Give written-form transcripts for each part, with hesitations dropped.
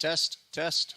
Test, test.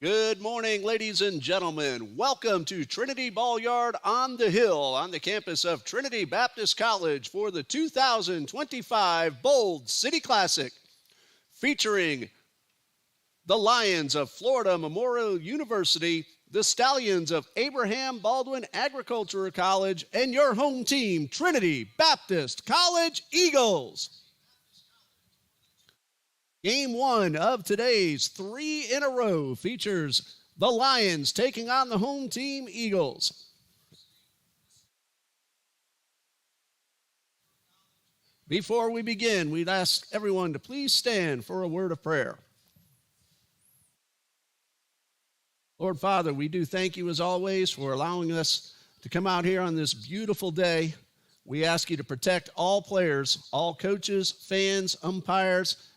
Good morning, ladies and gentlemen. Welcome to Trinity Ball Yard on the Hill on the campus of Trinity Baptist College for the 2025 Bold City Classic, featuring the Lions of Florida Memorial University, the Stallions of Abraham Baldwin Agricultural College, and your home team, Trinity Baptist College Eagles. Game one of today's 3 in a row features the Lions taking on the home team Eagles. Before we begin, we'd ask everyone to please stand for a word of prayer. Lord Father, we do thank you as always for allowing us to come out here on this beautiful day. We ask you to protect all players, all coaches, fans, umpires,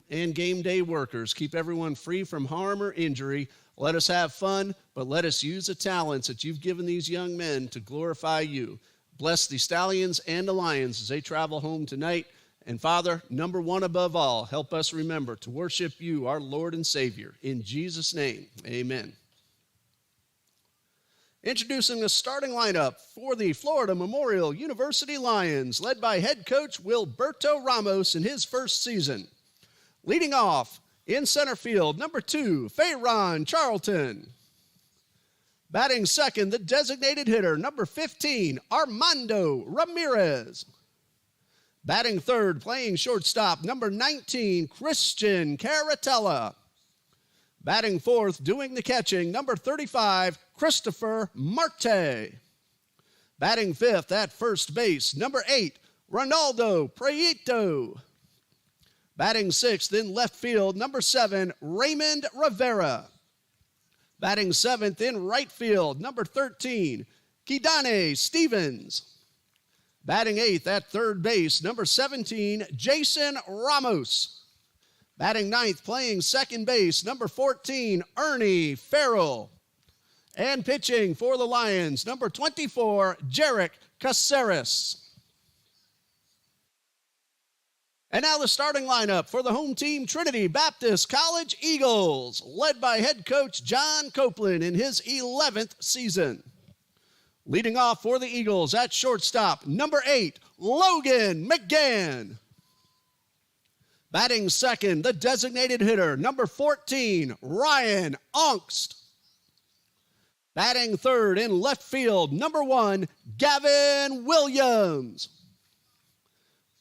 and game day workers. Keep everyone free from harm or injury. Let us have fun, but let us use the talents that you've given these young men to glorify you. Bless the Stallions and the Lions as they travel home tonight. And Father, number one above all, help us remember to worship you, our Lord and Savior. In Jesus' name, amen. Introducing the starting lineup for the Florida Memorial University Lions, led by head coach Wilberto Ramos in his first season. Leading off in center field, number 2, Fayron Charlton. Batting second, the designated hitter, number 15, Armando Ramirez. Batting third, playing shortstop, number 19, Christian Caratella. Batting fourth, doing the catching, number 35, Christopher Marte. Batting fifth at first base, number 8, Ronaldo Prieto. Batting sixth in left field, number 7, Raymond Rivera. Batting seventh in right field, number 13, Kidane Stevens. Batting eighth at third base, number 17, Jason Ramos. Batting ninth, playing second base, number 14, Ernie Farrell. And pitching for the Lions, number 24, Jarek Caceres. And now the starting lineup for the home team, Trinity Baptist College Eagles, led by head coach John Copeland in his 11th season. Leading off for the Eagles at shortstop, number 8, Logan McGann. Batting second, the designated hitter, number 14, Ryan Ongst. Batting third in left field, number 1, Gavin Williams.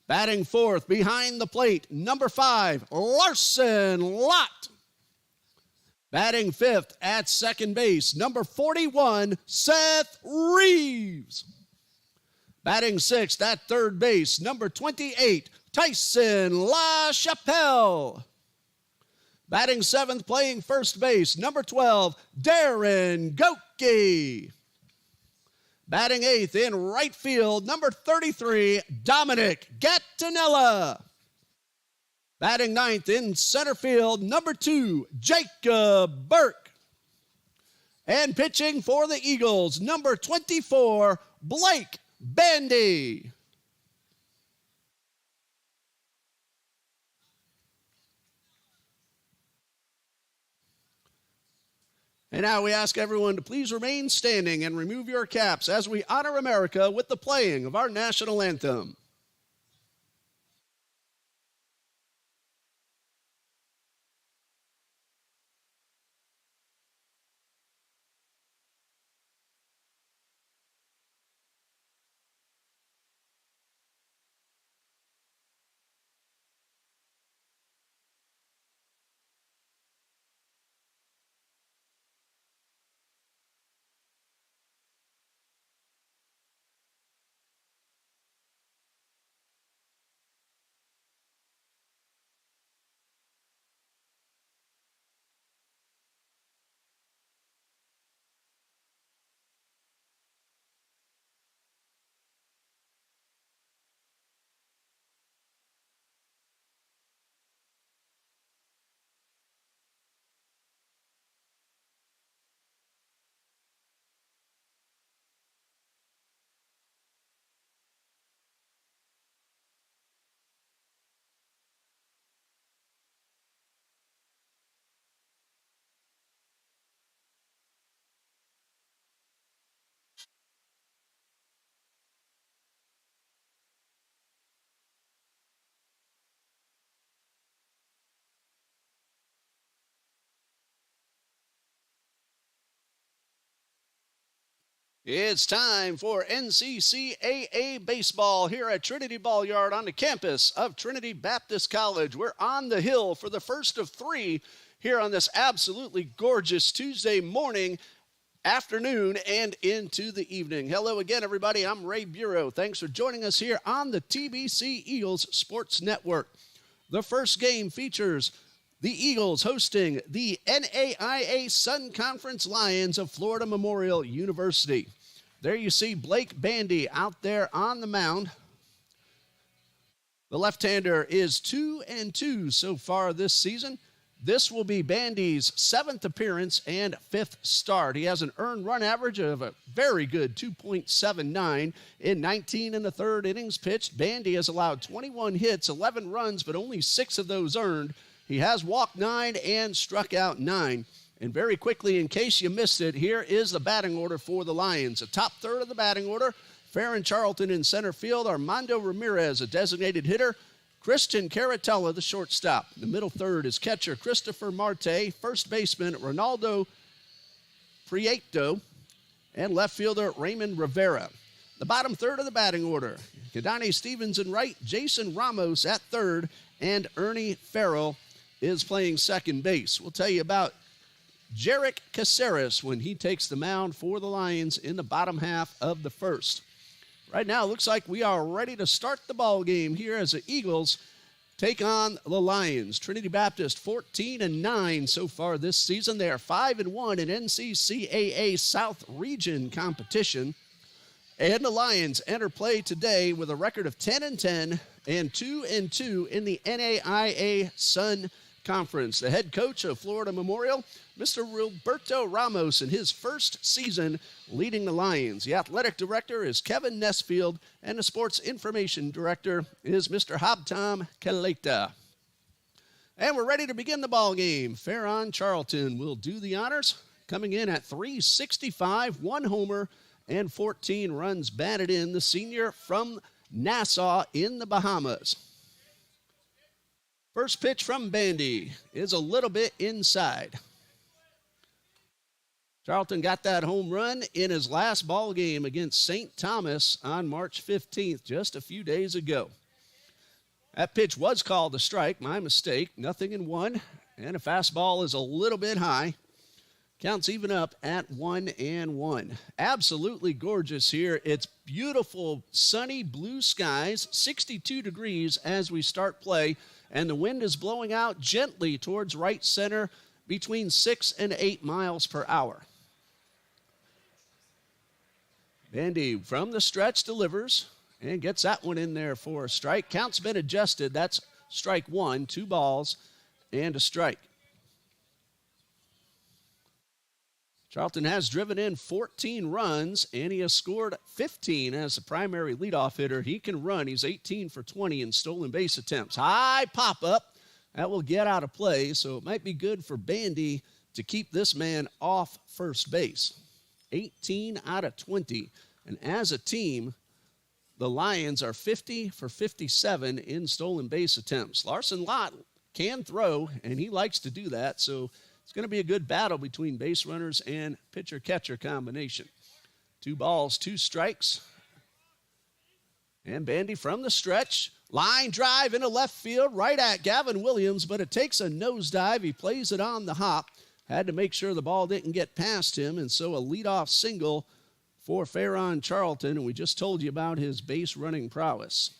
Batting fourth, behind the plate, number 5, Larson Lott. Batting fifth at second base, number 41, Seth Reeves. Batting sixth at third base, number 28, Tyson LaChapelle. Batting seventh, playing first base, number 12, Darren Goki. Batting eighth in right field, number 33, Dominic Gattinella. Batting ninth in center field, number 2, Jacob Burke. And pitching for the Eagles, number 24, Blake Bandy. And now we ask everyone to please remain standing and remove your caps as we honor America with the playing of our national anthem. It's time for NCCAA baseball here at Trinity Ball Yard on the campus of Trinity Baptist College. We're on the hill for the first of three here on this absolutely gorgeous Tuesday morning, afternoon, and into the evening. Hello again, everybody. I'm Ray Bureau. Thanks for joining us here on the TBC Eagles Sports Network. The first game features the Eagles hosting the NAIA Sun Conference Lions of Florida Memorial University. There you see Blake Bandy out there on the mound. The left-hander is 2-2 so far this season. This will be Bandy's 7th appearance and 5th start. He has an earned run average of a very good 2.79 in 19 and a third innings pitched. Bandy has allowed 21 hits, 11 runs, but only 6 of those earned. He has walked 9 and struck out 9. And very quickly, in case you missed it, here is the batting order for the Lions. The top third of the batting order, Farron Charlton in center field, Armando Ramirez, a designated hitter, Christian Caratella, the shortstop. The middle third is catcher Christopher Marte, first baseman Ronaldo Prieto, and left fielder Raymond Rivera. The bottom third of the batting order, Kadani Stevens in right, Jason Ramos at third, and Ernie Farrell is playing second base. We'll tell you about Jarek Caceres when he takes the mound for the Lions in the bottom half of the first. Right now, it looks like we are ready to start the ball game here as the Eagles take on the Lions. Trinity Baptist 14-9 so far this season. They are 5-1 in NCCAA South Region competition. And the Lions enter play today with a record of 10-10 and 2-2 in the NAIA Sun Conference. The head coach of Florida Memorial, Mr. Roberto Ramos, in his first season leading the Lions. The athletic director is Kevin Nesfield, and the sports information director is Mr. Habtam Kaleta. And we're ready to begin the ball game. Farron Charlton will do the honors, coming in at .365, 1 homer, and 14 runs batted in. The senior from Nassau in the Bahamas. First pitch from Bandy is a little bit inside. Charlton got that home run in his last ball game against St. Thomas on March 15th, just a few days ago. That pitch was called a strike, my mistake, 0-1, and a fastball is a little bit high. Counts even up at 1-1. Absolutely gorgeous here. It's beautiful, sunny blue skies, 62 degrees as we start play, and the wind is blowing out gently towards right center between 6 and 8 miles per hour. Bandy from the stretch delivers and gets that one in there for a strike. Count's been adjusted. That's strike 1, 2 balls and a strike. Charlton has driven in 14 runs, and he has scored 15 as the primary leadoff hitter. He can run. He's 18 for 20 in stolen base attempts. High pop-up. That will get out of play, so it might be good for Bandy to keep this man off first base. 18 out of 20. And as a team, the Lions are 50 for 57 in stolen base attempts. Larson Lott can throw, and he likes to do that, so it's going to be a good battle between base runners and pitcher-catcher combination. 2 balls, 2 strikes. And Bandy from the stretch. Line drive into left field right at Gavin Williams, but it takes a nosedive. He plays it on the hop. Had to make sure the ball didn't get past him, and so a leadoff single for Farron Charlton, and we just told you about his base running prowess.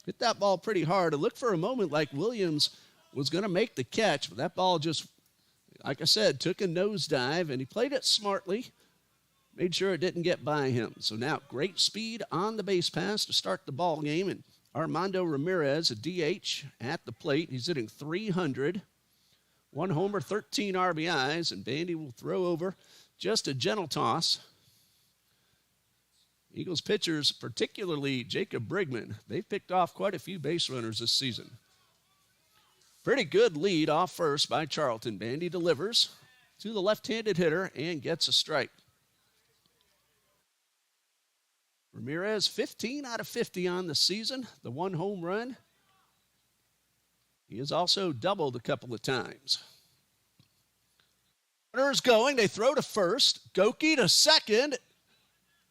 Hit that ball pretty hard. It looked for a moment like Williams was going to make the catch, but that ball just, like I said, took a nosedive, and he played it smartly, made sure it didn't get by him. So now great speed on the base pass to start the ball game, and Armando Ramirez, a DH at the plate. He's hitting .300, 1 homer, 13 RBIs, and Bandy will throw over just a gentle toss. Eagles pitchers, particularly Jacob Brigman, they've picked off quite a few base runners this season. Pretty good lead off first by Charlton. Bandy delivers to the left-handed hitter and gets a strike. Ramirez, 15 out of 50 on the season, the 1 home run. He has also doubled a couple of times. Runners going, they throw to first. Goki to second.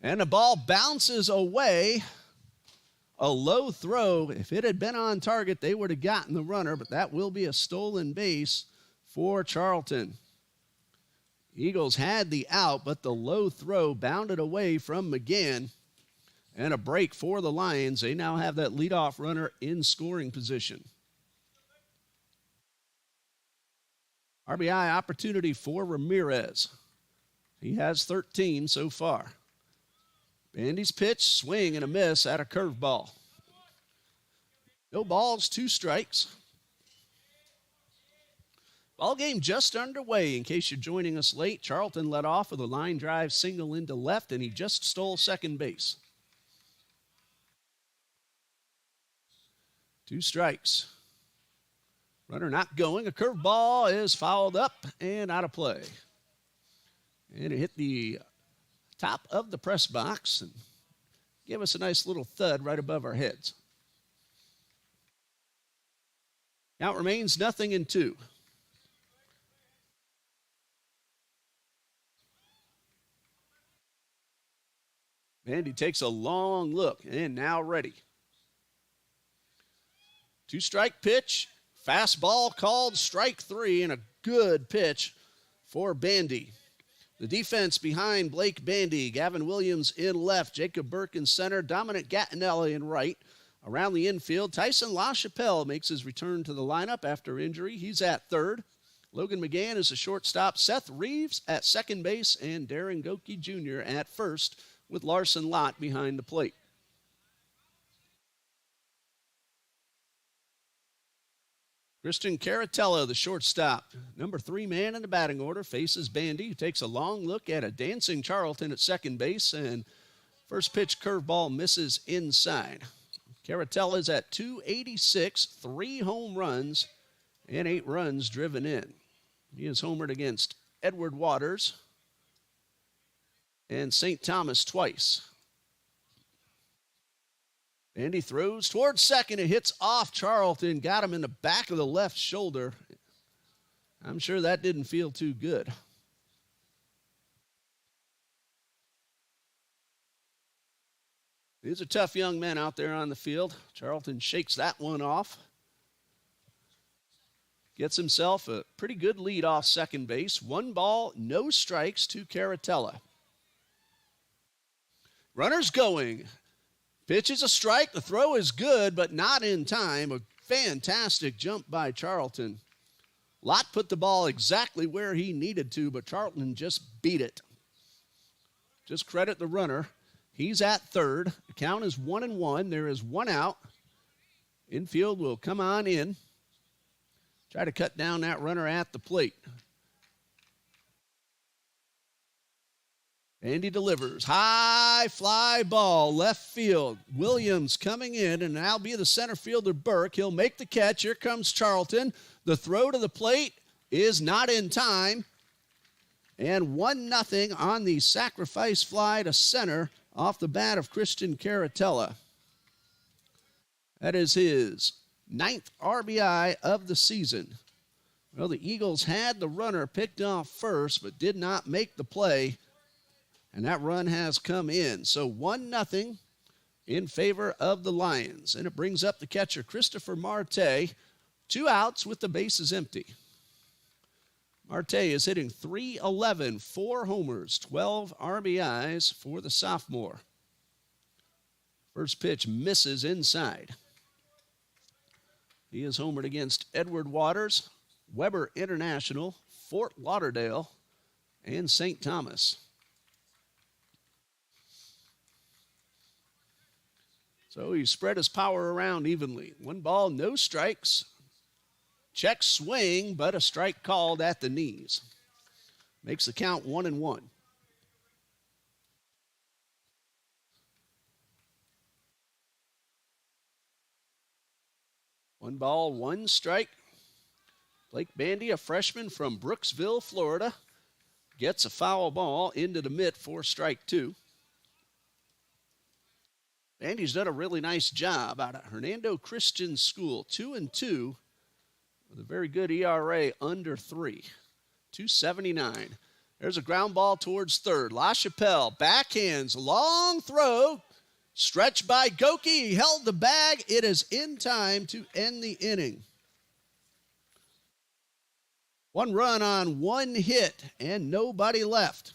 And the ball bounces away. A low throw. If it had been on target, they would have gotten the runner, but that will be a stolen base for Charlton. Eagles had the out, but the low throw bounded away from McGann. And a break for the Lions. They now have that leadoff runner in scoring position. RBI opportunity for Ramirez. He has 13 so far. Bandy's pitch, swing and a miss at a curveball. No balls, 2 strikes. Ball game just underway. In case you're joining us late, Charlton led off with a line drive single into left, and he just stole second base. 2 strikes. Runner not going. A curveball is fouled up and out of play. And it hit the top of the press box and gave us a nice little thud right above our heads. Count remains 0-2. Bandy takes a long look and now ready. 2-strike pitch. Fastball called strike 3 and a good pitch for Bandy. The defense behind Blake Bandy, Gavin Williams in left, Jacob Burke in center, Dominic Gattinelli in right. Around the infield, Tyson LaChapelle makes his return to the lineup after injury. He's at third. Logan McGann is a shortstop. Seth Reeves at second base, and Darren Goki Jr. at first with Larson Lott behind the plate. Christian Caratella, the shortstop, number 3 man in the batting order, faces Bandy, who takes a long look at a dancing Charlton at second base, and first pitch curveball misses inside. Caratella is at .286, 3 home runs, and 8 runs driven in. He is homered against Edward Waters and St. Thomas twice. Bandy throws towards second. It hits off Charlton. Got him in the back of the left shoulder. I'm sure that didn't feel too good. These are tough young men out there on the field. Charlton shakes that one off. Gets himself a pretty good lead off second base. 1 ball, no strikes to Caratella. Runners going. Pitch is a strike. The throw is good, but not in time. A fantastic jump by Charlton. Lott put the ball exactly where he needed to, but Charlton just beat it. Just credit the runner. He's at third. The count is 1-1. There is 1 out. Infield will come on in. Try to cut down that runner at the plate. Bandy delivers. High fly ball, left field. Williams coming in, and that'll be the center fielder, Burke. He'll make the catch. Here comes Charlton. The throw to the plate is not in time. And 1-0 on the sacrifice fly to center off the bat of Christian Caratella. That is his 9th RBI of the season. Well, the Eagles had the runner picked off first, but did not make the play. And that run has come in. So 1-0 in favor of the Lions. And it brings up the catcher, Christopher Marte. 2 outs with the bases empty. Marte is hitting .311, 4 homers, 12 RBIs for the sophomore. First pitch misses inside. He is homered against Edward Waters, Weber International, Fort Lauderdale, and St. Thomas. So he spread his power around evenly. 1 ball, no strikes. Check swing, but a strike called at the knees. Makes the count 1-1. One ball, 1 strike. Blake Bandy, a freshman from Brooksville, Florida, gets a foul ball into the mitt for strike 2. Bandy's done a really nice job out at Hernando Christian School. 2-2 with a very good ERA under 3. .279. There's a ground ball towards third. LaChapelle backhands, long throw, stretched by Goki. He held the bag. It is in time to end the inning. One run on one hit and nobody left.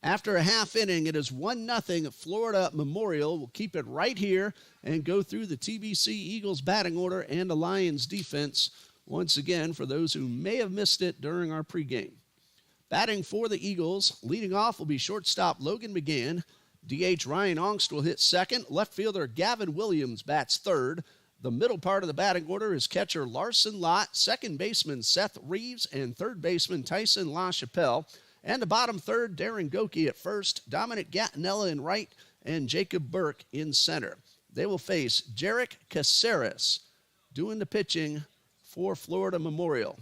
After a half inning, it is 1-0. Florida Memorial will keep it right here and go through the TBC Eagles batting order and the Lions defense once again for those who may have missed it during our pregame. Batting for the Eagles, leading off will be shortstop Logan McGann. DH Ryan Ongst will hit second. Left fielder Gavin Williams bats third. The middle part of the batting order is catcher Larson Lott, second baseman Seth Reeves, and third baseman Tyson LaChapelle. And the bottom third, Darren Goki at first, Dominic Gattinella in right, and Jacob Burke in center. They will face Jarek Caceres doing the pitching for Florida Memorial.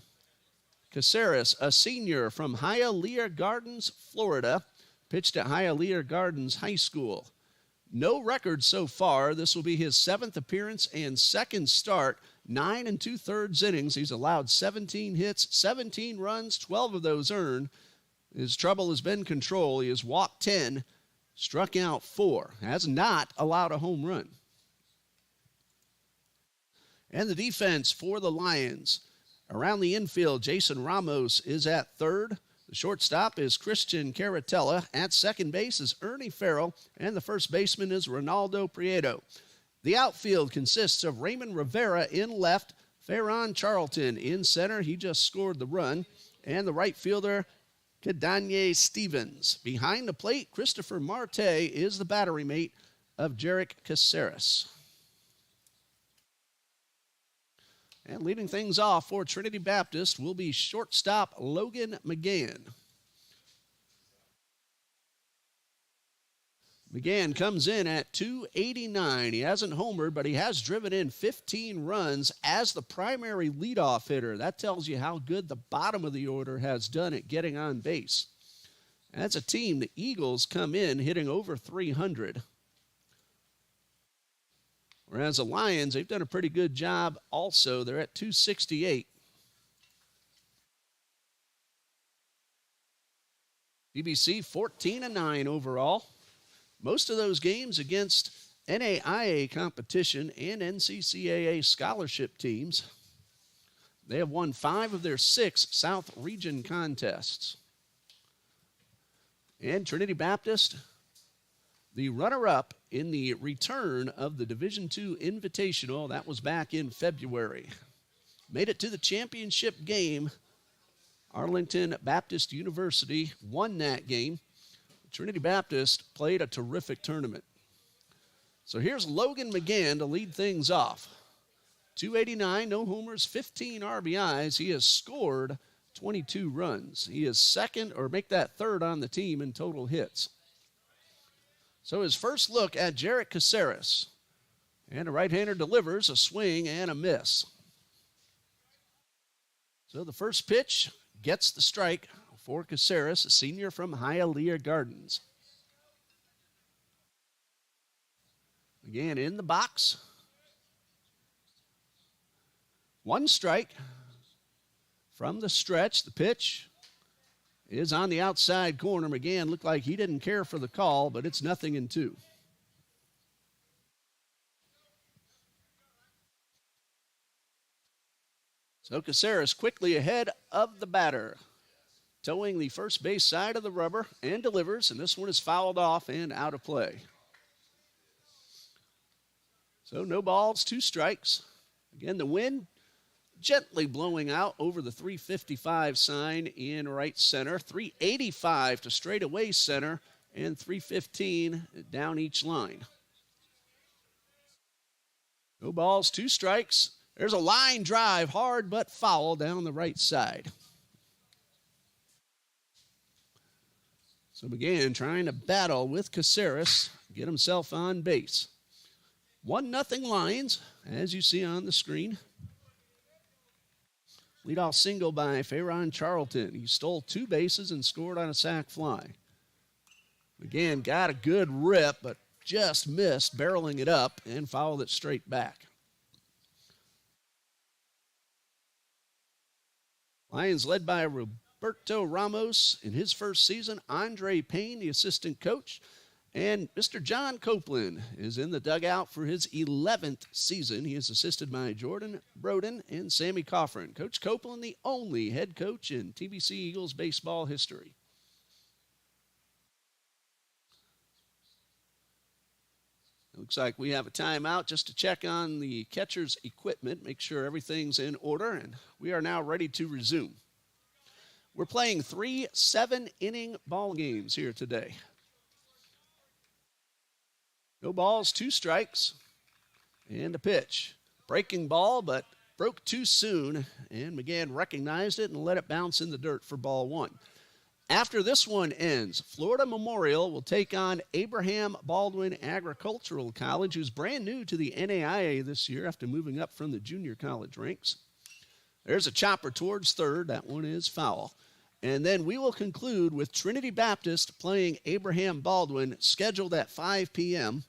Caceres, a senior from Hialeah Gardens, Florida, pitched at Hialeah Gardens High School. No record so far. This will be his 7th appearance and 2nd start. 9 2/3 innings. He's allowed 17 hits, 17 runs, 12 of those earned. His trouble has been control. He has walked 10, struck out 4, has not allowed a home run. And the defense for the Lions. Around the infield, Jason Ramos is at third. The shortstop is Christian Caratella. At second base is Ernie Farrell. And the first baseman is Ronaldo Prieto. The outfield consists of Raymond Rivera in left, Farron Charlton in center. He just scored the run. And the right fielder, Kadanye Stevens. Behind the plate, Christopher Marte is the battery mate of Jarek Caceres. And leading things off for Trinity Baptist will be shortstop Logan McGann. McGann comes in at .289. He hasn't homered, but he has driven in 15 runs as the primary leadoff hitter. That tells you how good the bottom of the order has done at getting on base. As a team, the Eagles come in hitting over 300. Whereas the Lions, they've done a pretty good job also. They're at .268. TBC 14-9 overall. Most of those games against NAIA competition and NCCAA scholarship teams. They have won 5 of their 6 South Region contests. And Trinity Baptist, the runner-up in the return of the Division II Invitational. That was back in February. Made it to the championship game. Arlington Baptist University won that game. Trinity Baptist played a terrific tournament. So here's Logan McGann to lead things off. .289, no homers, 15 RBIs. He has scored 22 runs. He is second, or make that third on the team in total hits. So his first look at Jarek Caceres. And a right-hander delivers a swing and a miss. So the first pitch gets the strike for Caceres, a senior from Hialeah Gardens. Again, in the box. 1 strike from the stretch. The pitch is on the outside corner. McGann looked like he didn't care for the call, but it's 0-2. So Caceres quickly ahead of the batter, towing the first base side of the rubber, and delivers, and this one is fouled off and out of play. So no balls, 2 strikes. Again, the wind gently blowing out over the 355 sign in right center, 385 to straightaway center, and 315 down each line. No balls, 2 strikes. There's a line drive, hard but foul down the right side. So McGann trying to battle with Caceres, get himself on base. 1-0 Lions, as you see on the screen. Leadoff single by Farron Charlton. He stole 2 bases and scored on a sac fly. McGann got a good rip, but just missed barreling it up and fouled it straight back. Lions led by Wilberto Ramos in his first season, Andre Payne, the assistant coach, and Mr. John Copeland is in the dugout for his 11th season. He is assisted by Jordan Broden and Sammy Coffrin. Coach Copeland, the only head coach in TBC Eagles baseball history. Looks like we have a timeout just to check on the catcher's equipment, make sure everything's in order, and we are now ready to resume. We're playing 3 7-inning ball games here today. No balls, 2 strikes, and a pitch. Breaking ball, but broke too soon, and McGann recognized it and let it bounce in the dirt for ball 1. After this one ends, Florida Memorial will take on Abraham Baldwin Agricultural College, who's brand new to the NAIA this year after moving up from the junior college ranks. There's a chopper towards third. That one is foul. And then we will conclude with Trinity Baptist playing Abraham Baldwin, scheduled at 5 p.m.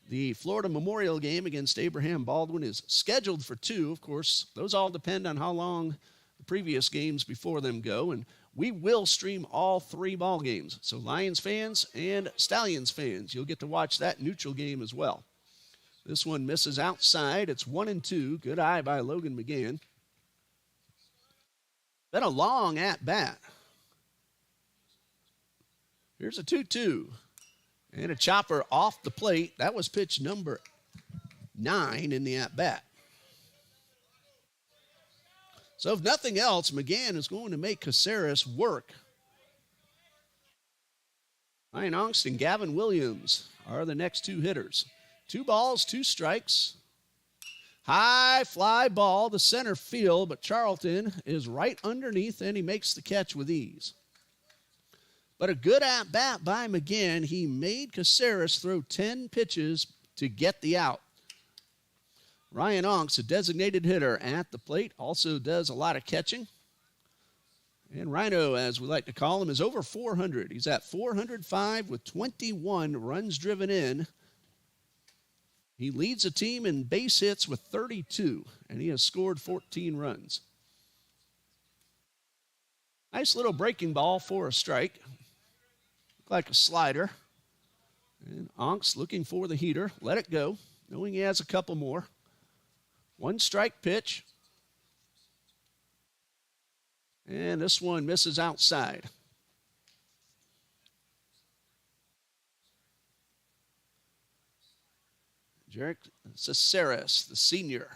The Florida Memorial game against Abraham Baldwin is scheduled for 2. Of course, those all depend on how long the previous games before them go. And we will stream all 3 ball games. So Lions fans and Stallions fans, you'll get to watch that neutral game as well. This one misses outside. It's 1-2. Good eye by Logan McGann. Been a long at-bat. Here's a 2-2. And a chopper off the plate. That was pitch number 9 in the at-bat. So if nothing else, McGann is going to make Caceres work. Ryan Ongst and Gavin Williams are the next 2 hitters. 2 balls, 2 strikes. High fly ball to center field, but Charlton is right underneath, and he makes the catch with ease. But a good at-bat by McGann. He made Caceres throw 10 pitches to get the out. Ryan Ongst, a designated hitter at the plate, also does a lot of catching. And Rhino, as we like to call him, is over 400. He's at 405 with 21 runs driven in. He leads the team in base hits with 32, and he has scored 14 runs. Nice little breaking ball for a strike. Looked like a slider. And Ongst looking for the heater. Let it go, knowing he has a couple more. 1 strike pitch. And this one misses outside. Jarek Caceres, the senior,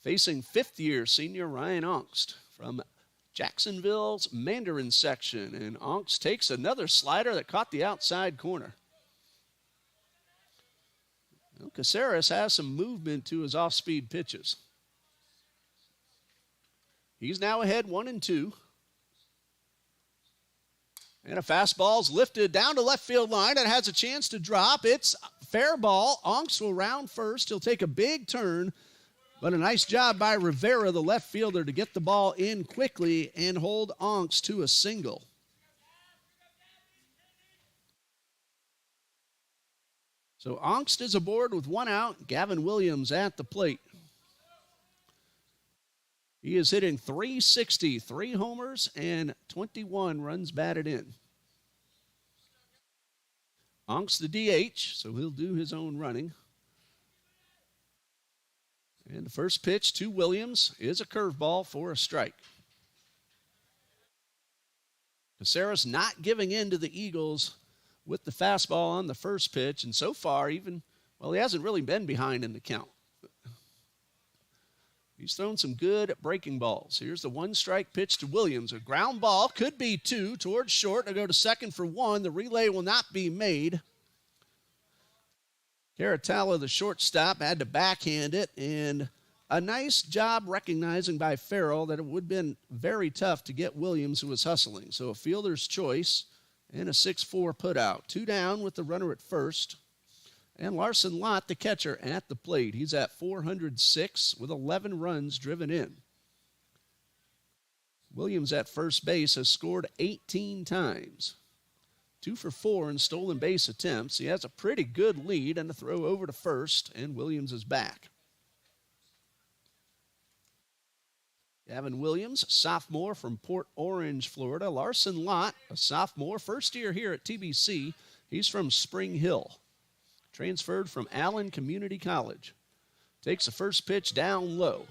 facing 5th-year senior Ryan Ongst from Jacksonville's Mandarin section. And Ongst takes another slider that caught the outside corner. Well, Caceres has some movement to his off-speed pitches. He's now ahead 1-2. And a fastball's lifted down to left field line and has a chance to drop. It's fair ball. Ongst will round first. He'll take a big turn, but a nice job by Rivera, the left fielder, to get the ball in quickly and hold Ongst to a single. So Ongst is aboard with 1 out. Gavin Williams at the plate. He is hitting .360, 3 homers, and 21 runs batted in. Ongst the DH, so he'll do his own running. And the first pitch to Williams is a curveball for a strike. Caceres not giving in to the Eagles with the fastball on the first pitch, and so far he hasn't really been behind in the count. He's thrown some good breaking balls. Here's the 1-strike pitch to Williams. A ground ball, could be 2, towards short. They'll go to second for 1. The relay will not be made. Caratala, the shortstop, had to backhand it, and a nice job recognizing by Farrell that it would have been very tough to get Williams, who was hustling. So a fielder's choice and a 6-4 putout. 2 down with the runner at first. And Larson Lott, the catcher, at the plate. He's at 406 with 11 runs driven in. Williams at first base has scored 18 times. 2 for 4 in stolen base attempts. He has a pretty good lead and a throw over to first, and Williams is back. Gavin Williams, sophomore from Port Orange, Florida. Larson Lott, a sophomore, first year here at TBC. He's from Spring Hill. Transferred from Allen Community College. Takes the first pitch down low.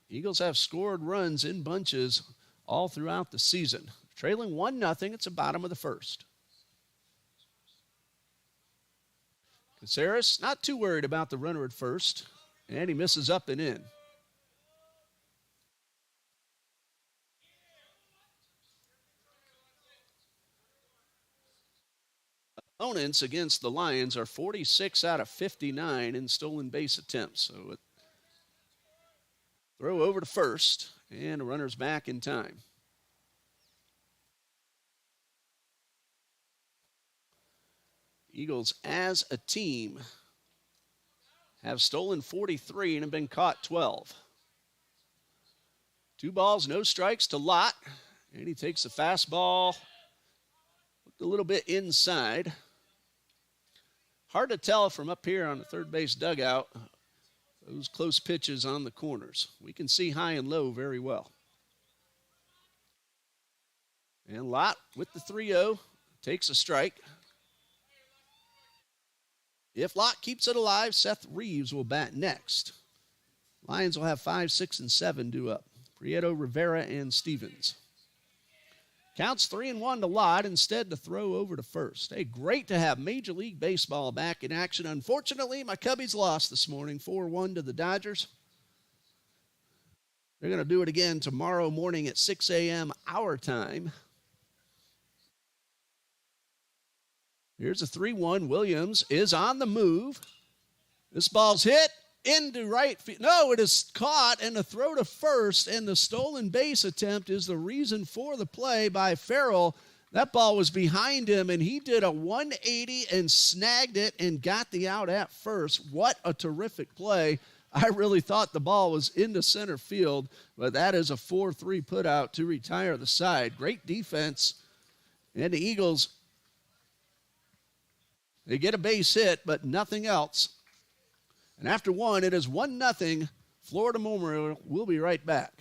Eagles have scored runs in bunches all throughout the season. Trailing 1-0, it's the bottom of the first. Caceres not too worried about the runner at first, and he misses up and in. Opponents against the Lions are 46 out of 59 in stolen base attempts. So throw over to first, and the runner's back in time. Eagles as a team have stolen 43 and have been caught 12. 2 balls, no strikes to Lott, and he takes the fastball, looked a little bit inside. Hard to tell from up here on the third base dugout, those close pitches on the corners. We can see high and low very well. And Lott with the 3-0 takes a strike. If Lott keeps it alive, Seth Reeves will bat next. Lions will have 5, 6, and 7 due up. Prieto, Rivera, and Stevens. Counts 3-1 to Lott, instead to throw over to first. Hey, great to have Major League Baseball back in action. Unfortunately, my Cubbies lost this morning, 4-1 to the Dodgers. They're going to do it again tomorrow morning at 6 a.m. our time. Here's a 3-1. Williams is on the move. This ball's hit into right field. No, it is caught, and the throw to first, and the stolen base attempt is the reason for the play by Farrell. That ball was behind him, and he did a 180 and snagged it and got the out at first. What a terrific play. I really thought the ball was into center field, but that is a 4-3 putout to retire the side. Great defense. And the Eagles, they get a base hit, but nothing else. And after one, it is 1-0. Florida Memorial. We'll be right back.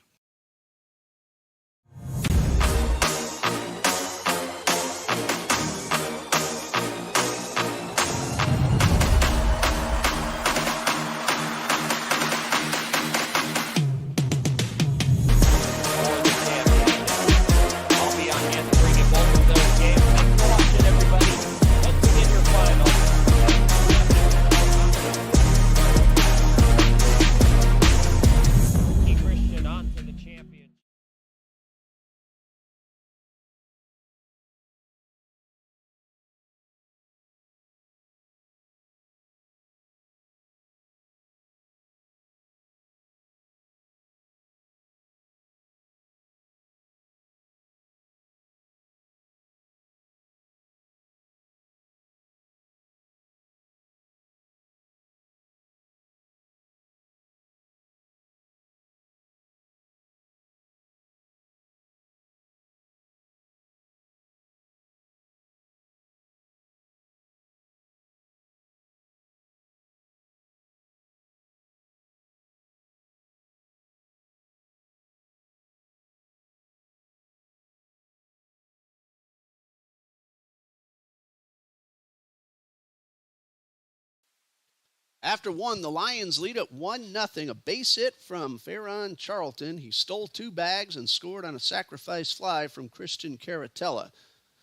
After one, the Lions lead at 1-0. A base hit from Farron Charlton. He stole 2 bags and scored on a sacrifice fly from Christian Caratella.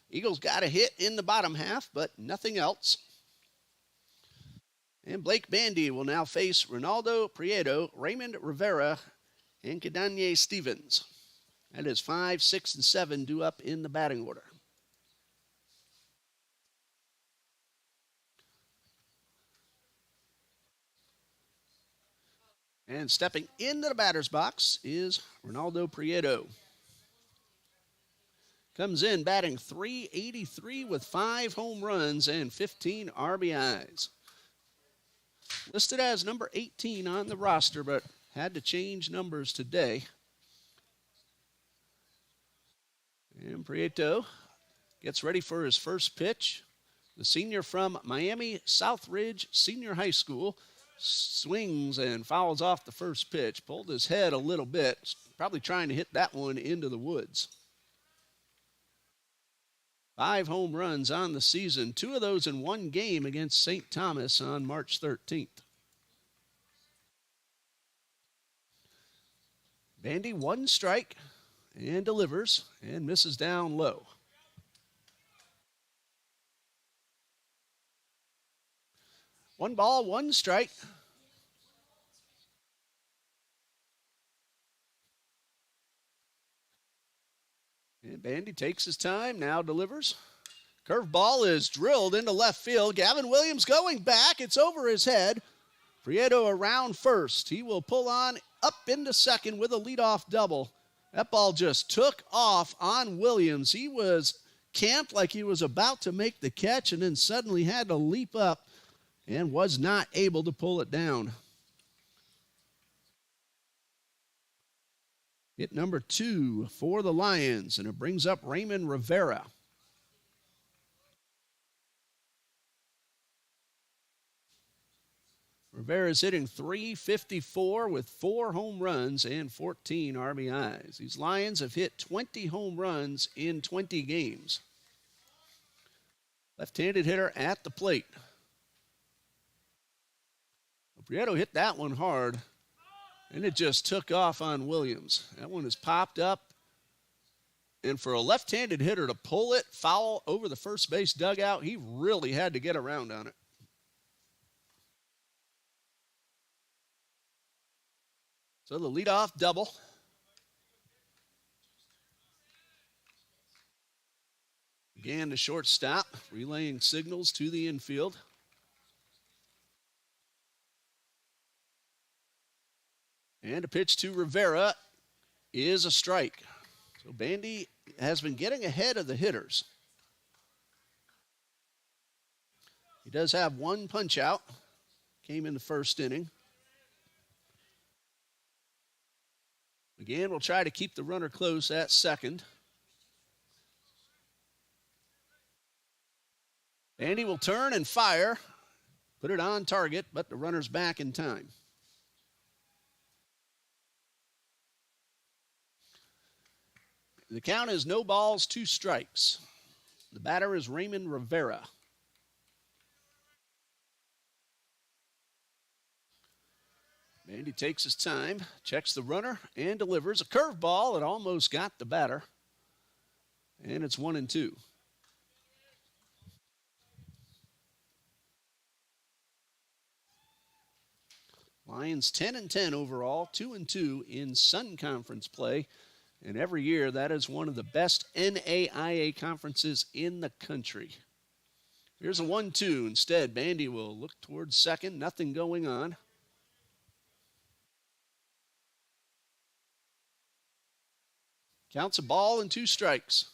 Eagles got a hit in the bottom half, but nothing else. And Blake Bandy will now face Ronaldo Prieto, Raymond Rivera, and Kadanye Stevens. That is 5, 6, and 7 due up in the batting order. And stepping into the batter's box is Ronaldo Prieto. Comes in batting .383 with 5 home runs and 15 RBIs. Listed as number 18 on the roster, but had to change numbers today. And Prieto gets ready for his first pitch. The senior from Miami Southridge Senior High School Swings and fouls off the first pitch. Pulled his head a little bit. Probably trying to hit that one into the woods. 5 home runs on the season. 2 of those in one game against St. Thomas on March 13th. Bandy 1 strike and delivers and misses down low. 1 ball, 1 strike. And Bandy takes his time, now delivers. Curveball is drilled into left field. Gavin Williams going back. It's over his head. Prieto around first. He will pull on up into second with a leadoff double. That ball just took off on Williams. He was camped like he was about to make the catch and then suddenly had to leap up and was not able to pull it down. Hit number 2 for the Lions, and it brings up Raymond Rivera. Rivera's hitting .354 with 4 home runs and 14 RBIs. These Lions have hit 20 home runs in 20 games. Left-handed hitter at the plate. Prieto hit that one hard, and it just took off on Williams. That one is popped up, and for a left-handed hitter to pull it foul over the first base dugout, he really had to get around on it. So the leadoff double. Again, the shortstop, relaying signals to the infield. And a pitch to Rivera is a strike. So Bandy has been getting ahead of the hitters. He does have 1 punch out. Came in the first inning. Again, we'll try to keep the runner close at second. Bandy will turn and fire. Put it on target, but the runner's back in time. The count is no balls, 2 strikes. The batter is Raymond Rivera. Bandy takes his time, checks the runner, and delivers a curveball. It almost got the batter. And it's 1-2. Lions 10-10 overall, 2-2 in Sun Conference play. And every year, that is one of the best NAIA conferences in the country. Here's a 1-2. Instead, Bandy will look towards second. Nothing going on. Counts a ball and 2 strikes.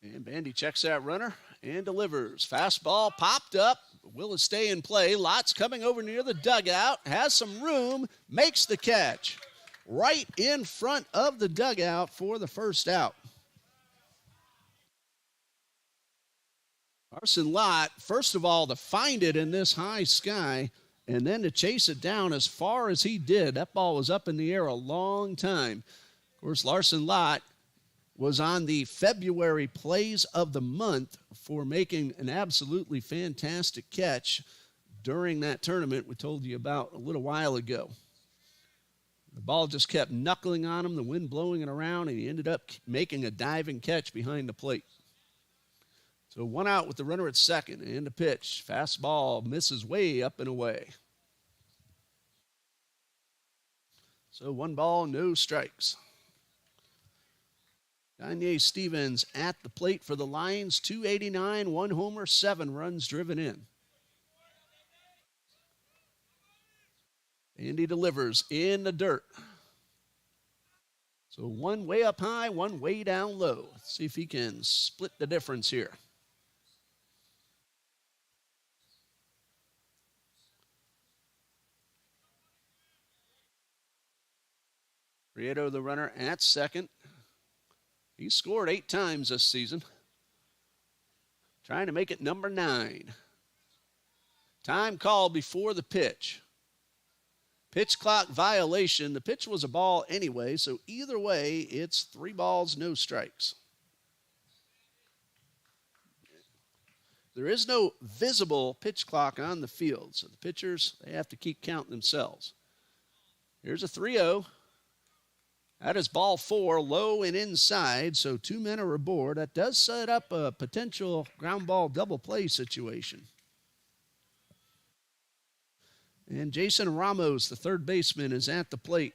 And Bandy checks that runner and delivers. Fastball popped up. Will it stay in play? Lots coming over near the dugout. Has some room. Makes the catch. Right in front of the dugout for the first out. Larson Lott, first of all, to find it in this high sky and then to chase it down as far as he did. That ball was up in the air a long time. Of course, Larson Lott was on the February Plays of the Month for making an absolutely fantastic catch during that tournament we told you about a little while ago. The ball just kept knuckling on him, the wind blowing it around, and he ended up making a diving catch behind the plate. So 1 out with the runner at second, and a pitch. Fastball misses way up and away. So 1 ball, no strikes. Kanye Stevens at the plate for the Lions, 289, 1 homer, 7 runs driven in. And he delivers in the dirt. So 1 way up high, 1 way down low. Let's see if he can split the difference here. Prieto, the runner, at second. He scored 8 times this season. trying to make it number 9. Time called before the pitch. Pitch clock violation. The pitch was a ball anyway, so either way, it's 3 balls, no strikes. There is no visible pitch clock on the field, so the pitchers, they have to keep count themselves. Here's a 3-0. That is ball 4, low and inside, so 2 men are aboard. That does set up a potential ground ball double play situation. And Jason Ramos, the third baseman, is at the plate.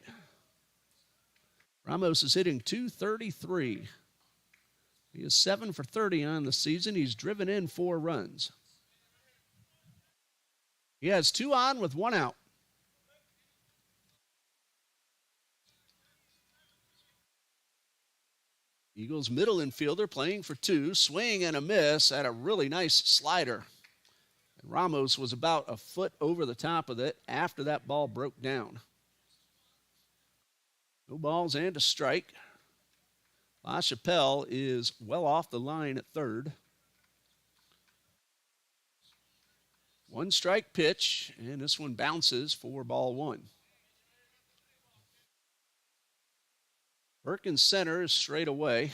Ramos is hitting .233. He is 7 for 30 on the season. He's driven in 4 runs. He has 2 on with 1 out. Eagles middle infielder playing for 2, swing and a miss at a really nice slider. And Ramos was about a foot over the top of it after that ball broke down. No balls and a strike. LaChapelle is well off the line at third. 1 strike pitch, and this one bounces for ball 1. Perkins center is straight away.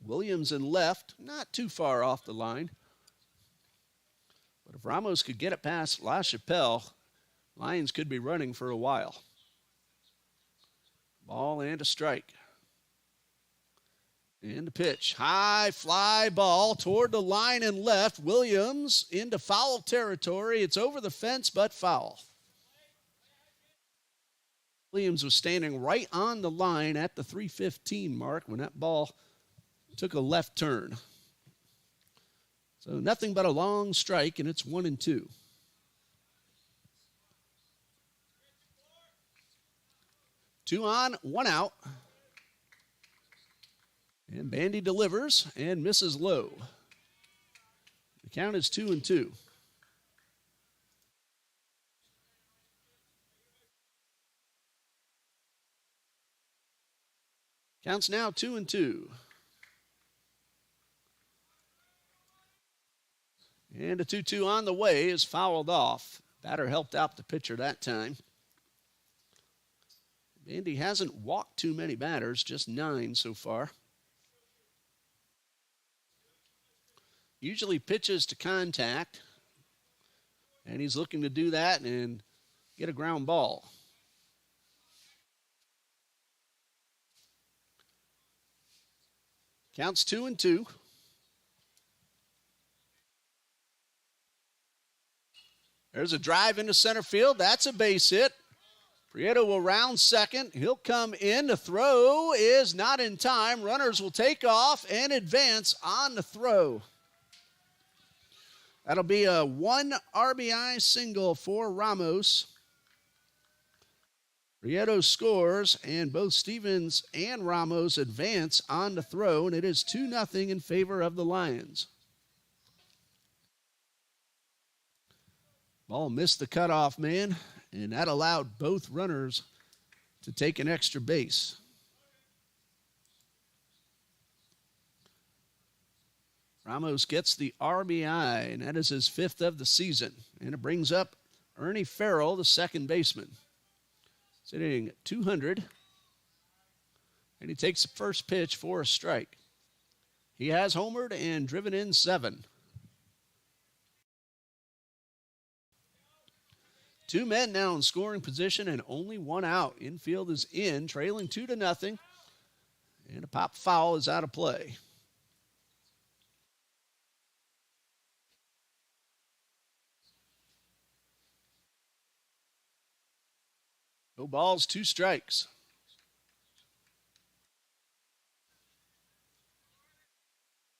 Williams in left, not too far off the line. But if Ramos could get it past LaChapelle, Lions could be running for a while. Ball and a strike. And the pitch. High fly ball toward the line and left. Williams into foul territory. It's over the fence, but foul. Williams was standing right on the line at the 3:15 mark when that ball took a left turn. So nothing but a long strike, and it's 1-2. Two on, 1 out. And Bandy delivers and misses low. The count is 2-2. Counts now 2-2. And a 2-2 on the way is fouled off. Batter helped out the pitcher that time. Bandy hasn't walked too many batters, just 9 so far. Usually pitches to contact, and he's looking to do that and get a ground ball. Counts 2-2. There's a drive into center field. That's a base hit. Prieto will round second. He'll come in. The throw is not in time. Runners will take off and advance on the throw. That'll be a 1 RBI single for Ramos. Prieto scores, and both Stevens and Ramos advance on the throw, and it is 2-0 in favor of the Lions. Ball missed the cutoff man, and that allowed both runners to take an extra base. Ramos gets the RBI, and that is his 5th of the season. And it brings up Ernie Farrell, the second baseman. Sitting at 200. And he takes the first pitch for a strike. He has homered and driven in 7. 2 men now in scoring position and only 1 out. Infield is in, trailing 2-0. And a pop foul is out of play. No balls, 2 strikes.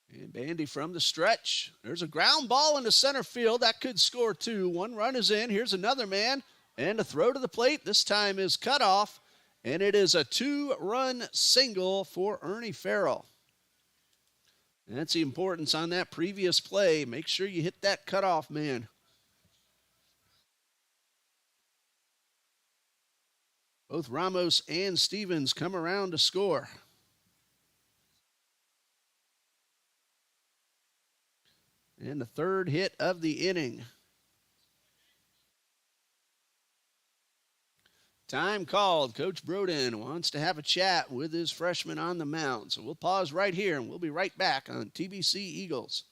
And Bandy from the stretch. There's a ground ball into center field. That could score 2. 1 run is in. Here's another man. And a throw to the plate. This time is cut off. And it is a 2-run single for Ernie Farrell. And that's the importance on that previous play. Make sure you hit that cutoff man. Both Ramos and Stevens come around to score. and the third hit of the inning. Time called. Coach Broden wants to have a chat with his freshman on the mound. So we'll pause right here, and we'll be right back on TBC Eagles.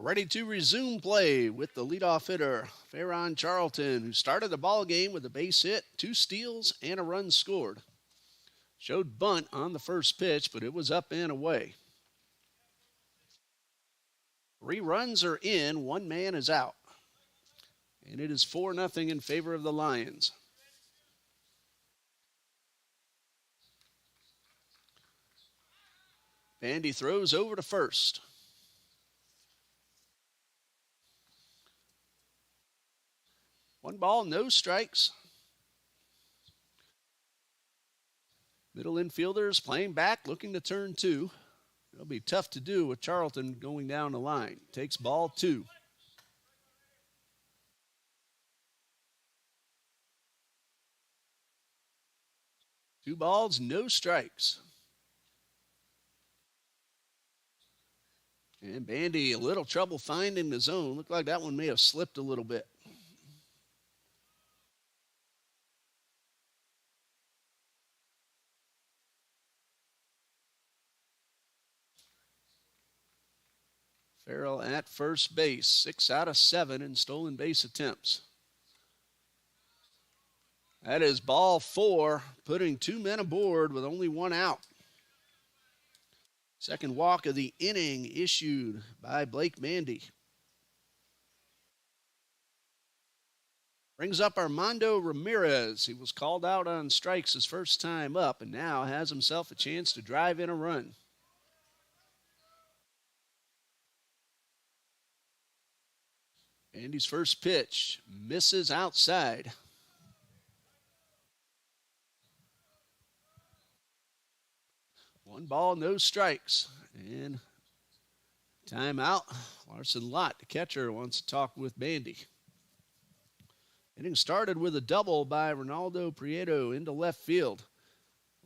Ready to resume play with the leadoff hitter, Farron Charlton, who started the ball game with a base hit, 2 steals, and a run scored. Showed bunt on the first pitch, but it was up and away. 3 runs are in, 1 man is out. And it is 4-0 in favor of the Lions. Bandy throws over to first. One ball, no strikes. Middle infielders playing back, looking to turn 2. It'll be tough to do with Charlton going down the line. Takes ball 2. Two balls, no strikes. And Bandy, a little trouble finding the zone. Looked like that one may have slipped a little bit. Farrell at first base, 6 out of 7 in stolen base attempts. That is ball 4, putting 2 men aboard with only 1 out. Second walk of the inning issued by Blake Mandy. Brings up Armando Ramirez. He was called out on strikes his first time up and now has himself a chance to drive in a run. Andy's first pitch misses outside. One ball, no strikes. And timeout. Larson Lott, the catcher, wants to talk with Bandy. Inning started with a double by Ronaldo Prieto into left field.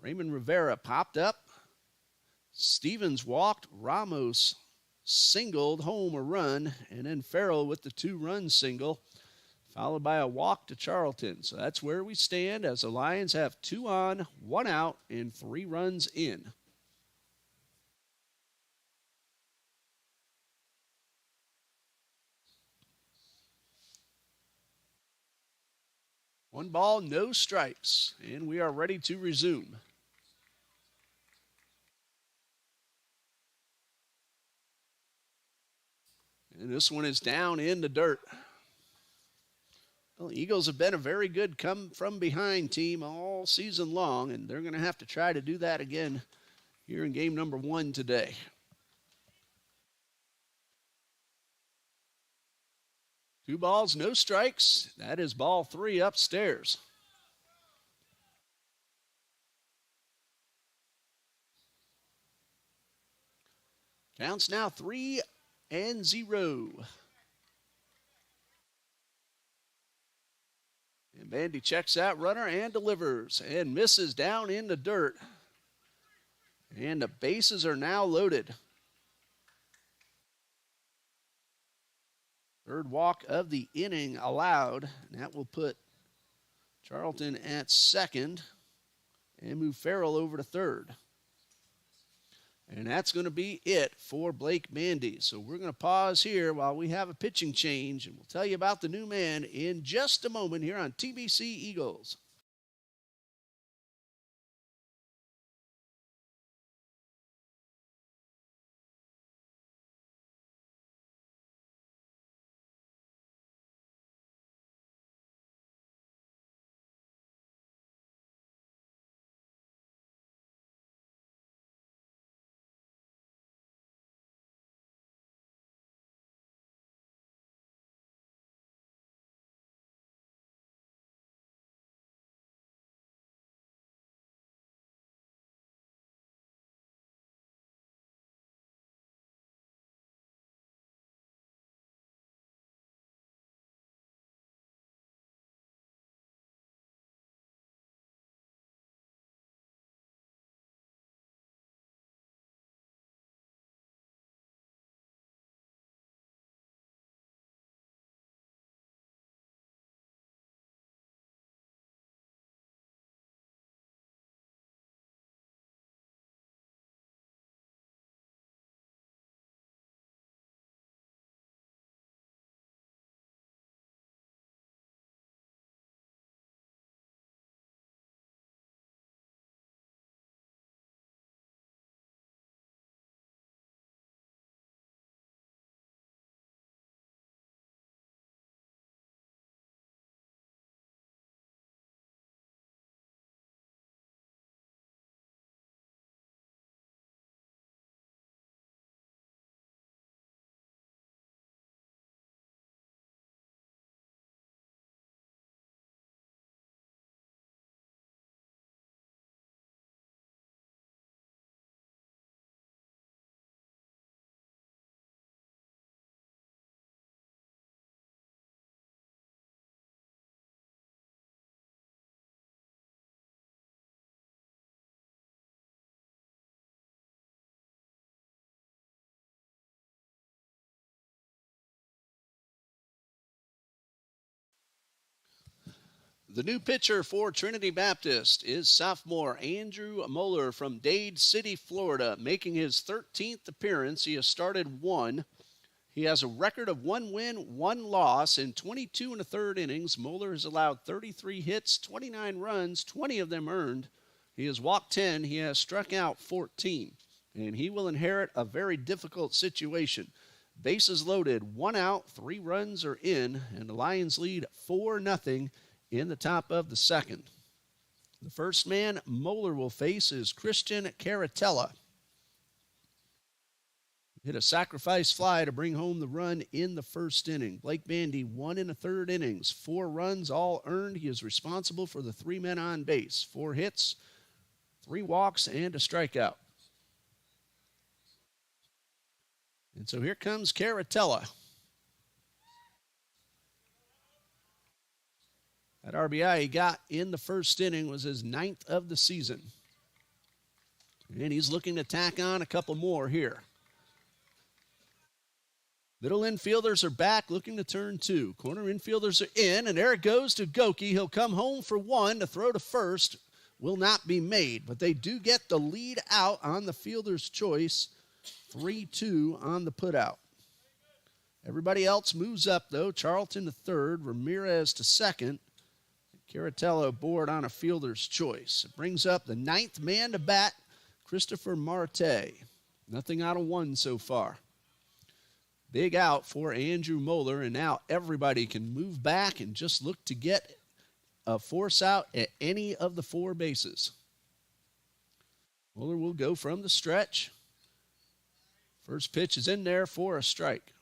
Raymond Rivera popped up. Stevens walked. Ramos singled home a run. And then Farrell with the 2-run single, followed by a walk to Charlton. So that's where we stand as the Lions have 2 on, 1 out, and 3 runs in. One ball, no strikes, and we are ready to resume. And this one is down in the dirt. Well, the Eagles have been a very good come-from-behind team all season long, and they're going to have to try to do that again here in game number 1 today. Two balls, no strikes. That is ball 3 upstairs. Counts now 3-0. And Bandy checks that runner and delivers and misses down in the dirt. And the bases are now loaded. Third walk of the inning allowed. And that will put Charlton at second and move Farrell over to third. And that's going to be it for Blake Mandy. So we're going to pause here while we have a pitching change, and we'll tell you about the new man in just a moment here on TBC Eagles. The new pitcher for Trinity Baptist is sophomore Andrew Moeller from Dade City, Florida, making his 13th appearance. He has started one. He has a record of 1 win, 1 loss in 22 and a third innings. Moeller has allowed 33 hits, 29 runs, 20 of them earned. He has walked 10. He has struck out 14. And he will inherit a very difficult situation. Bases loaded, 1 out, 3 runs are in, and the Lions lead 4-0 in the top of the second. The first man Moeller will face is Christian Caratella. Hit a sacrifice fly to bring home the run in the first inning. Blake Bandy, 1 1/3 innings, 4 runs, all earned. He is responsible for the 3 men on base, 4 hits, 3 walks, and a strikeout. And so here comes Caratella. That RBI he got in the first inning was his 9th of the season. And he's looking to tack on a couple more here. Middle infielders are back looking to turn 2. Corner infielders are in, and there it goes to Goki. He'll come home for 1 to throw to first. Will not be made, but they do get the lead out on the fielder's choice. 3-2 on the putout. Everybody else moves up, though. Charlton to third, Ramirez to second. Caratella aboard on a fielder's choice. It brings up the 9th man to bat, Christopher Marte. Nothing out of 1 so far. Big out for Andrew Moeller, and now everybody can move back and just look to get a force out at any of the 4 bases. Moeller will go from the stretch. First pitch is in there for a strike.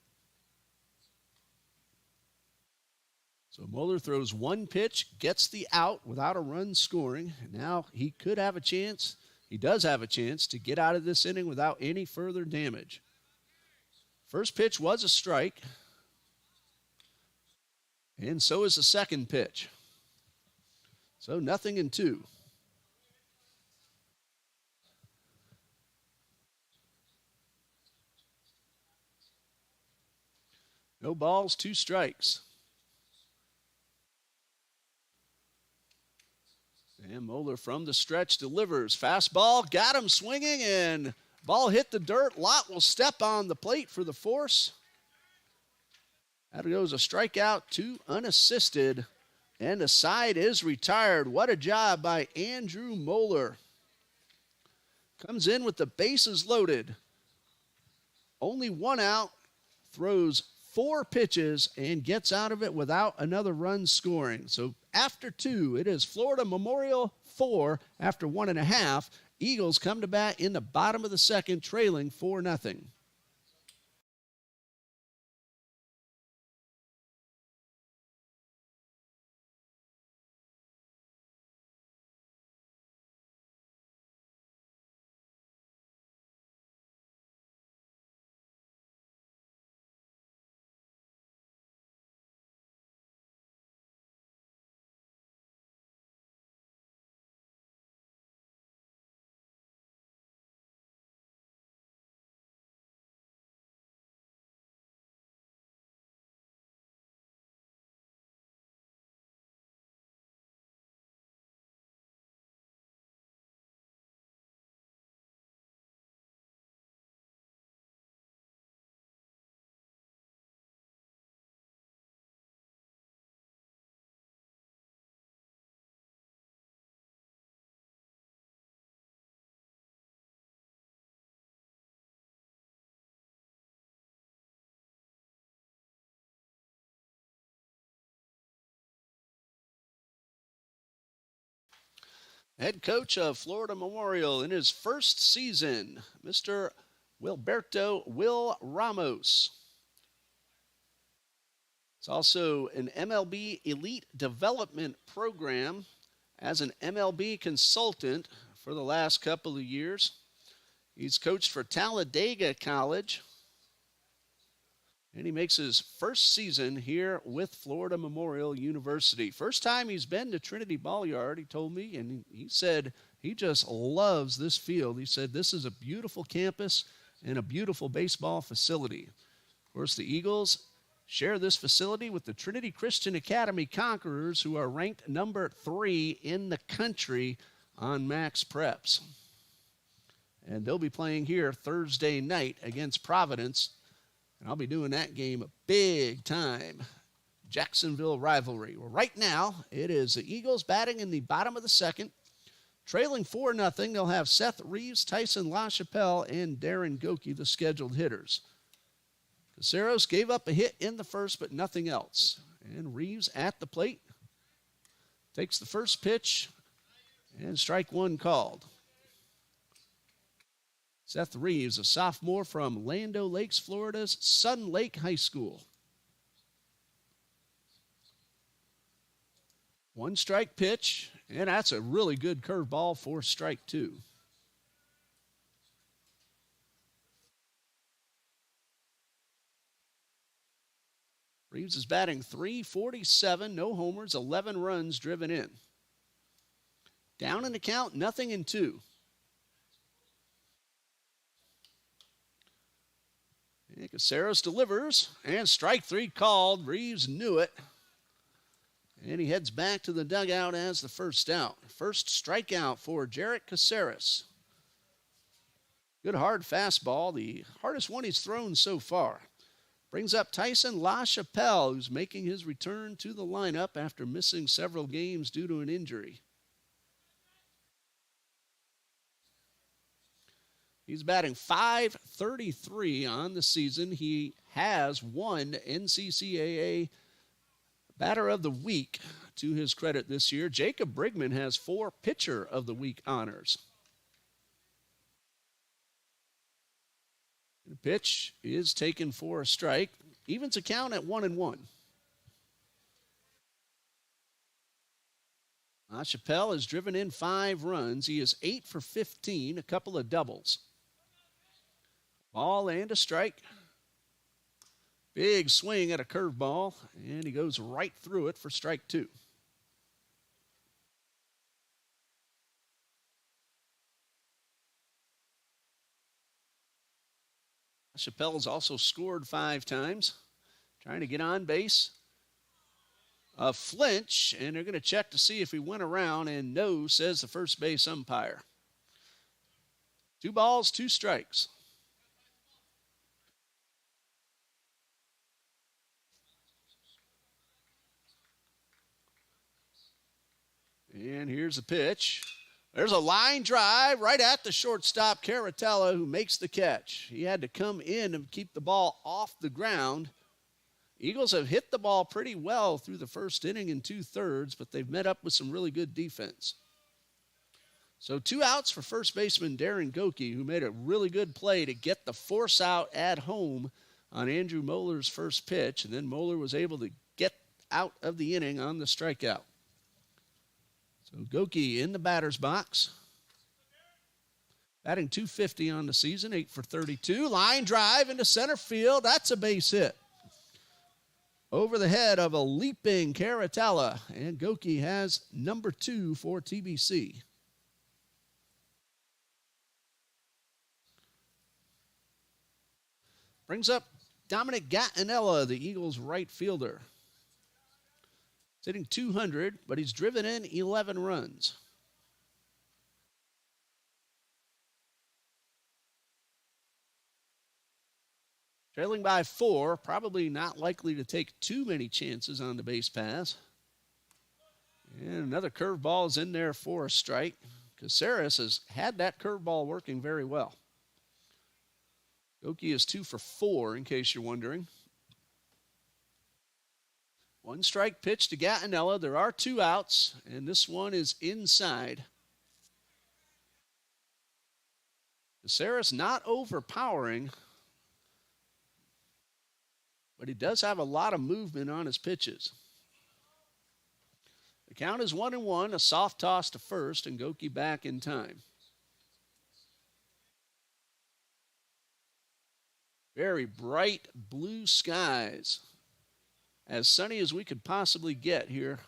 So Moeller throws 1 pitch, gets the out without a run scoring. Now he could have a chance. He does have a chance to get out of this inning without any further damage. First pitch was a strike. And so is the second pitch. So 0-2. No balls, 2 strikes. And Moeller from the stretch delivers. Fastball, got him swinging, and ball hit the dirt. Lott will step on the plate for the force. That goes a strikeout, 2 unassisted, and the side is retired. What a job by Andrew Moeller. Comes in with the bases loaded. Only 1 out, throws 4 pitches, and gets out of it without another run scoring. So after 2, it is Florida Memorial 4 after 1.5. Eagles come to bat in the bottom of the second, trailing 4-0. Head coach of Florida Memorial in his first season, Mr. Will Ramos. It's also an MLB Elite Development Program as an MLB consultant for the last couple of years. He's coached for Talladega College, and he makes his first season here with Florida Memorial University. First time he's been to Trinity Ball-Yard, he told me, and he said he just loves this field. He said this is a beautiful campus and a beautiful baseball facility. Of course, the Eagles share this facility with the Trinity Christian Academy Conquerors, who are ranked number 3 in the country on Max Preps. And they'll be playing here Thursday night against Providence. And I'll be doing that game big time. Jacksonville rivalry. Well, right now, it is the Eagles batting in the bottom of the second. Trailing 4-0, they'll have Seth Reeves, Tyson LaChapelle, and Darren Goki, the scheduled hitters. Caceres gave up a hit in the first, but nothing else. And Reeves at the plate. Takes the first pitch, and strike one called. Seth Reeves, a sophomore from Land O'Lakes, Florida's Sun Lake High School. One strike pitch, and that's a really good curveball for strike two. Reeves is batting .347, no homers, 11 runs driven in. Down in the count, 0-2. And Caceres delivers, and strike three called. Reeves knew it. And he heads back to the dugout as the first out. First strikeout for Jarrett Caceres. Good hard fastball, the hardest one he's thrown so far. Brings up Tyson LaChapelle, who's making his return to the lineup after missing several games due to an injury. He's batting .533 on the season. He has won NCCAA Batter of the Week to his credit this year. Jacob Brigman has 4 Pitcher of the Week honors. The pitch is taken for a strike. Evens a count at 1-1. LaChapelle has driven in 5 runs. He is 8 for 15, a couple of doubles. Ball and a strike. Big swing at a curveball, and he goes right through it for strike two. Chappelle's also scored 5 times. Trying to get on base. A flinch, and they're going to check to see if he went around, and no, says the first base umpire. 2 balls, 2 strikes. And here's the pitch. There's a line drive right at the shortstop, Caratella, who makes the catch. He had to come in and keep the ball off the ground. Eagles have hit the ball pretty well through the first inning and 2/3, but they've met up with some really good defense. So 2 outs for first baseman Darren Goki, who made a really good play to get the force out at home on Andrew Moeller's first pitch, and then Moeller was able to get out of the inning on the strikeout. So Goki in the batter's box. Batting .250 on the season, 8 for 32. Line drive into center field. That's a base hit. Over the head of a leaping Caratella. And Goki has number 2 for TBC. Brings up Dominic Gattinella, the Eagles' right fielder. He's hitting .200, but he's driven in 11 runs. Trailing by 4, probably not likely to take too many chances on the base pass. And another curveball is in there for a strike. Caceres has had that curveball working very well. Goki is 2 for 4, in case you're wondering. 1 strike pitch to Gattinella. There are 2 outs, and this one is inside. Caceres not overpowering, but he does have a lot of movement on his pitches. The count is 1-1, a soft toss to first, and Goki back in time. Very bright blue skies. As sunny as we could possibly get here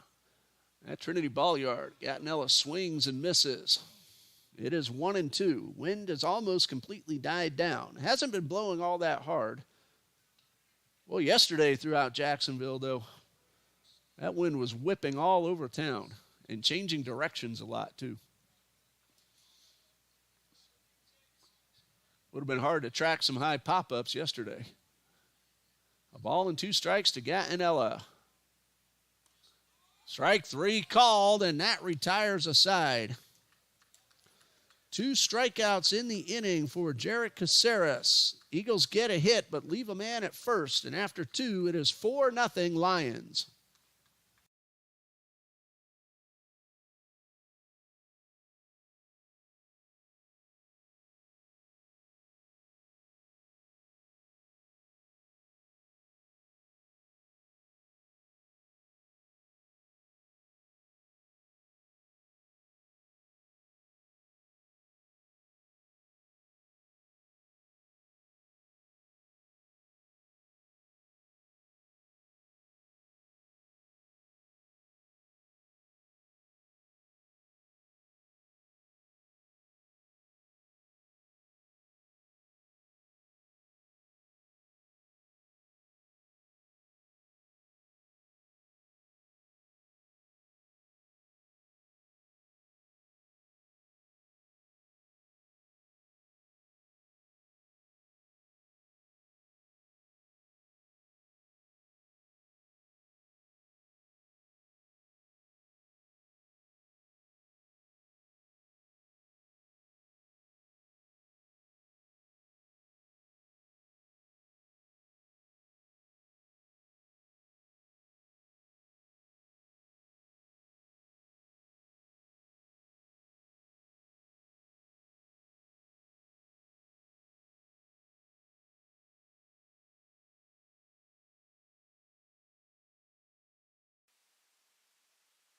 at Trinity Ball Yard. Gattinella swings and misses. It is 1-2. Wind has almost completely died down. It hasn't been blowing all that hard. Well, yesterday throughout Jacksonville, though, that wind was whipping all over town and changing directions a lot, too. Would have been hard to track some high pop-ups yesterday. A ball and 2 strikes to Gattinella. Strike 3 called, and that retires a side. 2 strikeouts in the inning for Jarek Caceres. Eagles get a hit, but leave a man at first, and after 2, it is 4-0 Lions.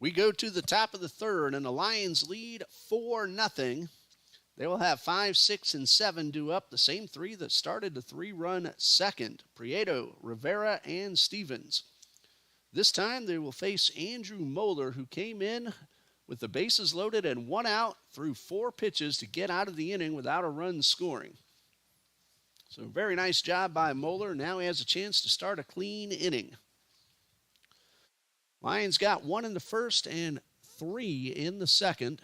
We go to the top of the third, and the Lions lead 4-0. They will have 5, 6, and 7 due up, the same 3 that started the 3-run second: Prieto, Rivera, and Stevens. This time they will face Andrew Moeller, who came in with the bases loaded and 1 out through 4 pitches to get out of the inning without a run scoring. So very nice job by Moeller. Now he has a chance to start a clean inning. Lions got 1 in the first and 3 in the second.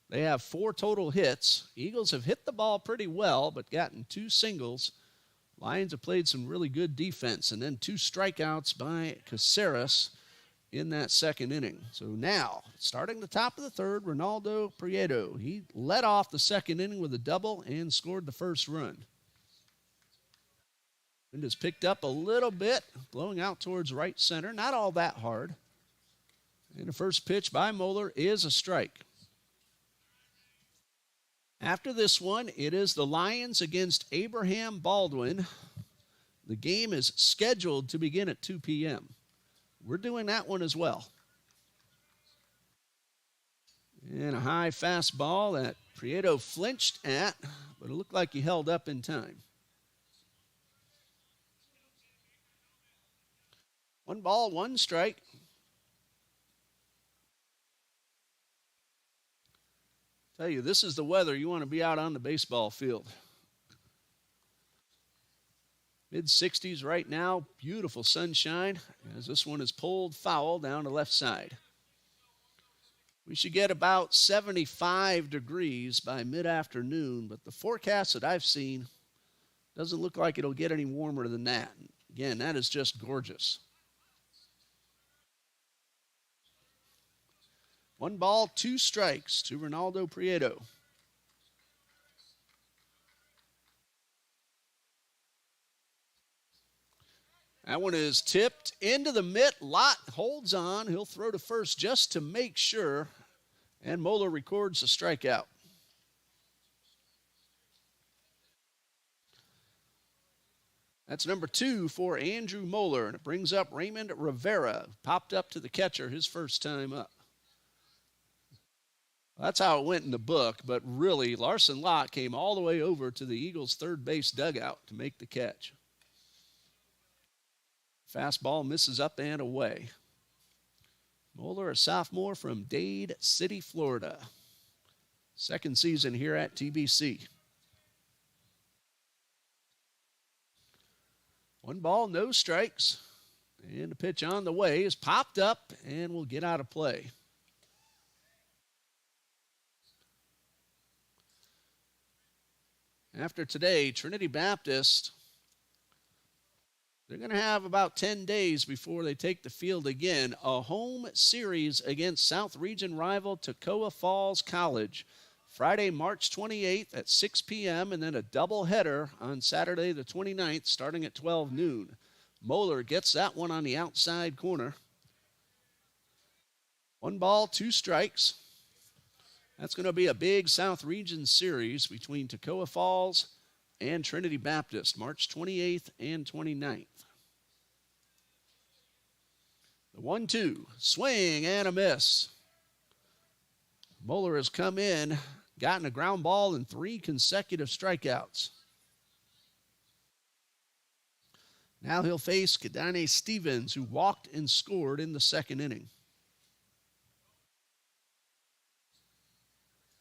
They have 4 total hits. Eagles have hit the ball pretty well, but gotten 2 singles. Lions have played some really good defense, and then 2 strikeouts by Caceres in that second inning. So now, starting the top of the third, Ronaldo Prieto. He led off the second inning with a double and scored the first run. Wind has picked up a little bit, blowing out towards right center. Not all that hard. And the first pitch by Moeller is a strike. After this one, it is the Lions against Abraham Baldwin. The game is scheduled to begin at 2 p.m. We're doing that one as well. And a high fastball that Prieto flinched at, but it looked like he held up in time. 1 ball, 1 strike. Tell you, this is the weather you want to be out on the baseball field. Mid-60s right now, beautiful sunshine, as this one is pulled foul down the left side. We should get about 75 degrees by mid-afternoon, but the forecast that I've seen doesn't look like it'll get any warmer than that. Again, that is just gorgeous. 1 ball, 2 strikes to Ronaldo Prieto. That one is tipped into the mitt. Lott holds on. He'll throw to first just to make sure. And Moeller records a strikeout. That's number 2 for Andrew Moeller. And it brings up Raymond Rivera. Popped up to the catcher his first time up. That's how it went in the book, but really, Larson Lott came all the way over to the Eagles' third base dugout to make the catch. Fastball misses up and away. Moeller, a sophomore from Dade City, Florida. Second season here at TBC. 1 ball, no strikes. And the pitch on the way is popped up and will get out of play. After today, Trinity Baptist, they're going to have about 10 days before they take the field again. A home series against South Region rival Toccoa Falls College. Friday, March 28th at 6 p.m. and then a doubleheader on Saturday the 29th starting at 12 noon. Moeller gets that one on the outside corner. 1 ball, 2 strikes. That's going to be a big South Region series between Toccoa Falls and Trinity Baptist, March 28th and 29th. The 1-2, swing and a miss. Moeller has come in, gotten a ground ball and 3 consecutive strikeouts. Now he'll face Kadane Stevens, who walked and scored in the second inning.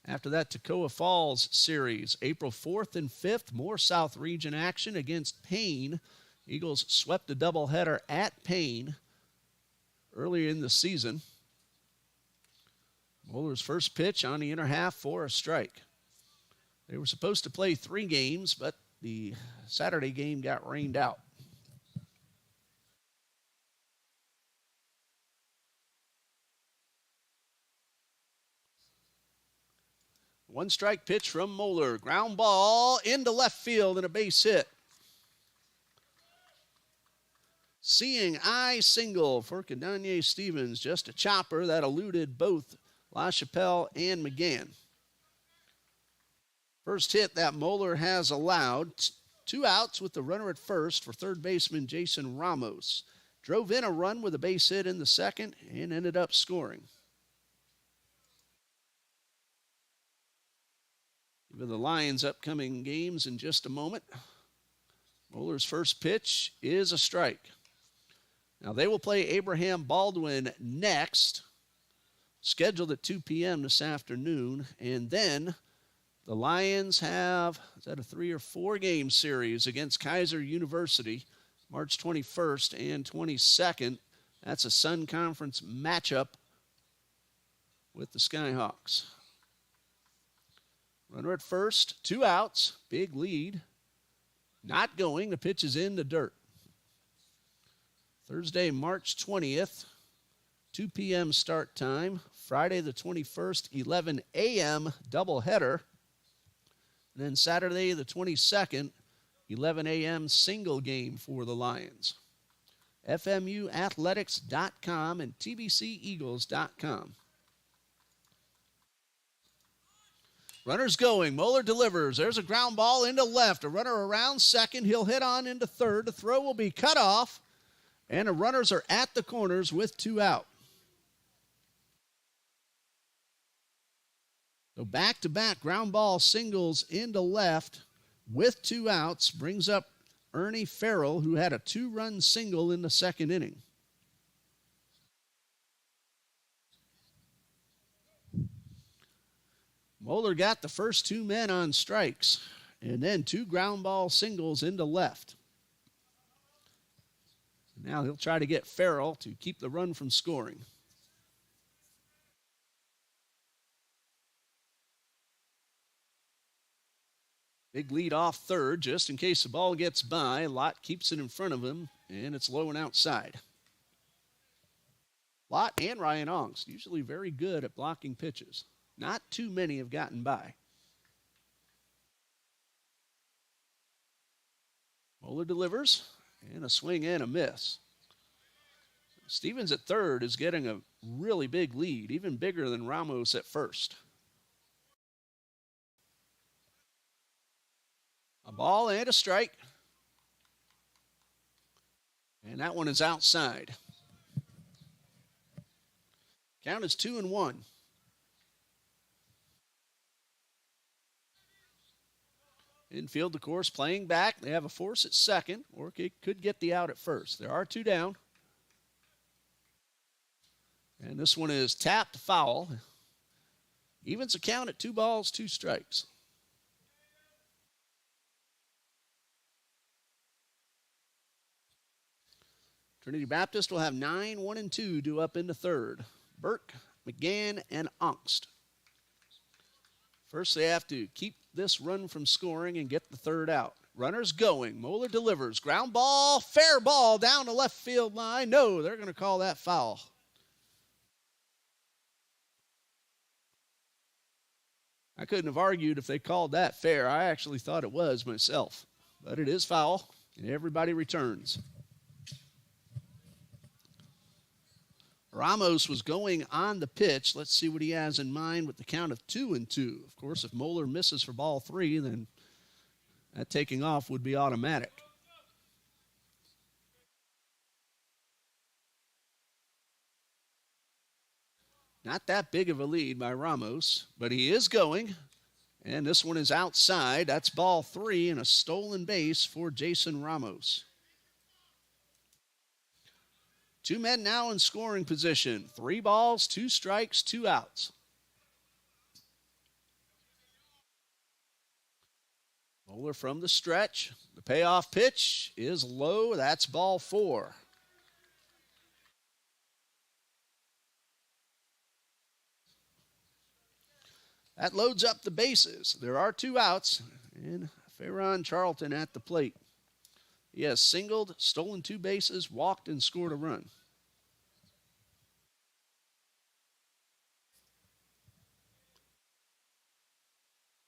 After that Toccoa Falls series, April 4th and 5th, more South Region action against Payne. Eagles swept a doubleheader at Payne earlier in the season. Moeller's first pitch on the inner half for a strike. They were supposed to play 3 games, but the Saturday game got rained out. One strike pitch from Moeller. Ground ball into left field and a base hit. Seeing eye single for Kadane Stevens. Just a chopper that eluded both LaChapelle and McGann. First hit that Moeller has allowed. 2 outs with the runner at first for third baseman Jason Ramos. Drove in a run with a base hit in the second and ended up scoring. With the Lions' upcoming games in just a moment. Moeller's first pitch is a strike. Now they will play Abraham Baldwin next, scheduled at 2 p.m. this afternoon. And then the Lions have, is that a 3 or 4 game series against Kaiser University, March 21st and 22nd. That's a Sun Conference matchup with the Skyhawks. Runner at first, 2 outs, big lead. Not going, the pitch is in the dirt. Thursday, March 20th, 2 p.m. start time. Friday the 21st, 11 a.m. doubleheader. And then Saturday the 22nd, 11 a.m. single game for the Lions. FMUathletics.com and TBCEagles.com. Runner's going. Moeller delivers. There's a ground ball into left. A runner around second. He'll hit on into third. The throw will be cut off. And the runners are at the corners with 2 out. So back-to-back ground ball singles into left with 2 outs brings up Ernie Farrell, who had a 2-run single in the second inning. Moeller got the first 2 men on strikes, and then 2 ground ball singles into left. Now he'll try to get Farrell to keep the run from scoring. Big lead off third, just in case the ball gets by. Lott keeps it in front of him, and it's low and outside. Lott and Ryan Ongst, usually very good at blocking pitches. Not too many have gotten by. Moeller delivers, and a swing and a miss. Stevens at third is getting a really big lead, even bigger than Ramos at first. A ball and a strike. And that one is outside. Count is 2-1. Infield, of course, playing back. They have a force at second, or it could get the out at first. There are 2 down. And this one is tapped foul. Evens the count at 2 balls, 2 strikes. Trinity Baptist will have 9, 1, and 2 due up into third. Burke, McGann, and Ongst. First, they have to keep this run from scoring and get the third out. Runners going. Moeller delivers. Ground ball. Fair ball down the left field line. No, they're going to call that foul. I couldn't have argued if they called that fair. I actually thought it was myself. But it is foul, and everybody returns. Ramos was going on the pitch. Let's see what he has in mind with the count of 2 and 2. Of course, if Moeller misses for ball 3, then that taking off would be automatic. Not that big of a lead by Ramos, but he is going. And this one is outside. That's ball 3 and a stolen base for Jason Ramos. 2 men now in scoring position. 3 balls, 2 strikes, 2 outs. Moeller from the stretch. The payoff pitch is low. That's ball 4. That loads up the bases. There are 2 outs, and Farron Charlton at the plate. He has singled, stolen 2 bases, walked, and scored a run.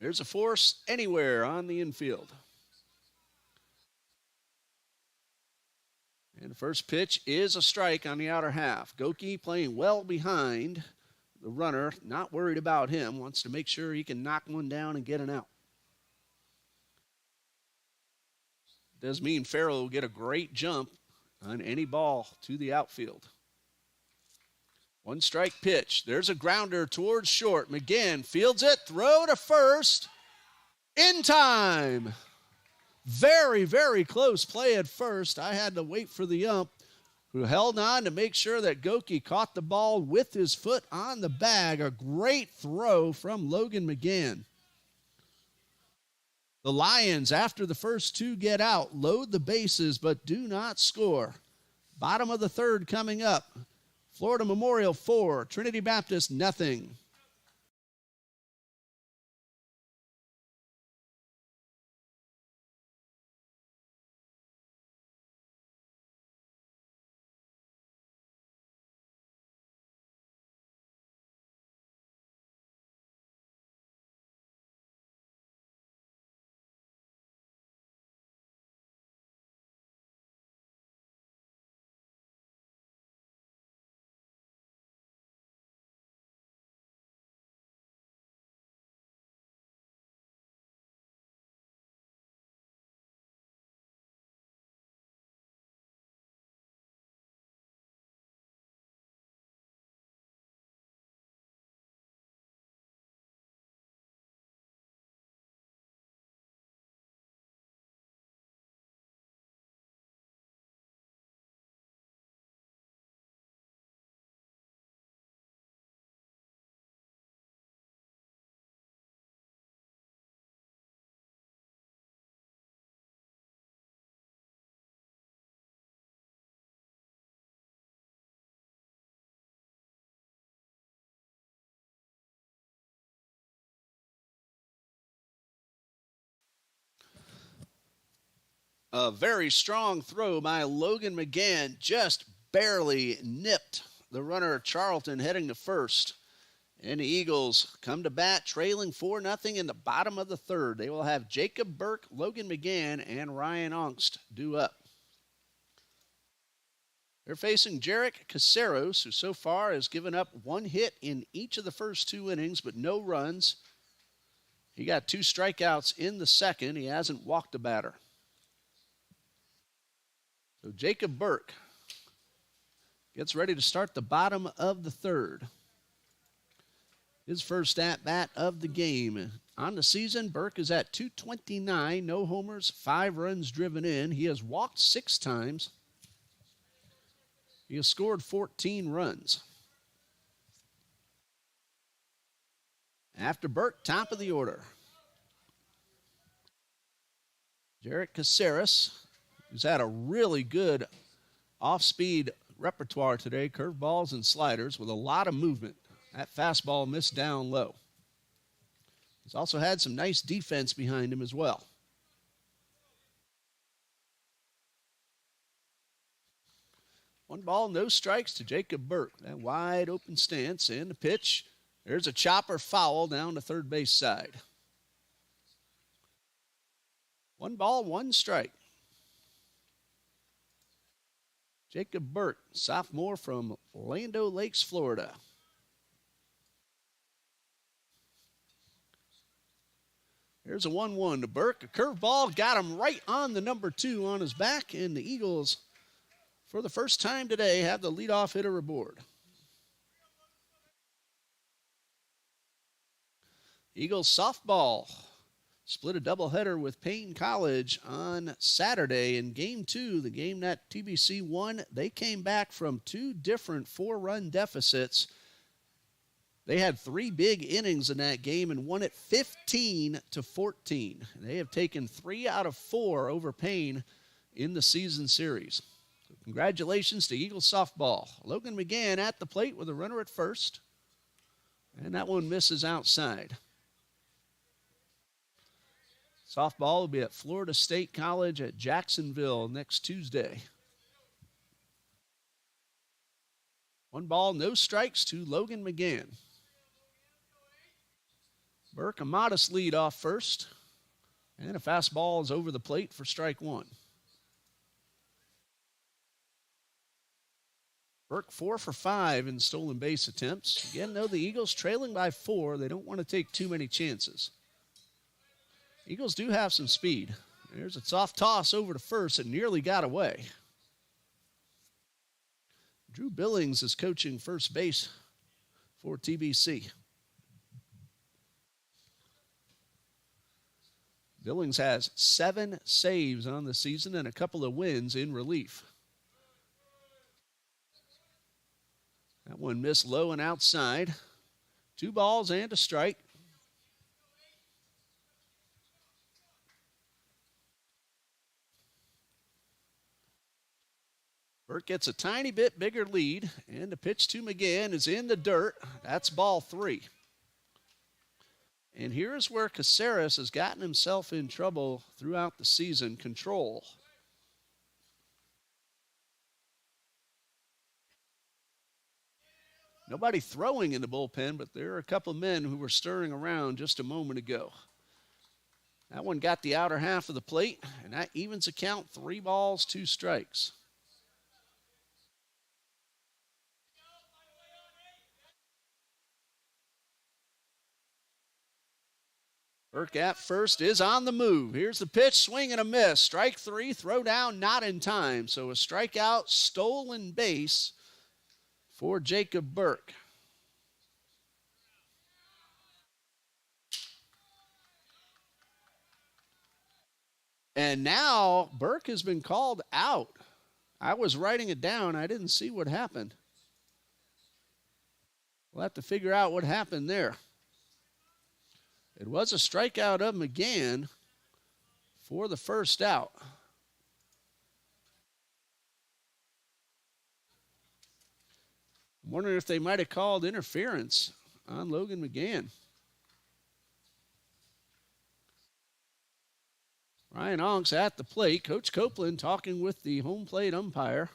There's a force anywhere on the infield. And the first pitch is a strike on the outer half. Goki playing well behind the runner, not worried about him, wants to make sure he can knock one down and get an out. Does mean Farrell will get a great jump on any ball to the outfield. 1 strike pitch. There's a grounder towards short. McGann fields it. Throw to first. In time. Very, very close play at first. I had to wait for the ump, who held on to make sure that Goki caught the ball with his foot on the bag. A great throw from Logan McGann. The Lions, after the first 2 get out, load the bases but do not score. Bottom of the third coming up. Florida Memorial 4, Trinity Baptist nothing. A very strong throw by Logan McGann, just barely nipped the runner Charlton heading to first. And the Eagles come to bat, trailing 4-0 in the bottom of the third. They will have Jacob Burke, Logan McGann, and Ryan Ongst due up. They're facing Jarek Caceros, who so far has given up 1 hit in each of the first 2 innings, but no runs. He got 2 strikeouts in the second. He hasn't walked a batter. So Jacob Burke gets ready to start the bottom of the third. His first at-bat of the game. On the season, Burke is at .229, no homers, 5 runs driven in. He has walked 6 times. He has scored 14 runs. After Burke, top of the order. Jarek Caceres, who's had a really good off-speed repertoire today, curveballs and sliders with a lot of movement. That fastball missed down low. He's also had some nice defense behind him as well. One ball, no strikes to Jacob Burke. That wide open stance and the pitch. There's a chopper foul down the third base side. 1 ball, 1 strike. Jacob Burke, sophomore from Land Lakes, Florida. Here's a 1-1 to Burke. A curveball got him right on the number 2 on his back, and the Eagles, for the first time today, have the leadoff hitter aboard. Eagles softball split a doubleheader with Payne College on Saturday in Game 2, the game that TBC won. They came back from 2 different 4-run deficits. They had 3 big innings in that game and won it 15-14. They have taken 3 out of 4 over Payne in the season series. So congratulations to Eagles softball. Logan McGann at the plate with a runner at first. And that one misses outside. Softball will be at Florida State College at Jacksonville next Tuesday. 1 ball, no strikes to Logan McGann. Burke, a modest lead off first. And a fastball is over the plate for strike 1. Burke 4 for 5 in stolen base attempts. Again, though, the Eagles trailing by 4, they don't want to take too many chances. Eagles do have some speed. There's a soft toss over to first. It nearly got away. Drew Billings is coaching first base for TBC. Billings has 7 saves on the season and a couple of wins in relief. That one missed low and outside. 2 balls and a strike. Burke gets a tiny bit bigger lead, and the pitch to McGann is in the dirt. That's ball 3. And here's where Caceres has gotten himself in trouble throughout the season. Control. Nobody throwing in the bullpen, but there are a couple of men who were stirring around just a moment ago. That one got the outer half of the plate, and that evens the count. 3 balls, 2 strikes. Burke at first is on the move. Here's the pitch, swing and a miss. Strike 3, throw down, not in time. So a strikeout, stolen base for Jacob Burke. And now Burke has been called out. I was writing it down. I didn't see what happened. We'll have to figure out what happened there. It was a strikeout of McGann for the first out. I'm wondering if they might have called interference on Logan McGann. Ryan Onks at the plate. Coach Copeland talking with the home plate umpire.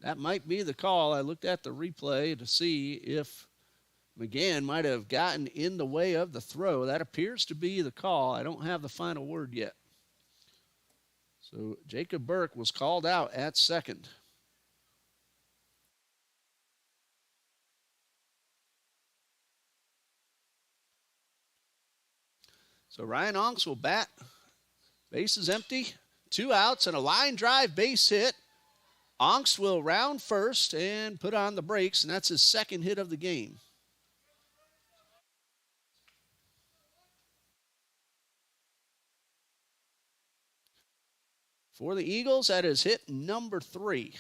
That might be the call. I looked at the replay to see if McGann might have gotten in the way of the throw. That appears to be the call. I don't have the final word yet. So Jacob Burke was called out at second. So Ryan Onks will bat. Base is empty. 2 outs and a line drive base hit. Onks will round first and put on the brakes, and that's his second hit of the game. For the Eagles, that is hit number 3.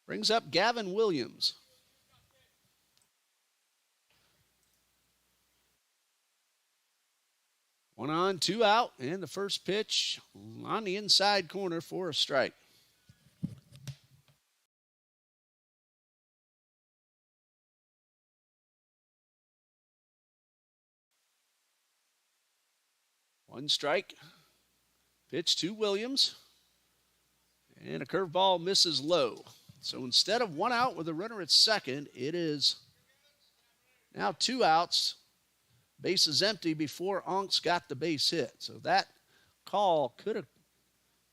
Brings up Gavin Williams. One on, two out, and the first pitch on the inside corner for a strike. One strike. Pitch to Williams. And a curveball misses low. So instead of one out with a runner at second, it is now two outs. Base is empty before Onks got the base hit. So that call could have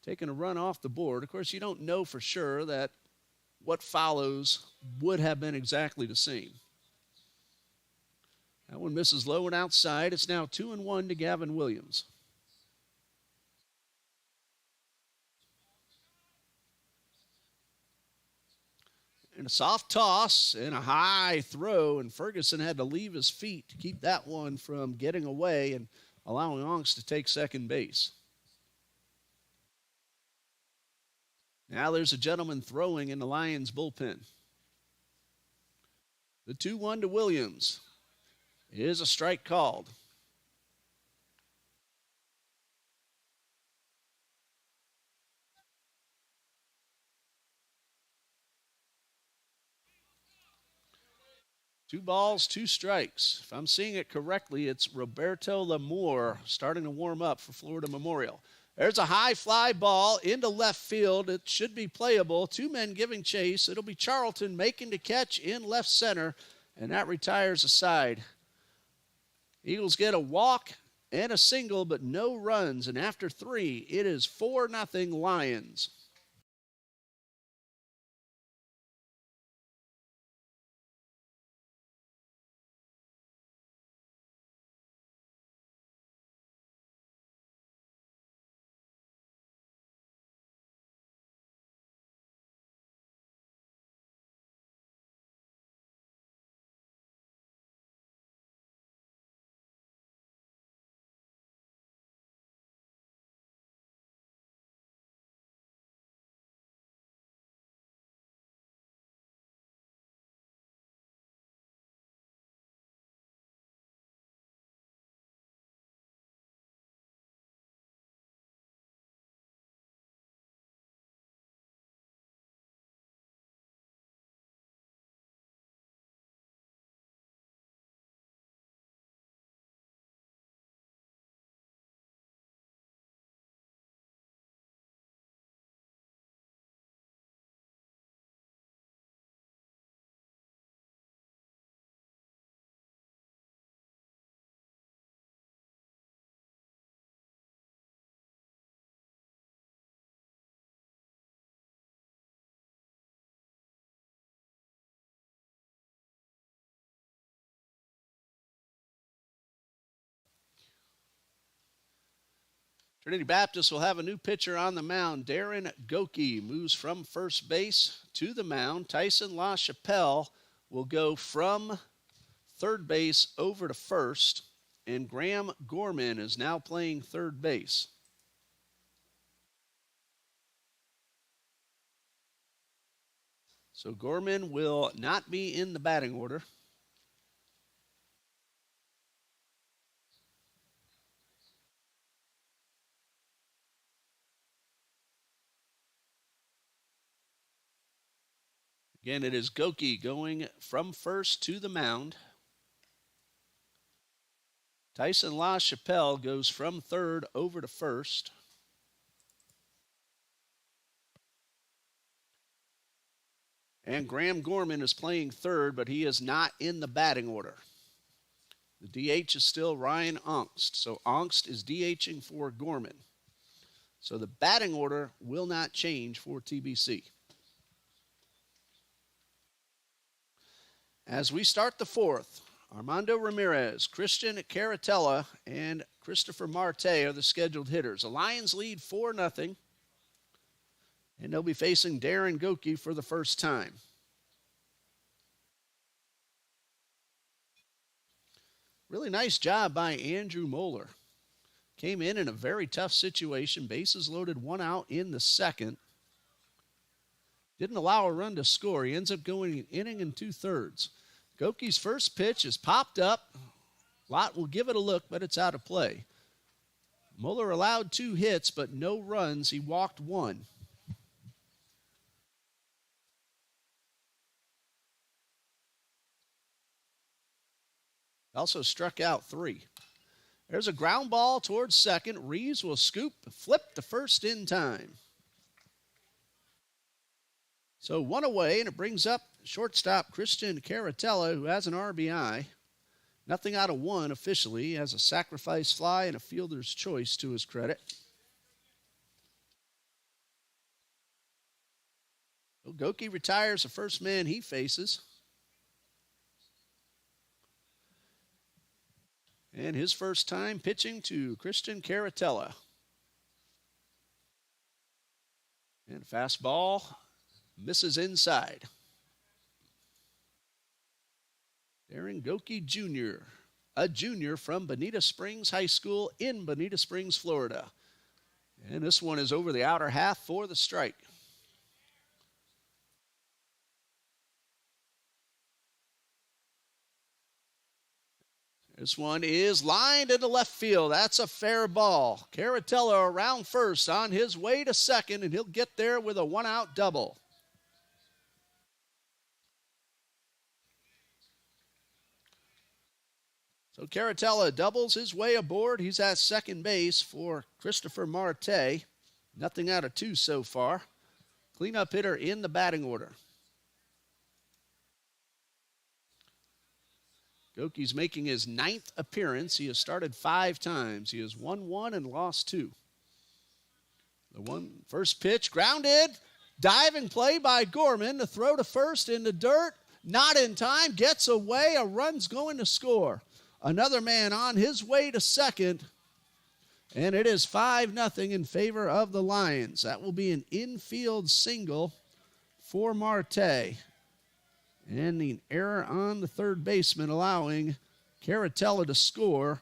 taken a run off the board. Of course, you don't know for sure that what follows would have been exactly the same. That one misses low and outside. It's now 2-1 to Gavin Williams. And a soft toss and a high throw, and Ferguson had to leave his feet to keep that one from getting away and allowing Onks to take second base. Now there's a gentleman throwing in the Lions bullpen. The 2-1 to Williams is a strike called. Two balls, two strikes. If I'm seeing it correctly, it's Roberto Lamour starting to warm up for Florida Memorial. There's a high fly ball into left field. It should be playable. Two men giving chase. It'll be Charlton making the catch in left center, and that retires a side. Eagles get a walk and a single, but no runs. And after three, it is 4-0 Lions. Trinity Baptist will have a new pitcher on the mound. Darren Goki moves from first base to the mound. Tyson LaChapelle will go from third base over to first. And Graham Gorman is now playing third base. So Gorman will not be in the batting order. Again, it is Goki going from first to the mound. Tyson LaChapelle goes from third over to first. And Graham Gorman is playing third, but he is not in the batting order. The DH is still Ryan Ongst. So Ongst is DHing for Gorman. So the batting order will not change for TBC. As we start the fourth, Armando Ramirez, Christian Caratella, and Christopher Marte are the scheduled hitters. The Lions lead 4-0, and they'll be facing Darren Goki for the first time. Really nice job by Andrew Moeller. Came in a very tough situation. Bases loaded, one out in the second. Didn't allow a run to score. He ends up going an inning and 2/3. Goki's first pitch is popped up. Lott will give it a look, but it's out of play. Mueller allowed 2 hits, but no runs. He walked 1. Also struck out 3. There's a ground ball towards second. Reeves will scoop, flip to first in time. So 1 away, and it brings up shortstop Christian Caratella, who has an RBI. Nothing out of 1 officially. He has a sacrifice fly and a fielder's choice to his credit. So Goki retires the first man he faces. And his first time pitching to Christian Caratella. And fastball misses inside. Darren Goki Jr., a junior from Bonita Springs High School in Bonita Springs, Florida. And this one is over the outer half for the strike. This one is lined into left field. That's a fair ball. Caratella around first on his way to second, and he'll get there with a 1-out double. So Caratella doubles his way aboard. He's at second base for Christopher Marte. Nothing out of 2 so far. Cleanup hitter in the batting order. Goki's making his 9th appearance. He has started 5 times. He has won 1 and lost 2. The first pitch grounded. Diving play by Gorman. The throw to first in the dirt. Not in time. Gets away. A run's going to score. Another man on his way to second. And it is 5-0 in favor of the Lions. That will be an infield single for Marte. And the error on the third baseman allowing Caratella to score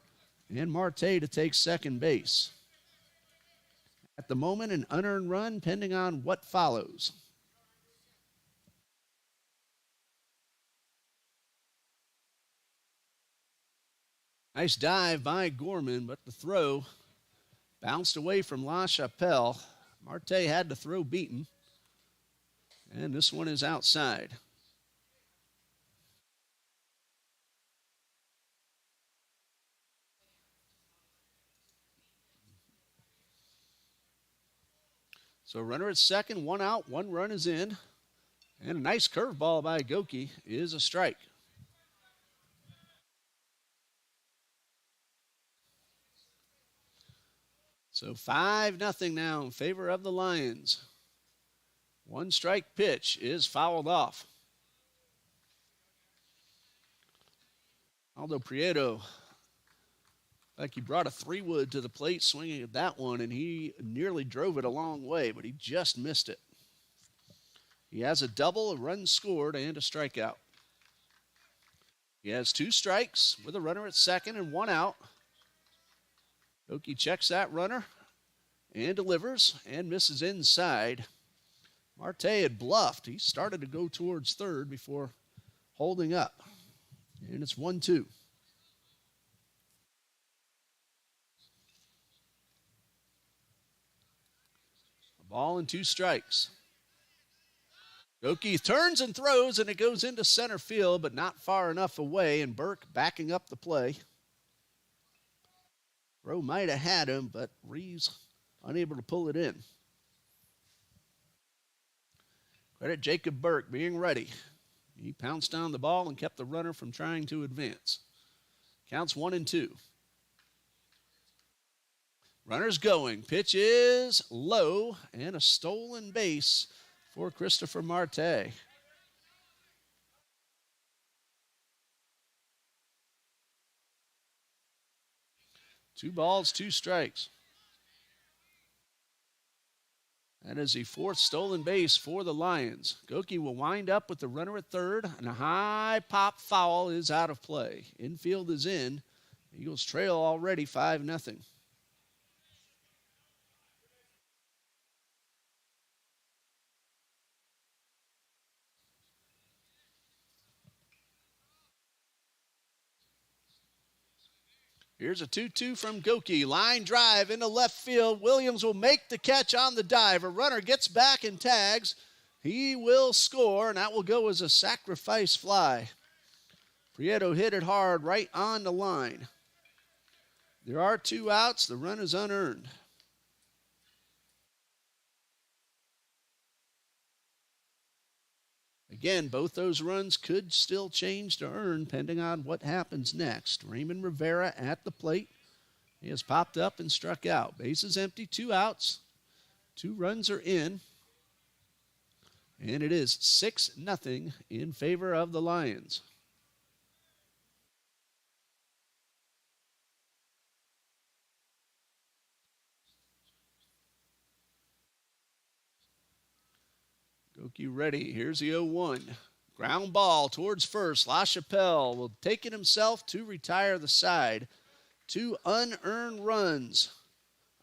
and Marte to take second base. At the moment, an unearned run pending on what follows. Nice dive by Gorman, but the throw bounced away from La Chapelle. Marte had the throw beaten. And this one is outside. So runner at second, 1 out, 1 run is in. And a nice curveball by Goki is a strike. So 5-0 now in favor of the Lions. 1 strike pitch is fouled off. Aldo Prieto, like he brought a 3-wood to the plate swinging at that one, and he nearly drove it a long way, but he just missed it. He has a double, a run scored, and a strikeout. He has 2 strikes with a runner at second and 1 out. Goki checks that runner and delivers and misses inside. Marte had bluffed. He started to go towards third before holding up. And it's 1-2. A ball and 2 strikes. Goki turns and throws, and it goes into center field, but not far enough away, and Burke backing up the play. Rowe might have had him, but Reeves unable to pull it in. Credit Jacob Burke being ready. He pounced on the ball and kept the runner from trying to advance. Counts 1-2. Runners going. Pitch is low, and a stolen base for Christopher Marte. Two balls, 2 strikes. That is the 4th stolen base for the Lions. Goki will wind up with the runner at third, and a high pop foul is out of play. Infield is in. Eagles trail already 5-0. Here's a 2-2 from Goki. Line drive into left field. Williams will make the catch on the dive. A runner gets back and tags. He will score, and that will go as a sacrifice fly. Prieto hit it hard right on the line. There are 2 outs. The run is unearned. Again, both those runs could still change to earn, depending on what happens next. Raymond Rivera at the plate. He has popped up and struck out. Bases empty, 2 outs. 2 runs are in. And it is 6-0 in favor of the Lions. Goki ready. Here's the 0-1. Ground ball towards first. LaChapelle will take it himself to retire the side. 2 unearned runs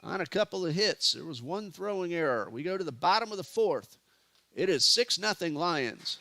on a couple of hits. There was 1 throwing error. We go to the bottom of the 4th. It is 6-0 Lions.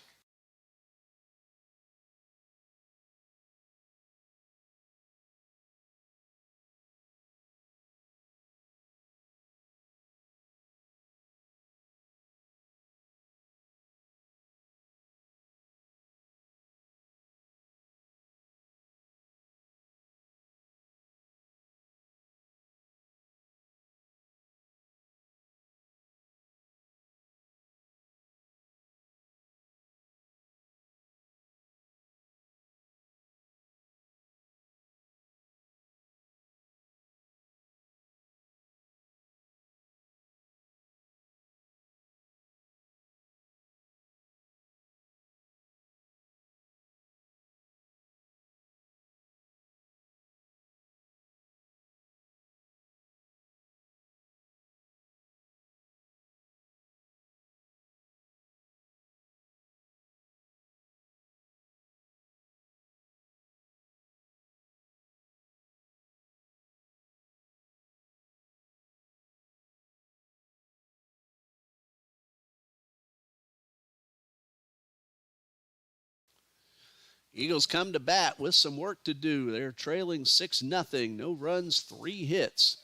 Eagles come to bat with some work to do. They're trailing 6-0. No runs, 3 hits.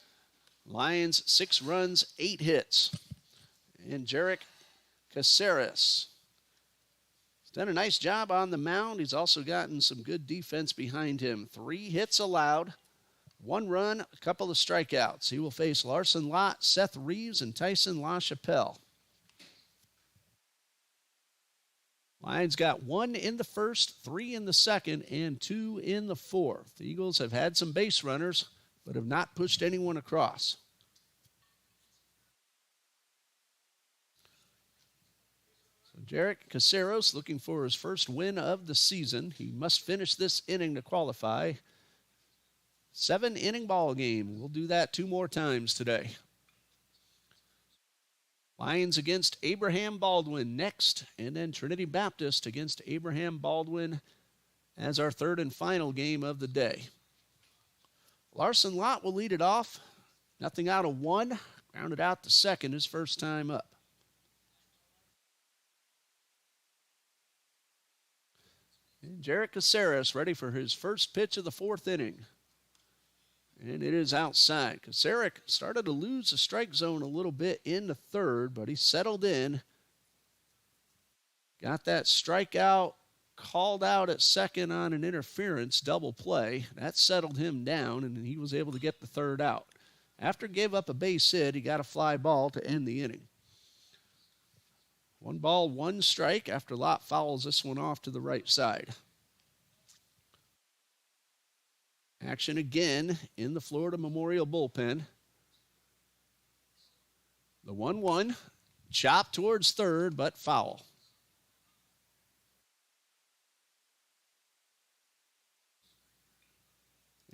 Lions, 6 runs, 8 hits. And Jarek Caceres has done a nice job on the mound. He's also gotten some good defense behind him. 3 hits allowed, 1 run, a couple of strikeouts. He will face Larson Lott, Seth Reeves, and Tyson LaChapelle. Lions got 1 in the first, 3 in the second, and 2 in the fourth. The Eagles have had some base runners, but have not pushed anyone across. So Jarek Caceres looking for his first win of the season. He must finish this inning to qualify. 7-inning ball game. We'll do that 2 more times today. Lions against Abraham Baldwin next, and then Trinity Baptist against Abraham Baldwin as our 3rd and final game of the day. Larson Lott will lead it off. Nothing out of 1. Grounded out to second his first time up. And Jarek Caceres ready for his first pitch of the 4th inning. And it is outside. Caceres started to lose the strike zone a little bit in the 3rd, but he settled in. Got that strikeout called out at second on an interference double play. That settled him down, and he was able to get the 3rd out. After gave up a base hit, he got a fly ball to end the inning. 1 ball, 1 strike after Lott fouls this one off to the right side. Action again in the Florida Memorial bullpen. The 1-1, chopped towards 3rd, but foul.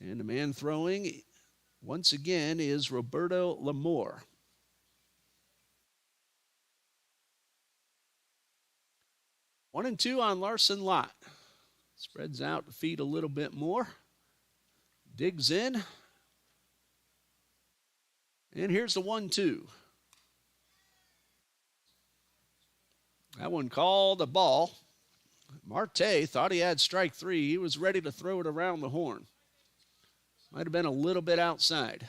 And the man throwing once again is Roberto Lamore. One and two on Larson Lott. Spreads out the feet a little bit more. Digs in. And here's the 1-2. That one called a ball. Marte thought he had strike 3. He was ready to throw it around the horn. Might have been a little bit outside.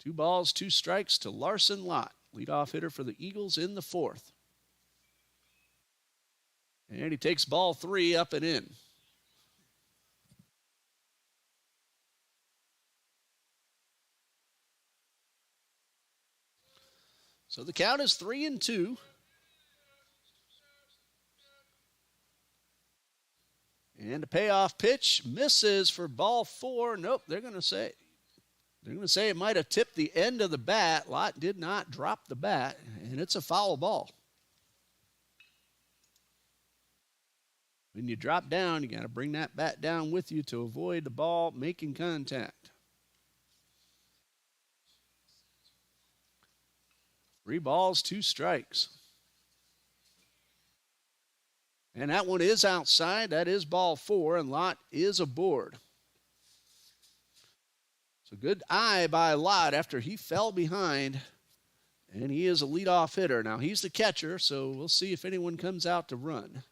2 balls, 2 strikes to Larson Lott, leadoff hitter for the Eagles in the 4th. And he takes ball 3 up and in. So the count is 3-2. And a payoff pitch misses for ball 4. Nope, they're going to say it might have tipped the end of the bat. Lott did not drop the bat, and it's a foul ball. When you drop down, you got to bring that bat down with you to avoid the ball making contact. 3 balls, 2 strikes. And that one is outside. That is ball 4, and Lott is aboard. So good eye by Lott after he fell behind, and he is a leadoff hitter. Now, he's the catcher, so we'll see if anyone comes out to run.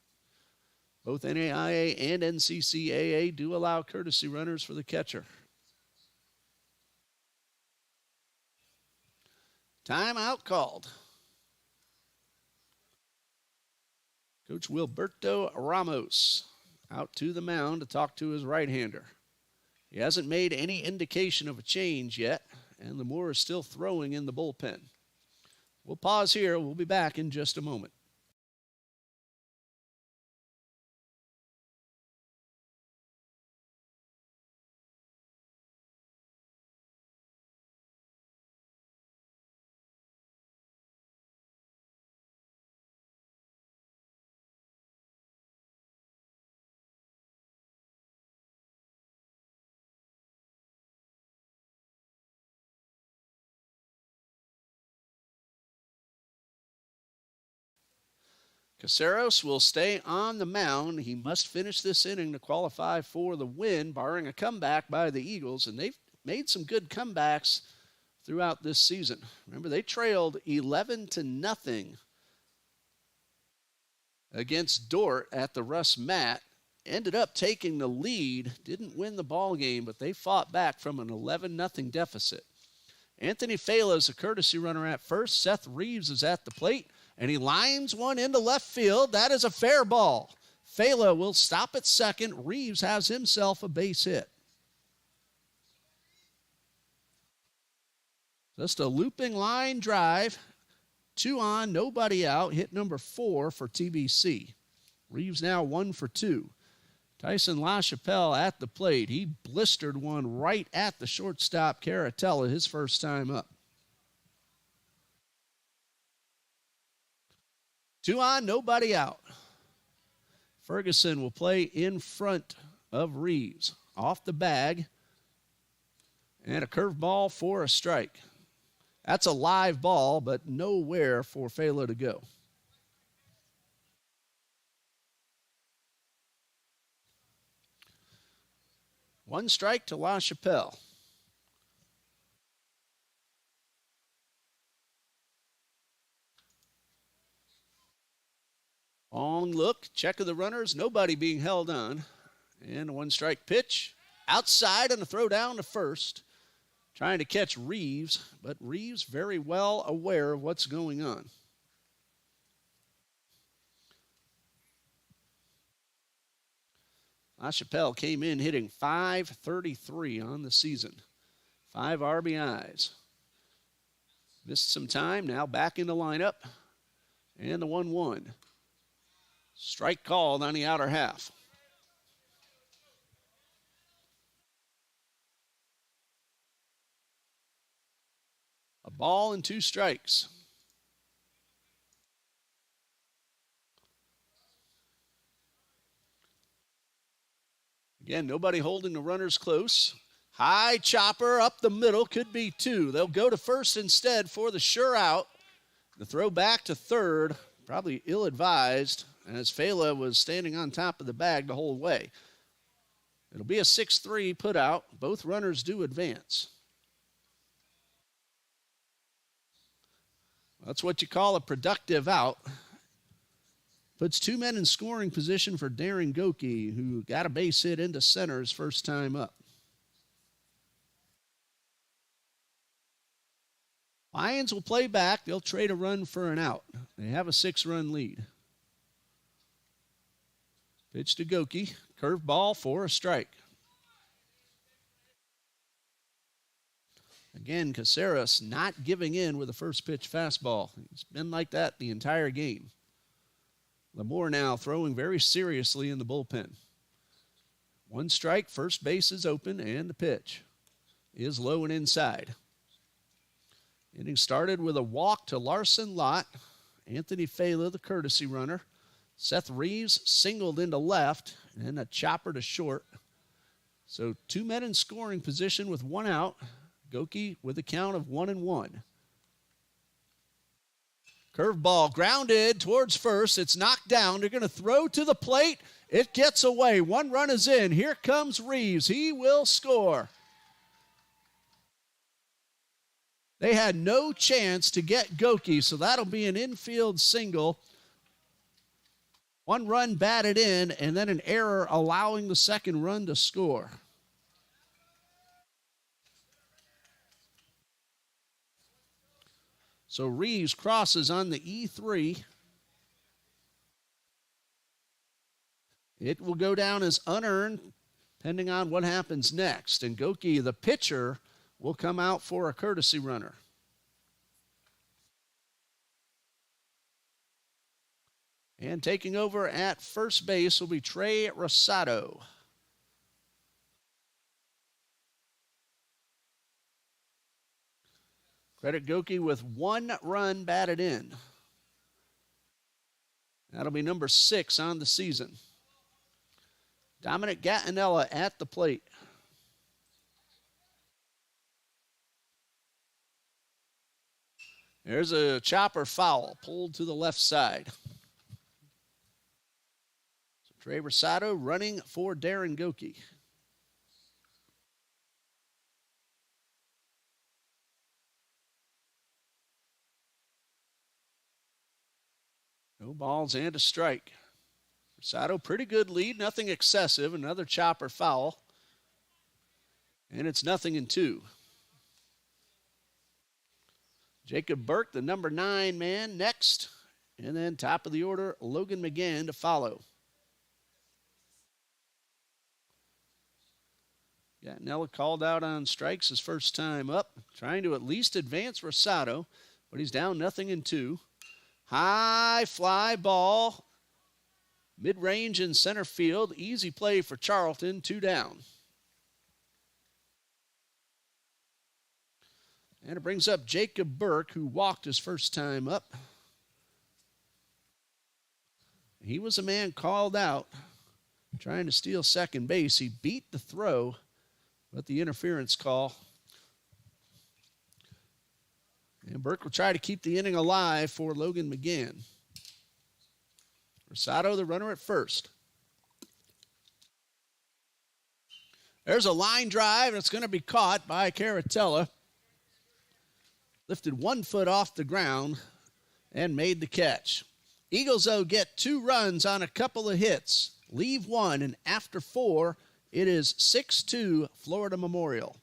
Both NAIA and NCCAA do allow courtesy runners for the catcher. Timeout called. Coach Wilberto Ramos out to the mound to talk to his right-hander. He hasn't made any indication of a change yet, and Lamore is still throwing in the bullpen. We'll pause here. We'll be back in just a moment. Caceres will stay on the mound. He must finish this inning to qualify for the win, barring a comeback by the Eagles. And they've made some good comebacks throughout this season. Remember, they trailed 11-0 against Dort at the Russ Mat. Ended up taking the lead. Didn't win the ball game, but they fought back from an 11-0 deficit. Anthony Fela is a courtesy runner at first. Seth Reeves is at the plate. And he lines one into left field. That is a fair ball. Fela will stop at second. Reeves has himself a base hit. Just a looping line drive. 2 on, nobody out. Hit number 4 for TBC. Reeves now 1 for 2. Tyson LaChapelle at the plate. He blistered one right at the shortstop, Caratella, his first time up. 2 on, nobody out. Ferguson will play in front of Reeves. Off the bag. And a curveball for a strike. That's a live ball, but nowhere for Fela to go. One strike to LaChapelle. Long look, check of the runners, nobody being held on. And a 1-strike pitch. Outside and a throw down to first. Trying to catch Reeves, but Reeves very well aware of what's going on. LaChapelle came in hitting .533 on the season. 5 RBIs. Missed some time, now back in the lineup. And the 1-1. Strike called on the outer half. A ball and 2 strikes. Again, nobody holding the runners close. High chopper up the middle, could be 2. They'll go to first instead for the sure out. The throw back to third, probably ill-advised, as Fela was standing on top of the bag the whole way. It'll be a 6-3 put out. Both runners do advance. That's what you call a productive out. Puts two men in scoring position for Darren Goki, who got a base hit into center his first time up. Lions will play back. They'll trade a run for an out. They have a 6-run lead. Pitch to Goki. Curved ball for a strike. Again, Caceres not giving in with a first pitch fastball. It's been like that the entire game. Lamore now throwing very seriously in the bullpen. 1 strike, first base is open, and the pitch is low and inside. Inning started with a walk to Larson Lott. Anthony Fela, the courtesy runner. Seth Reeves singled into left, and a chopper to short. So 2 men in scoring position with 1 out. Goki with a count of 1-1. Curveball grounded towards first. It's knocked down. They're going to throw to the plate. It gets away. 1 run is in. Here comes Reeves. He will score. They had no chance to get Goki, so that'll be an infield single. 1 run batted in, and then an error allowing the second run to score. So Reeves crosses on the E3. It will go down as unearned, depending on what happens next. And Goki, the pitcher, will come out for a courtesy runner. And taking over at first base will be Trey Rosado. Credit Goki with 1 run batted in. That'll be number 6 on the season. Dominic Gattinella at the plate. There's a chopper foul pulled to the left side. So Trey Rosado running for Darren Goki. No balls and a strike. Rosado, pretty good lead, nothing excessive. Another chopper foul. And it's 0-2. Jacob Burke, the number 9 man, next. And then top of the order, Logan McGann to follow. Gattinella called out on strikes his first time up. Trying to at least advance Rosado, but he's down 0-2. High fly ball. Mid-range in center field. Easy play for Charlton. 2 down. And it brings up Jacob Burke, who walked his first time up. He was a man called out trying to steal second base. He beat the throw, but the interference call. And Burke will try to keep the inning alive for Logan McGann. Rosado, the runner at first. There's a line drive, and it's going to be caught by Caratella. Lifted 1 foot off the ground and made the catch. Eagles, though, get 2 runs on a couple of hits. Leave 1, and after 4, it is 6-2 Florida Memorial.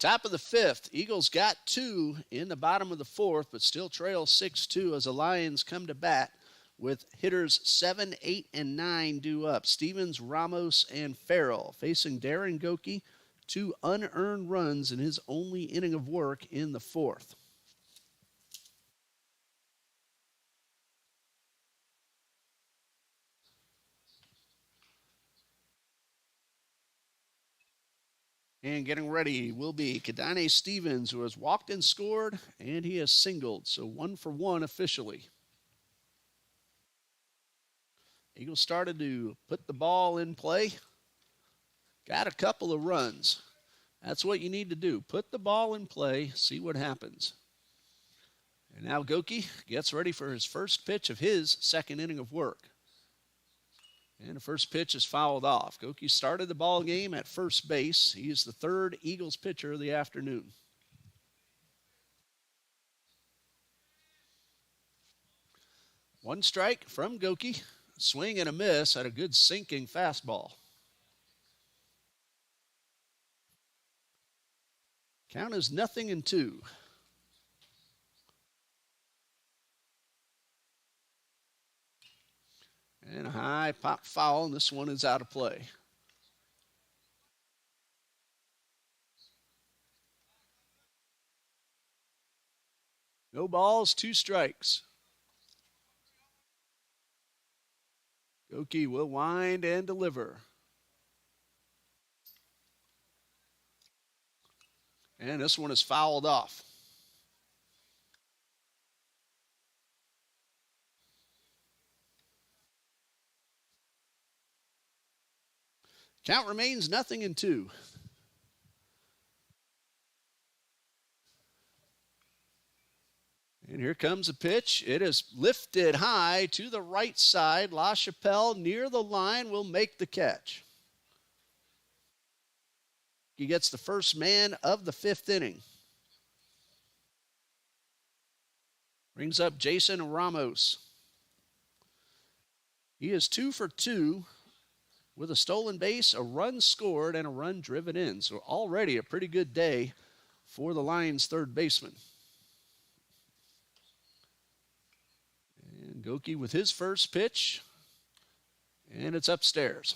Top of the fifth, Eagles got two in the bottom of the fourth, but still trail 6-2 as the Lions come to bat with hitters 7, 8, and 9 due up. Stevens, Ramos, and Farrell facing Darren Goki, 2 unearned runs in his only inning of work in the fourth. And getting ready will be Kadane Stevens, who has walked and scored, and he has singled, so 1 for 1 officially. Eagles started to put the ball in play. Got a couple of runs. That's what you need to do. Put the ball in play, see what happens. And now Goki gets ready for his first pitch of his second inning of work. And the first pitch is fouled off. Goki started the ball game at first base. He is the third Eagles pitcher of the afternoon. One strike from Goki. Swing and a miss at a good sinking fastball. Count is 0-2. And a high pop foul, and this one is out of play. No balls, 2 strikes. Goki will wind and deliver. And this one is fouled off. Count remains 0-2. And here comes a pitch. It is lifted high to the right side. LaChapelle near the line will make the catch. He gets the first man of the fifth inning. Brings up Jason Ramos. He is 2 for 2 with a stolen base, a run scored, and a run driven in. So already a pretty good day for the Lions' third baseman. And Goki with his first pitch, and it's upstairs.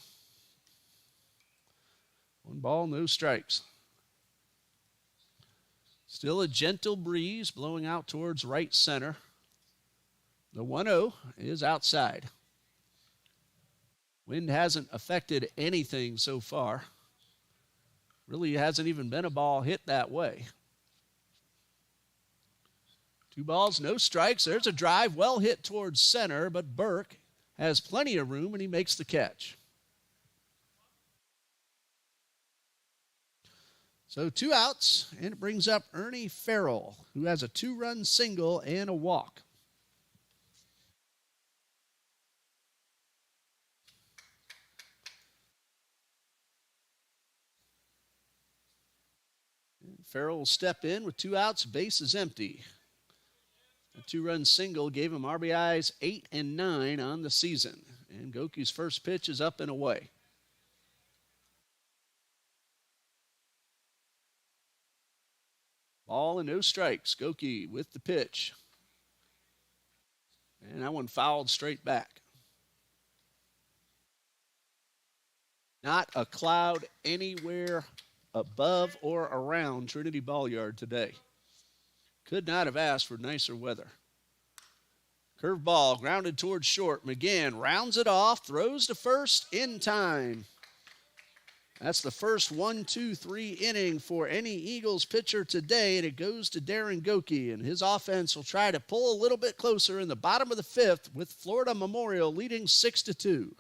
1 ball, no strikes. Still a gentle breeze blowing out towards right center. The 1-0 is outside. Wind hasn't affected anything so far. Really hasn't even been a ball hit that way. 2 balls, no strikes. There's a drive well hit towards center, but Burke has plenty of room and he makes the catch. So 2 outs, and it brings up Ernie Farrell, who has a 2-run single and a walk. Farrell will step in with 2 outs, base is empty. A 2-run single gave him RBIs 8 and 9 on the season. And Goki's first pitch is up and away. Ball and no strikes. Goki with the pitch. And that one fouled straight back. Not a cloud anywhere above or around Trinity Ball-Yard today. Could not have asked for nicer weather. Curveball grounded towards short. McGinn rounds it off, throws to first in time. That's the first 1-2-3 inning for any Eagles pitcher today, and it goes to Darren Goki, and his offense will try to pull a little bit closer in the bottom of the fifth with Florida Memorial leading 6-2.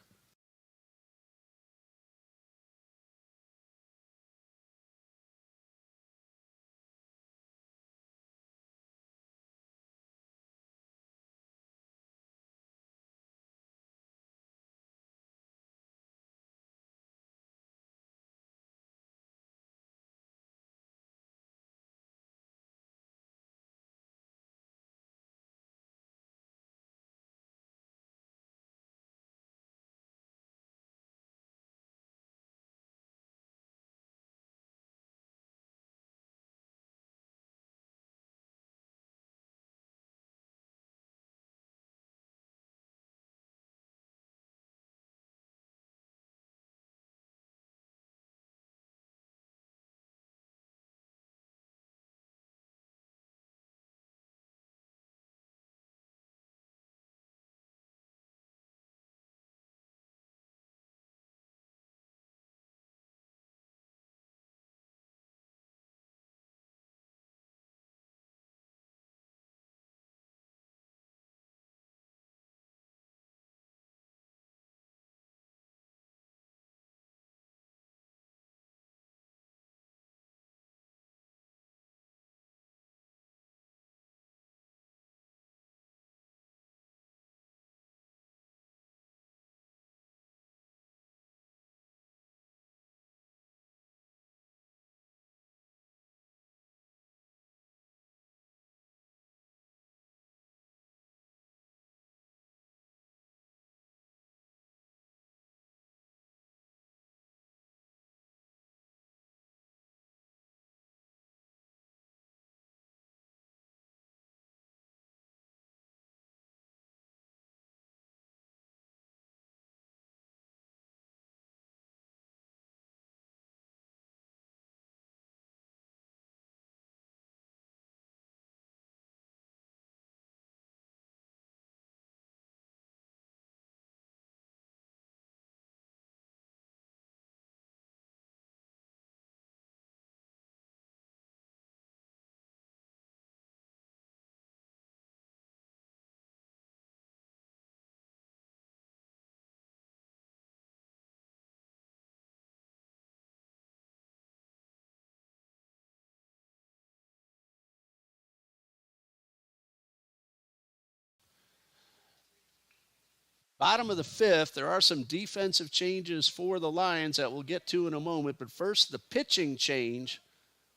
Bottom of the fifth, there are some defensive changes for the Lions that we'll get to in a moment. But first, the pitching change.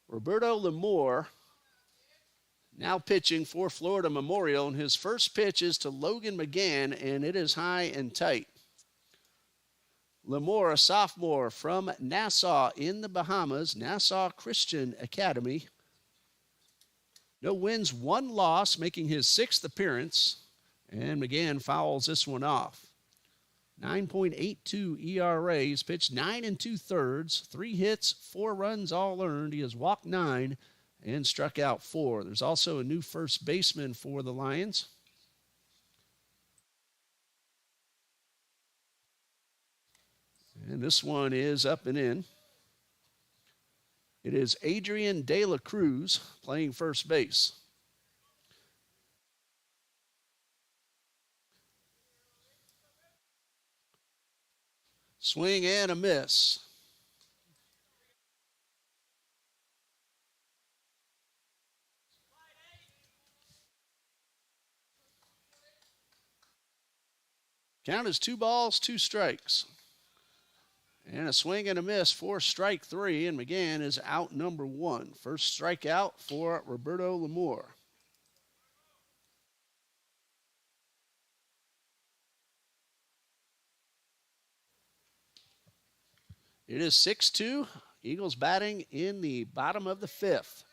Roberto Lemore now pitching for Florida Memorial, and his first pitch is to Logan McGann, and it is high and tight. Lemore, a sophomore from Nassau in the Bahamas, Nassau Christian Academy. No wins, one loss, making his sixth appearance, and McGann fouls this one off. 9.82 ERA. He's pitched 9 2/3, 3 hits, 4 runs all earned. He has walked 9 and struck out 4. There's also a new first baseman for the Lions. And this one is up and in. It is Adrian De La Cruz playing first base. Swing and a miss. Count is 2 balls, 2 strikes. And a swing and a miss for strike 3, and McGann is out number 1. First strikeout for Roberto Lemore. It is 6-2. Eagles batting in the bottom of the 5th.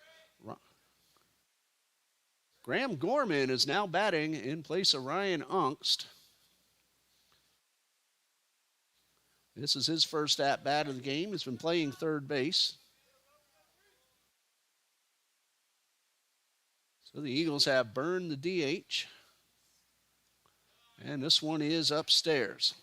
Graham Gorman is now batting in place of Ryan Ungst. This is his first at-bat of the game. He's been playing third base. So the Eagles have burned the DH. And this one is upstairs.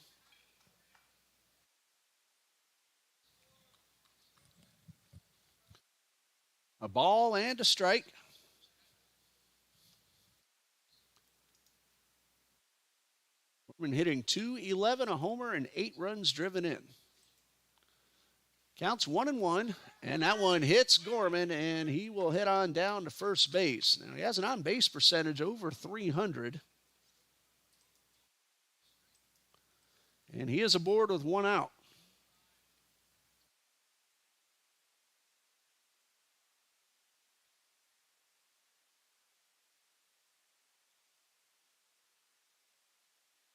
A ball and a strike. Gorman hitting .211, a homer, and 8 runs driven in. Counts 1-1, and that one hits Gorman, and he will head on down to first base. Now, he has an on-base percentage over 300. And he is aboard with 1 out.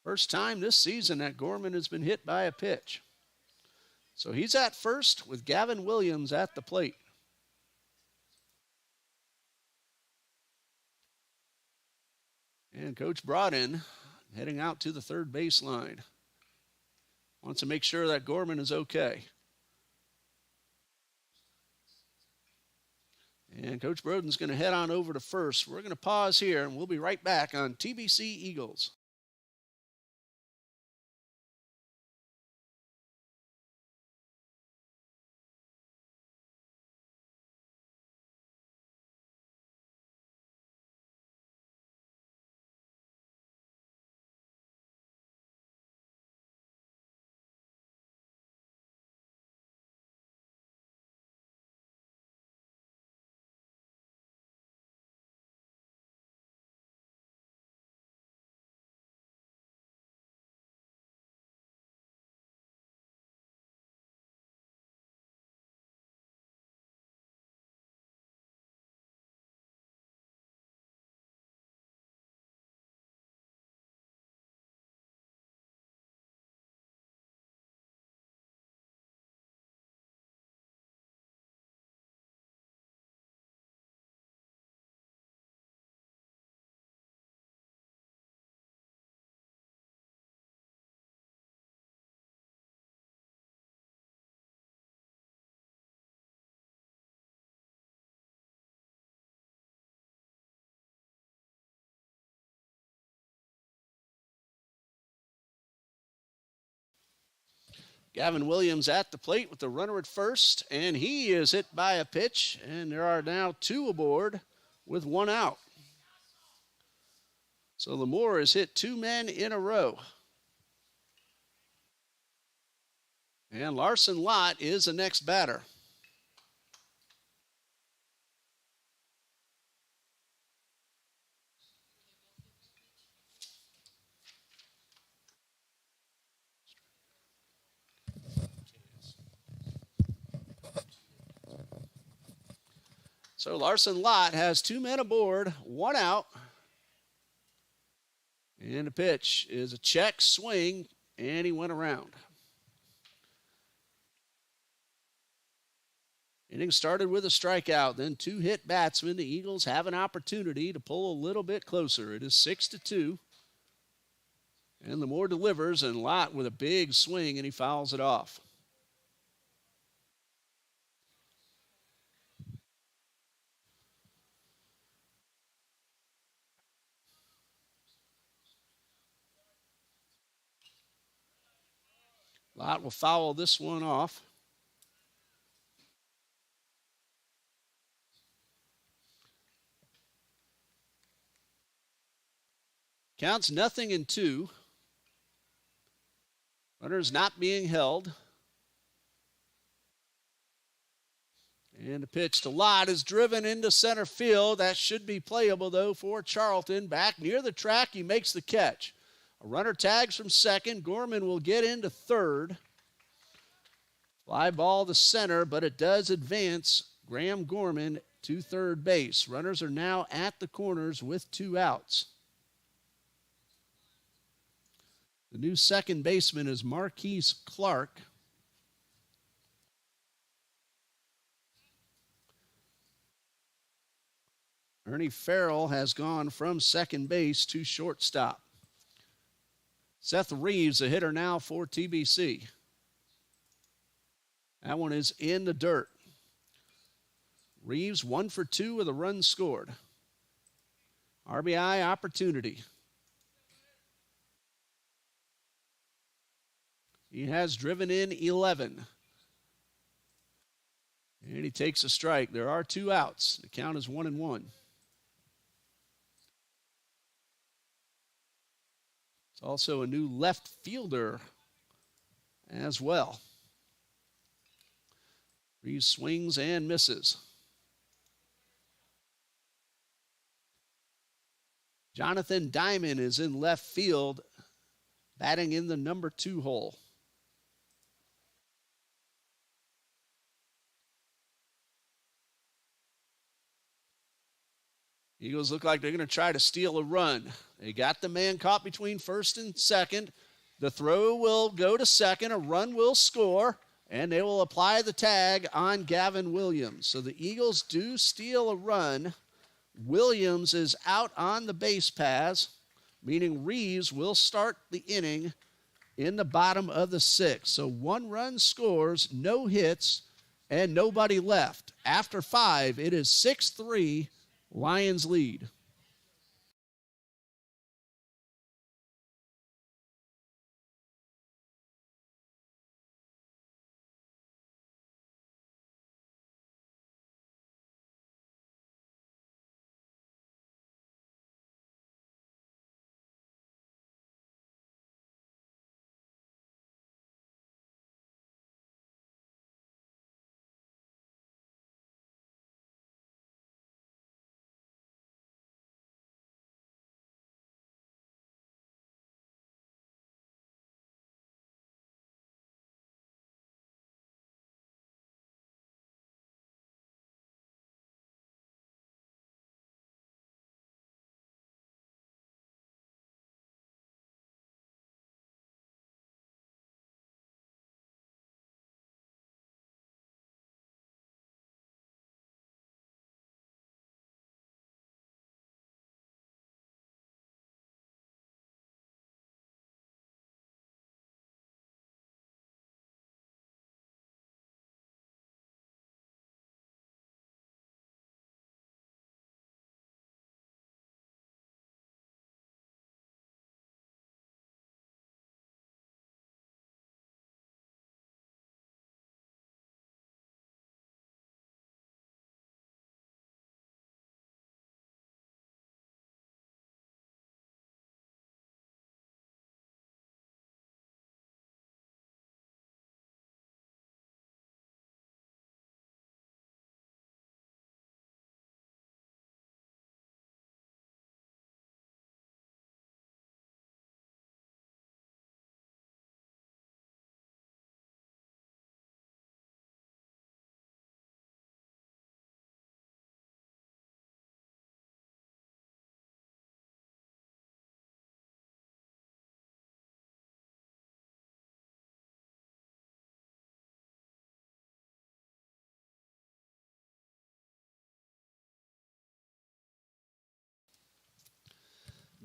First time this season that Gorman has been hit by a pitch. So he's at first with Gavin Williams at the plate. And Coach Broaden heading out to the third baseline. Wants to make sure that Gorman is okay. And Coach Broden's going to head on over to first. We're going to pause here, and we'll be right back on TBC Eagles. Gavin Williams at the plate with the runner at first, and he is hit by a pitch, and there are now 2 aboard with 1 out. So Lemore has hit 2 men in a row. And Larson Lott is the next batter. So Larson Lott has 2 men aboard, 1 out. And the pitch is a check swing, and he went around. Inning started with a strikeout, then 2 hit batsmen. The Eagles have an opportunity to pull a little bit closer. It is 6-2. And Lamore delivers, and Lott with a big swing, and he fouls it off. Lott will foul this one off. Counts 0-2. Runners not being held. And the pitch to Lott is driven into center field. That should be playable, though, for Charlton. Back near the track, he makes the catch. A runner tags from second. Gorman will get into third. Fly ball to center, but it does advance Graham Gorman to third base. Runners are now at the corners with 2 outs. The new second baseman is Marquise Clark. Ernie Farrell has gone from second base to shortstop. Seth Reeves, a hitter now for TBC. That one is in the dirt. Reeves 1 for 2 with a run scored. RBI opportunity. He has driven in 11. And he takes a strike. There are 2 outs. The count is 1-1. It's also a new left fielder as well. Reeves swings and misses. Jonathan Diamond is in left field, batting in the number 2 hole. Eagles look like they're going to try to steal a run. They got the man caught between first and second. The throw will go to second. A run will score, and they will apply the tag on Gavin Williams. So the Eagles do steal a run. Williams is out on the base paths, meaning Reeves will start the inning in the bottom of the 6th. So 1 run scores, no hits, and nobody left. After 5, it is 6-3. Lions lead.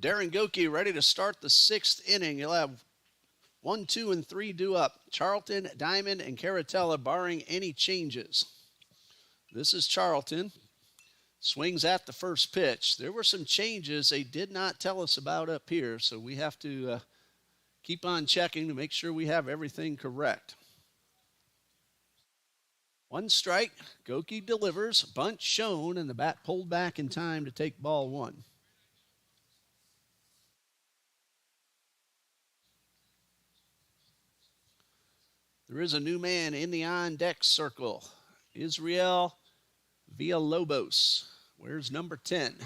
Darren Goki ready to start the 6th inning. He'll have 1, 2, and 3 due up. Charlton, Diamond, and Caratella barring any changes. This is Charlton. Swings at the first pitch. There were some changes they did not tell us about up here, so we have to keep on checking to make sure we have everything correct. 1 strike. Goki delivers. Bunt shown, and the bat pulled back in time to take ball 1. There is a new man in the on-deck circle. Israel Villalobos. Where's number 10?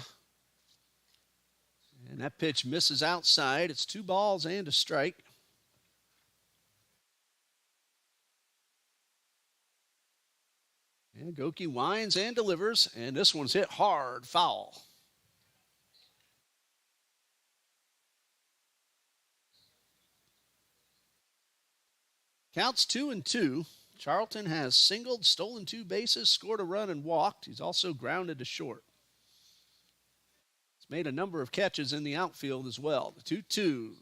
And that pitch misses outside. It's 2 balls and a strike. And Goki winds and delivers, and this one's hit hard, foul. Counts 2-2. Charlton has singled, stolen 2 bases, scored a run, and walked. He's also grounded to short. He's made a number of catches in the outfield as well. The 2-2.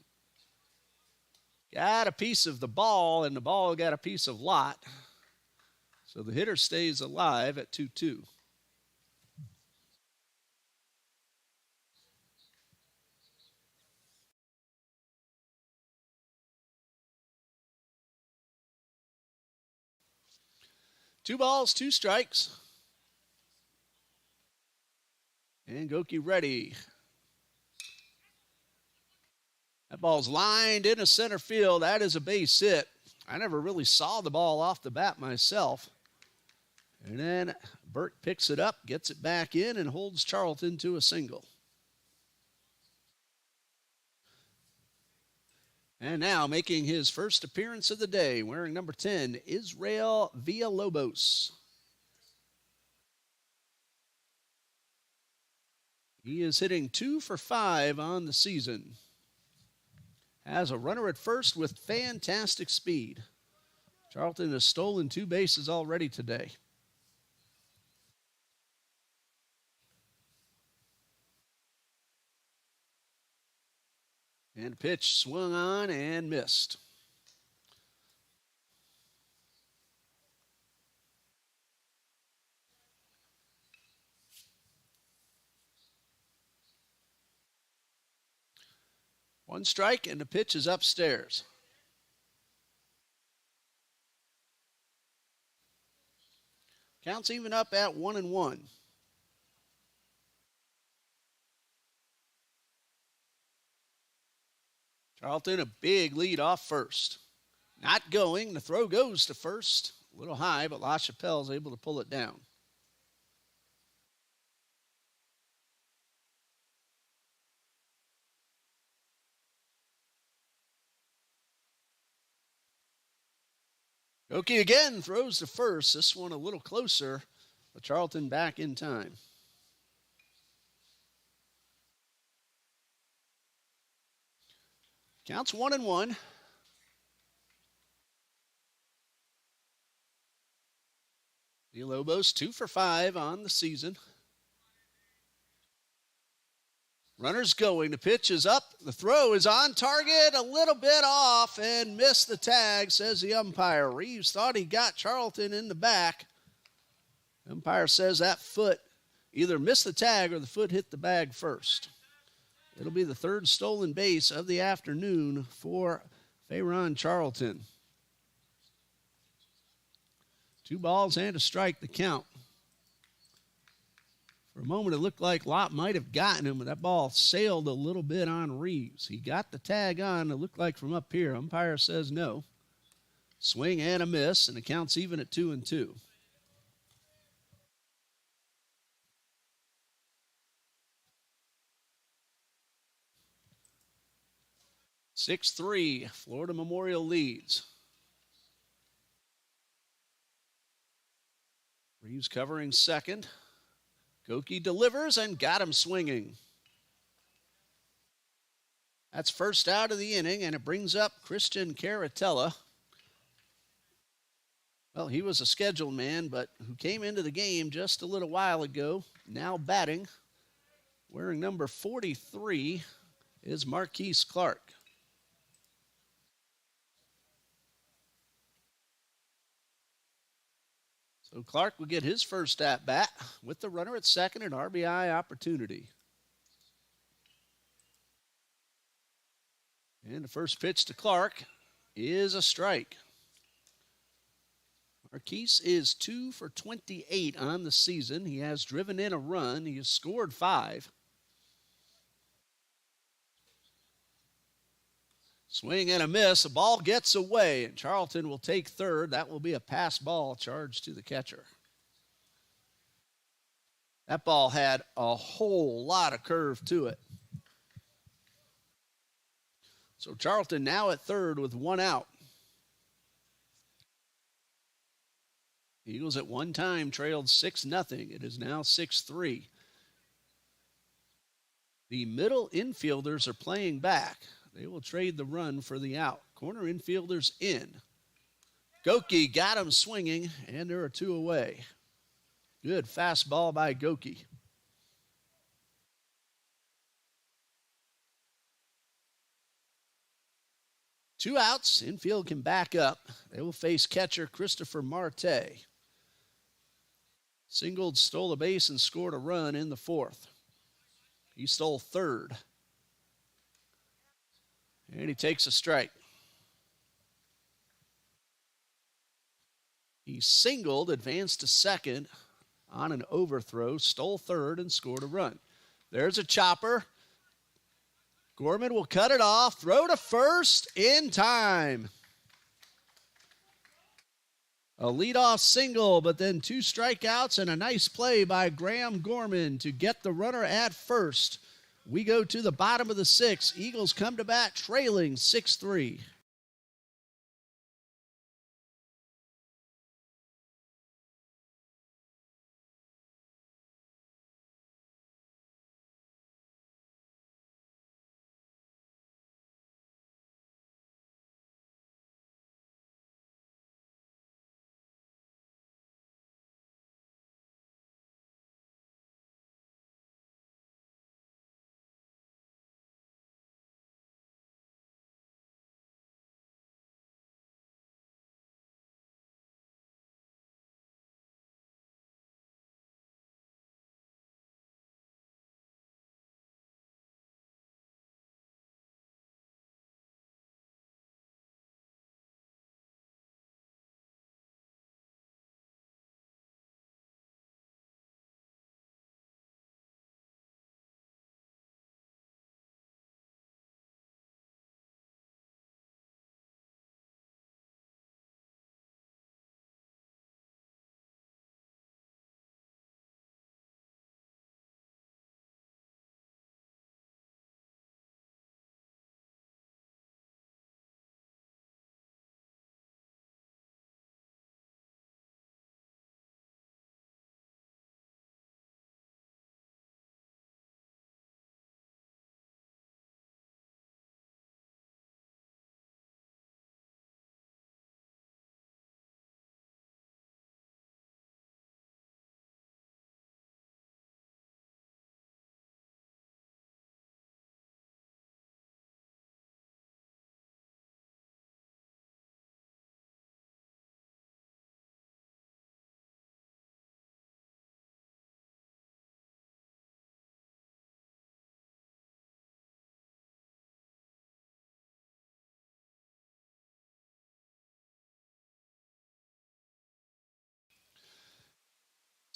Got a piece of the ball, and the ball got a piece of lot. So the hitter stays alive at 2-2. Two balls, 2 strikes. And Goki ready. That ball's lined into center field. That is a base hit. I never really saw the ball off the bat myself. And then Burt picks it up, gets it back in, and holds Charlton to a single. And now making his first appearance of the day, wearing number 10, Israel Villalobos. He is hitting 2 for 5 on the season. Has a runner at first with fantastic speed. Charlton has stolen 2 bases already today. And pitch swung on and missed. One strike, and the pitch is upstairs. Counts even up at 1-1. Charlton a big lead off first. Not going. The throw goes to first. A little high, but LaChapelle's able to pull it down. Goki again throws to first. This one a little closer, but Charlton back in time. Counts 1-1. Villalobos 2 for 5 on the season. Runner's going. The pitch is up. The throw is on target. A little bit off and missed the tag, says the umpire. Reeves thought he got Charlton in the back. The umpire says that foot either missed the tag or the foot hit the bag first. It'll be the 3rd stolen base of the afternoon for Fayron Charlton. 2 balls and a strike to count. For a moment, it looked like Lott might have gotten him, but that ball sailed a little bit on Reeves. He got the tag on, it looked like from up here. Umpire says no. Swing and a miss, and the count's even at 2-2. (6-3), Florida Memorial leads. Reeves covering second. Goki delivers and got him swinging. That's first out of the inning, and it brings up Christian Caratella. Well, he was a scheduled man, but who came into the game just a little while ago, now batting, wearing number 43. is Marquise Clark. So Clark will get his first at bat with the runner at second, an RBI opportunity. And the first pitch to Clark is a strike. Marquise is 2 for 28 on the season. He has driven in a run. He has scored 5. Swing and a miss. The ball gets away, and Charlton will take third. That will be a pass ball charged to the catcher. That ball had a whole lot of curve to it. So Charlton now at third with 1 out. The Eagles at one time trailed 6-0. It is now 6-3. The middle infielders are playing back. They will trade the run for the out. Corner infielders in. Goki got him swinging, and there are 2 away. Good fastball by Goki. Two outs. Infield can back up. They will face catcher Christopher Marte. Singled, stole a base, and scored a run in the 4th. He stole third. And he takes a strike. He singled, advanced to second on an overthrow, stole third, and scored a run. There's a chopper. Gorman will cut it off, throw to first in time. A leadoff single, but then 2 strikeouts and a nice play by Graham Gorman to get the runner at first. We go to the bottom of the 6th. Eagles come to bat trailing 6-3.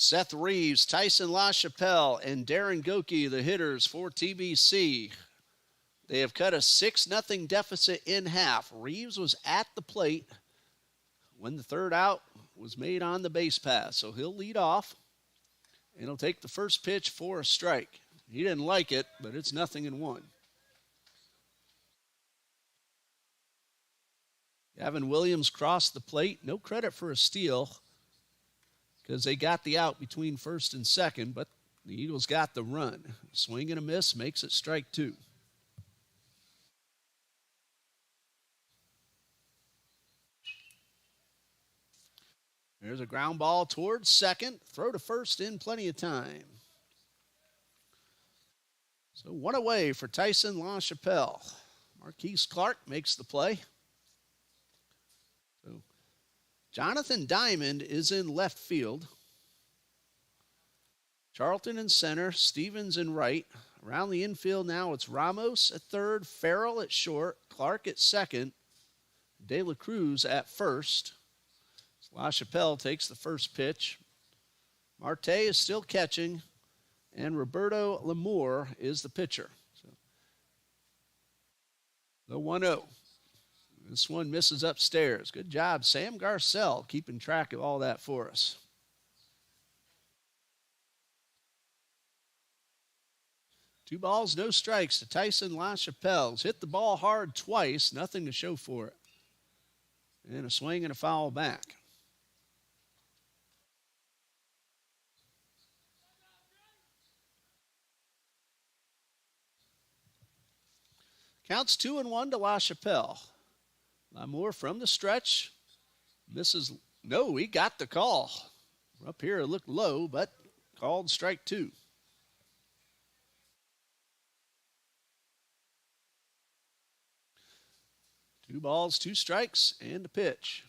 Seth Reeves, Tyson LaChapelle, and Darren Goki, the hitters for TBC. They have cut a 6-0 deficit in half. Reeves was at the plate when the third out was made on the base pass. So he'll lead off, and he'll take the first pitch for a strike. He didn't like it, but it's 0-1. Gavin Williams crossed the plate. No credit for a steal because they got the out between first and second, but the Eagles got the run. Swing and a miss makes it strike 2. There's a ground ball towards second. Throw to first in plenty of time. So one away for Tyson LaChapelle. Marquise Clark makes the play. So Jonathan Diamond is in left field. Charlton in center, Stevens in right. Around the infield now, it's Ramos at third, Farrell at short, Clark at second, De La Cruz at first. LaChapelle takes the first pitch. Marte is still catching, and Roberto Lamour is the pitcher. So, the 1-0. This one misses upstairs. Good job, Sam Garcelle, keeping track of all that for us. 2 balls, no strikes to Tyson LaChapelle. Hit the ball hard twice, nothing to show for it. And a swing and a foul back. Counts 2-1 to LaChapelle. Lamour from the stretch. Misses. No, he got the call. Up here it looked low, but called strike 2. Two balls, 2 strikes, and a pitch.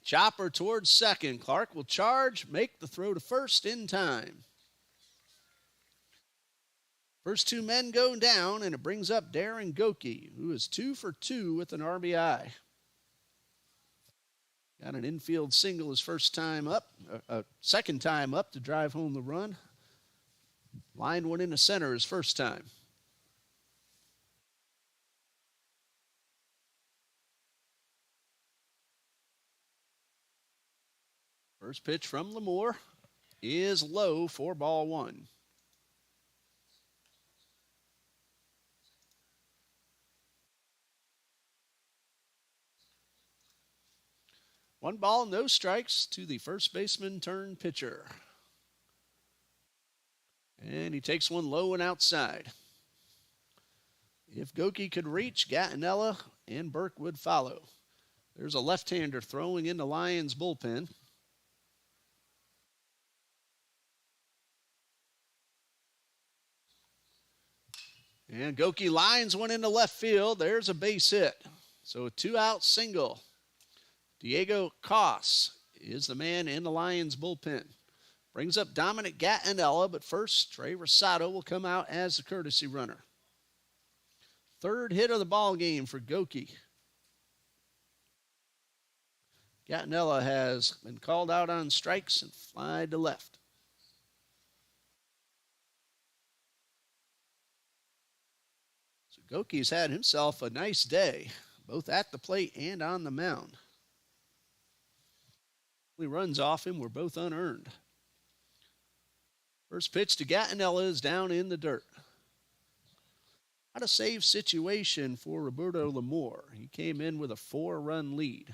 Chopper towards second. Clark will charge, make the throw to first in time. First 2 men go down, and it brings up Darren Goki, who is 2 for 2 with an RBI. Got an infield single his first time up, second time up to drive home the run. Lined one into center his first time. First pitch from Lamour is low for ball 1. One ball, no strikes to the first baseman turned pitcher. And he takes one low and outside. If Goki could reach, Gattinella and Burke would follow. There's a left-hander throwing in the Lions bullpen. And Goki lines one into left field. There's a base hit. So a 2-out single. Diego Koss is the man in the Lions bullpen. Brings up Dominic Gattinella, but first Trey Rosado will come out as the courtesy runner. Third hit of the ball game for Goki. Gattinella has been called out on strikes and flied to left. So Goki's had himself a nice day, both at the plate and on the mound. Runs off him were both unearned. First pitch to Gattinella is down in the dirt. Not a save situation for Roberto Lamour. He came in with a 4-run lead.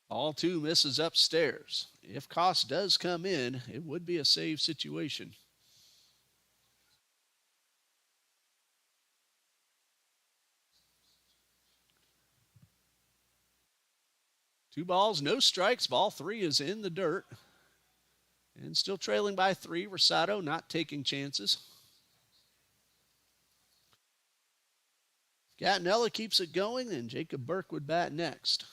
All 2 misses upstairs. If Koss does come in, it would be a save situation. Two balls, no strikes. Ball 3 is in the dirt. And still trailing by 3. Rosado not taking chances. Gattinella keeps it going, and Jacob Burke would bat next.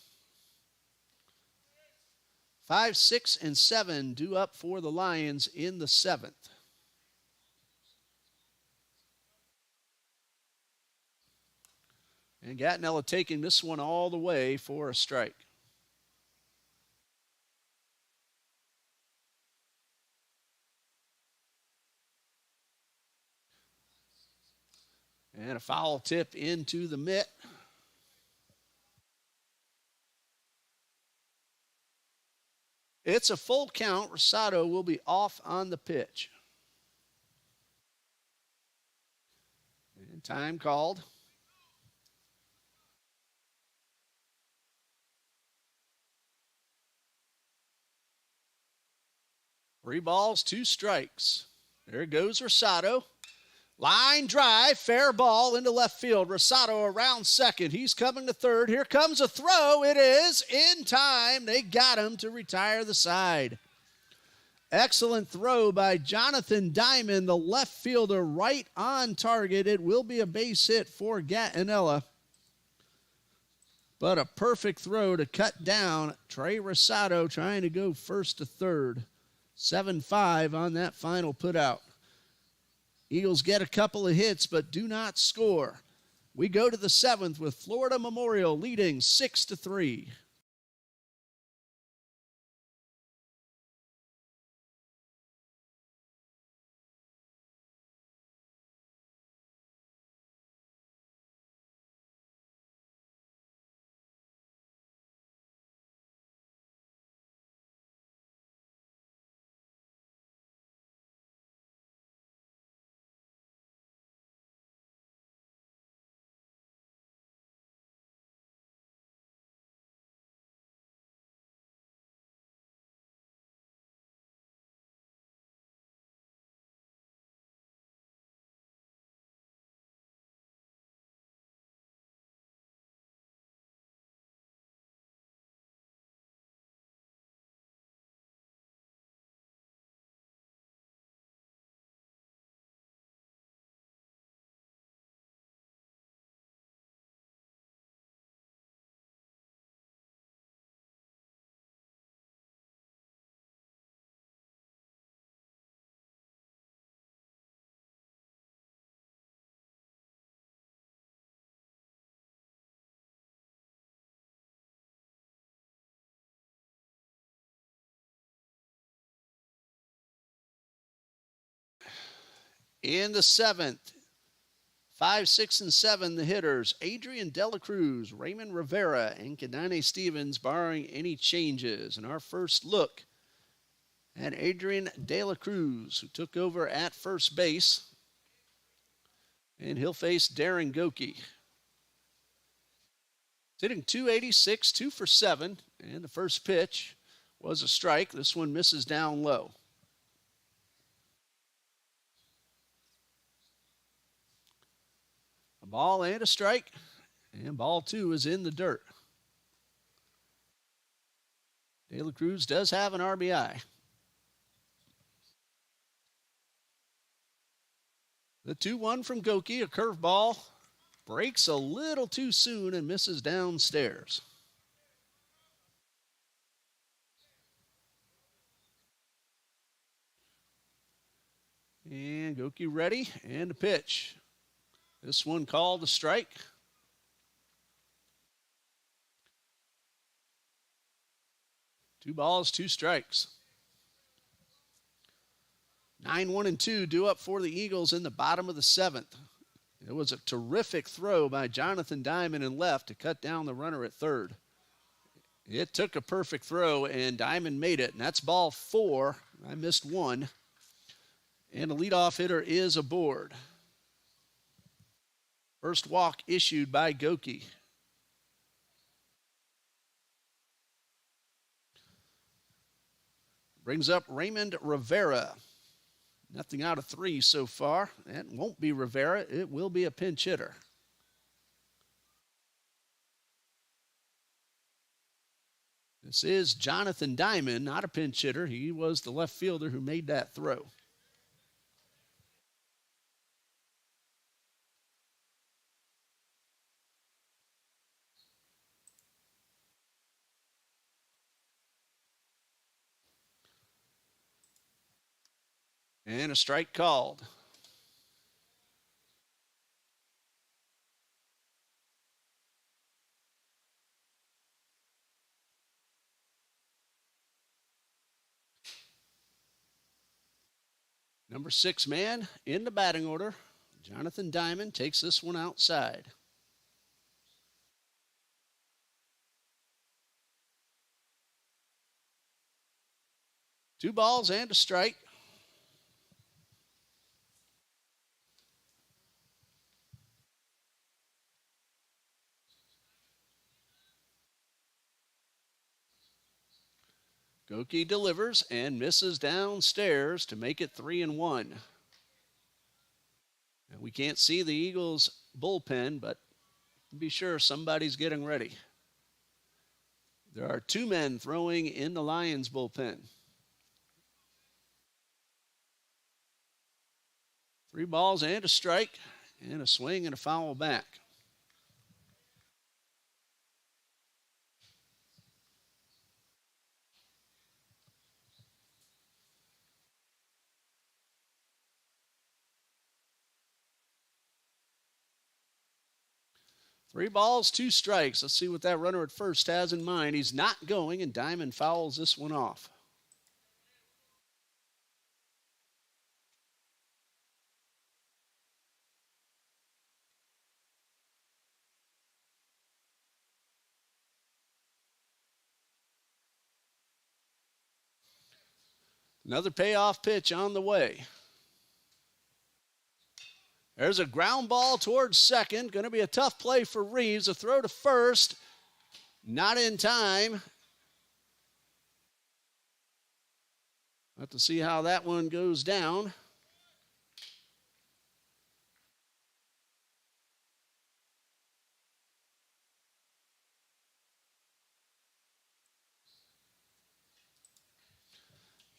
5, 6, and 7 due up for the Lions in the 7th. And Gattinella taking this one all the way for a strike. And a foul tip into the mitt. It's a full count. Rosado will be off on the pitch. And time called. Three balls, 2 strikes. There goes Rosado. Line drive, fair ball into left field. Rosado around second. He's coming to third. Here comes a throw. It is in time. They got him to retire the side. Excellent throw by Jonathan Diamond, the left fielder, right on target. It will be a base hit for Gattinella. But a perfect throw to cut down Trey Rosado trying to go first to third. 7-5 on that final putout. Eagles get a couple of hits but do not score. We go to the seventh with Florida Memorial leading 6-3. In the seventh, 5, 6, and 7, the hitters, Adrian Dela Cruz, Raymond Rivera, and Kadane Stevens, barring any changes. And our first look at Adrian Dela Cruz, who took over at first base. And he'll face Darren Goki. Hitting .286, 2 for 7. And the first pitch was a strike. This one misses down low. A ball and a strike. And ball 2 is in the dirt. De La Cruz does have an RBI. The 2-1 from Goki, a curveball, breaks a little too soon and misses downstairs. And Goki ready, and a pitch. This one called a strike. Two balls, two strikes. 9-1-2 due up for the Eagles in the bottom of the seventh. It was a terrific throw by Jonathan Diamond in left to cut down the runner at third. It took a perfect throw, and Diamond made it, and that's ball 4. I missed one. And the leadoff hitter is aboard. First walk issued by Goki. Brings up Raymond Rivera. Nothing out of 3 so far. That won't be Rivera. It will be a pinch hitter. This is Jonathan Diamond, not a pinch hitter. He was the left fielder who made that throw. And a strike called. Number 6 man in the batting order. Jonathan Diamond takes this one outside. Two balls and a strike. Goki delivers and misses downstairs to make it 3-1. And we can't see the Eagles bullpen, but be sure somebody's getting ready. There are 2 men throwing in the Lions bullpen. 3 balls and a strike, and a swing and a foul back. Three balls, 2 strikes. Let's see what that runner at first has in mind. He's not going, and Diamond fouls this one off. Another payoff pitch on the way. There's a ground ball towards second. Going to be a tough play for Reeves. A throw to first. Not in time. We'll have to see how that one goes down.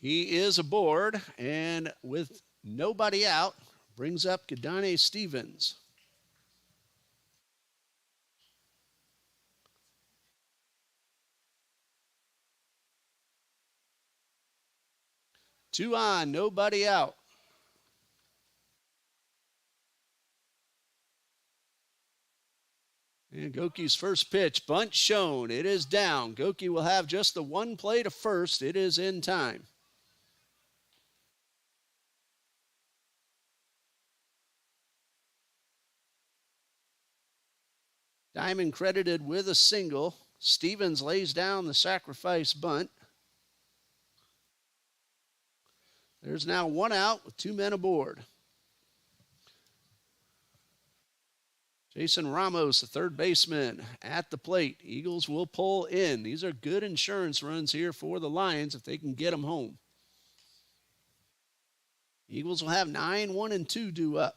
He is aboard, and with nobody out, brings up Kadane Stevens. Two on, nobody out. And Goki's first pitch, bunt shown. It is down. Goki will have just the one play to first. It is in time. Diamond credited with a single. Stevens lays down the sacrifice bunt. There's now one out with 2 men aboard. Jason Ramos, the third baseman, at the plate. Eagles will pull in. These are good insurance runs here for the Lions if they can get them home. Eagles will have 9, 1, and 2 due up.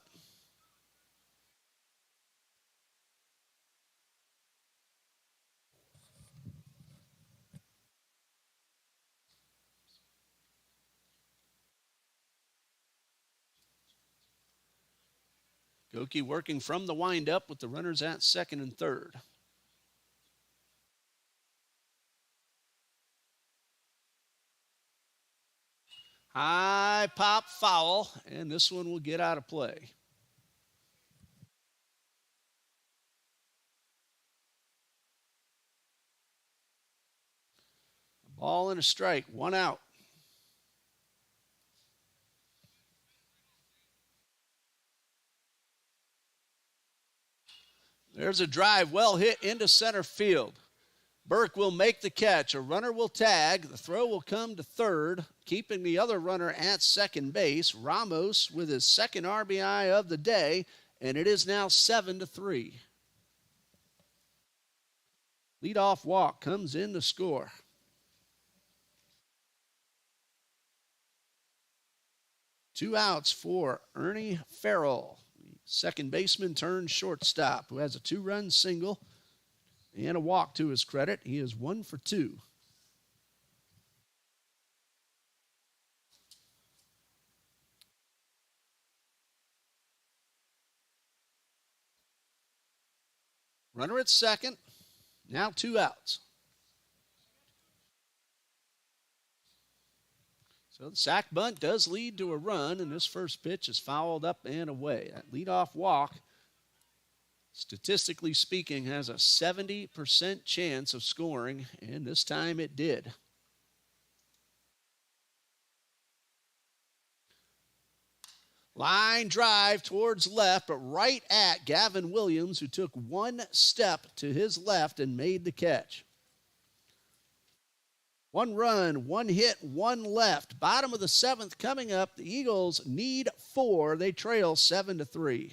Goki working from the windup with the runners at second and third. High pop foul, and this one will get out of play. A ball and a strike, one out. There's a drive well hit into center field. Burke will make the catch. A runner will tag. The throw will come to third, keeping the other runner at second base. Ramos with his second RBI of the day, and it is now 7-3. Leadoff walk comes in to score. Two outs for Ernie Farrell. Second baseman turned shortstop, who has a 2-run single and a walk to his credit. He is 1 for 2. Runner at second. Now 2 outs. So the sac bunt does lead to a run, and this first pitch is fouled up and away. That leadoff walk, statistically speaking, has a 70% chance of scoring, and this time it did. Line drive towards left, but right at Gavin Williams, who took 1 step to his left and made the catch. 1 run, 1 hit, 1 left. Bottom of the 7th coming up. The Eagles need 4. They trail 7-3.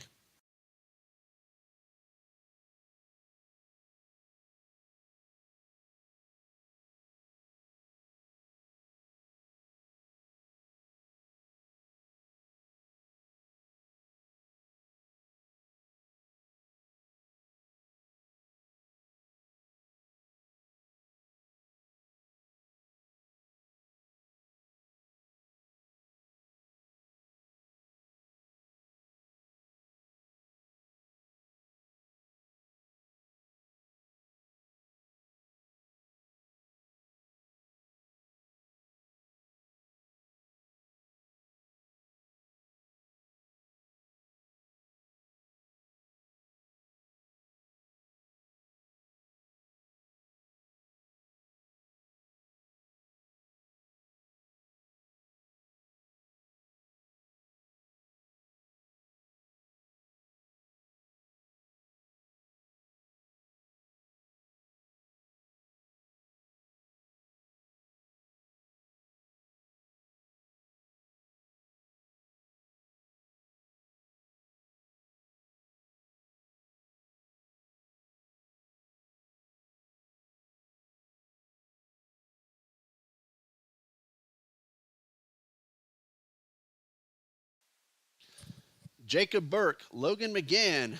Jacob Burke, Logan McGann,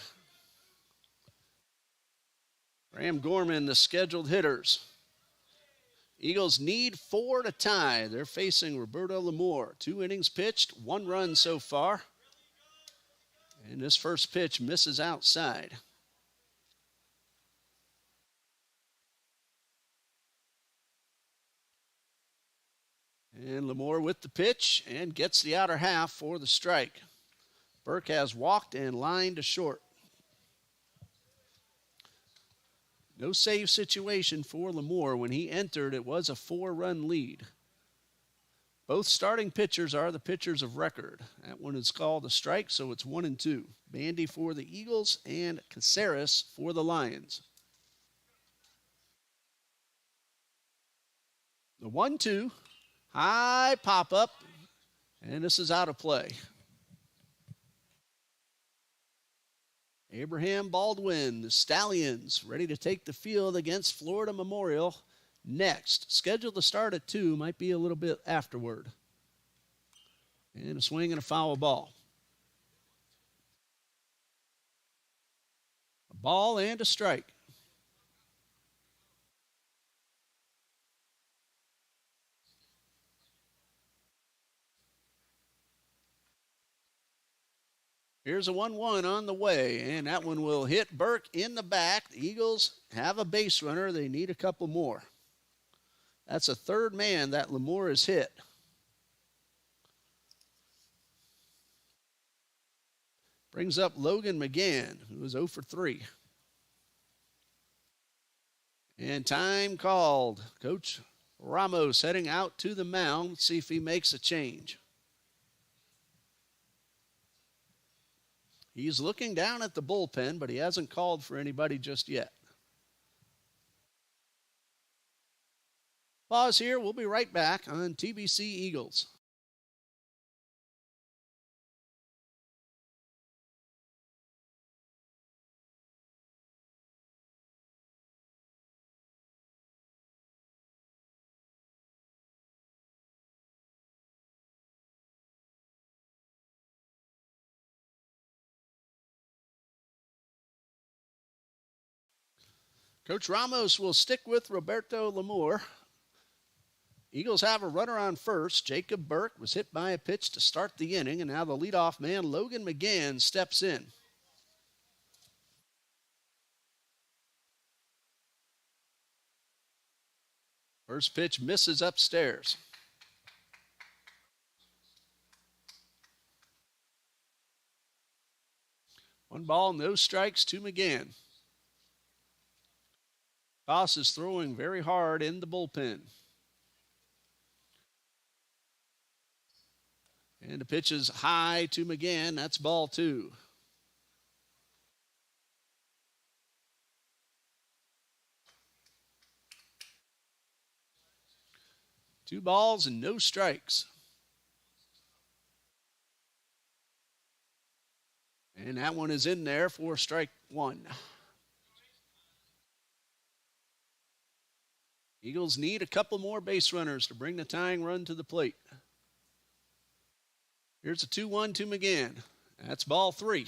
Graham Gorman, the scheduled hitters. Eagles need 4 to tie. They're facing Roberto Lamore. 2 innings pitched, 1 run so far. And this first pitch misses outside. And Lamore with the pitch and gets the outer half for the strike. Burke has walked and lined to short. No save situation for Lamore. When he entered, it was a 4-run lead. Both starting pitchers are the pitchers of record. That one is called a strike, so it's 1-2. Bandy for the Eagles and Caceres for the Lions. The 1-2, high pop-up, and this is out of play. Abraham Baldwin, the Stallions, ready to take the field against Florida Memorial next. Scheduled to start at 2, might be a little bit afterward. And a swing and a foul ball. A ball and a strike. Here's a 1-1 on the way, and that one will hit Burke in the back. The Eagles have a base runner. They need a couple more. That's a third man that Lamore has hit. Brings up Logan McGann, who is 0 for 3. And time called. Coach Ramos heading out to the mound. Let's see if he makes a change. He's looking down at the bullpen, but he hasn't called for anybody just yet. Pause here. We'll be right back on TBC Eagles. Coach Ramos will stick with Roberto Lamore. Eagles have a runner on first. Jacob Burke was hit by a pitch to start the inning, and now the leadoff man, Logan McGann, steps in. First pitch misses upstairs. One ball, no strikes to McGann. Goss is throwing very hard in the bullpen. And the pitch is high to McGann. That's ball 2. Two balls and no strikes. And that one is in there for strike 1. Eagles need a couple more base runners to bring the tying run to the plate. Here's a 2-1 to McGann. That's ball 3.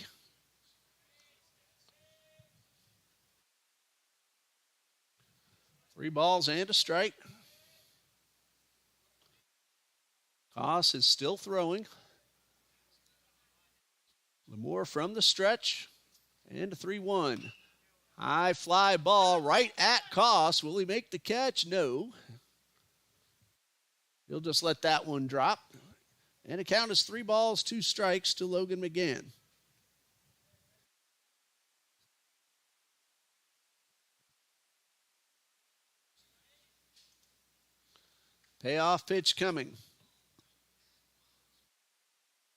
Three balls and a strike. Goss is still throwing. Lamore from the stretch. And a 3-1. High fly ball right at Goss. Will he make the catch? No. He'll just let that one drop. And the count is 3 balls, 2 strikes to Logan McGann. Payoff pitch coming.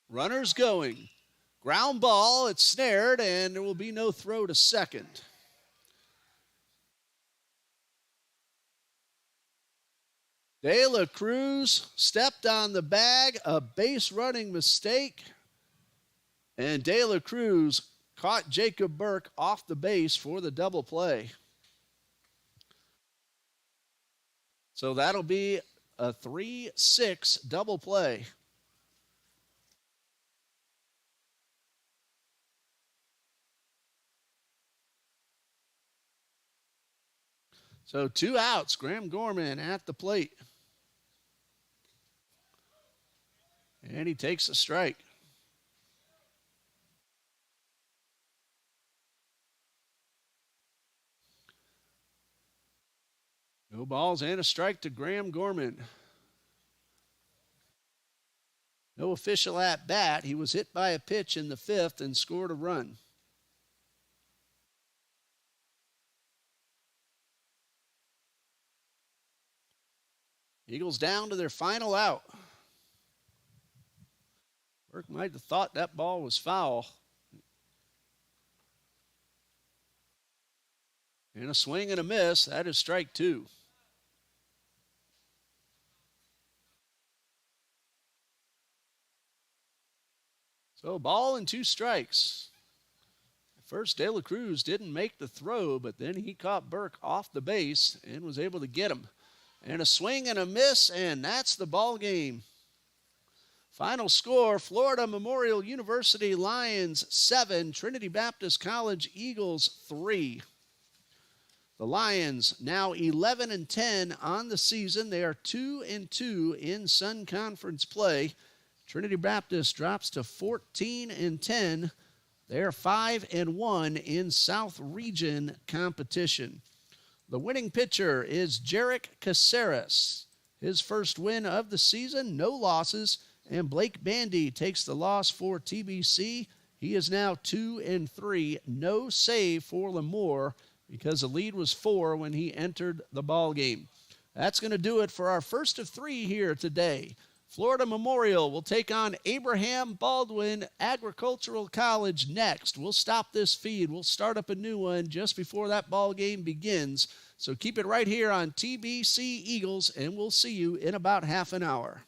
Runners going. Ground ball, it's snared, and there will be no throw to second. De La Cruz stepped on the bag, a base running mistake, and De La Cruz caught Jacob Burke off the base for the double play. So that'll be a 3-6 double play. So 2 outs. Graham Gorman at the plate. And he takes a strike. No balls and a strike to Graham Gorman. No official at bat. He was hit by a pitch in the 5th and scored a run. Eagles down to their final out. Burke might have thought that ball was foul. And a swing and a miss. That is strike 2. So, ball and 2 strikes. First, De La Cruz didn't make the throw, but then he caught Burke off the base and was able to get him. And a swing and a miss, and that's the ball game. Final score, Florida Memorial University Lions 7, Trinity Baptist College Eagles 3. The Lions now 11-10 on the season. They are 2-2 in Sun Conference play. Trinity Baptist drops to 14-10. They're 5-1 in South Region competition. The winning pitcher is Jarek Caceres. His first win of the season, no losses, and Blake Bandy takes the loss for TBC. He is now 2-3, no save for Lemoore because the lead was 4 when he entered the ball game. That's going to do it for our first of 3 here today. Florida Memorial will take on Abraham Baldwin Agricultural College next. We'll stop this feed. We'll start up a new one just before that ball game begins. So keep it right here on TBC Eagles, and we'll see you in about half an hour.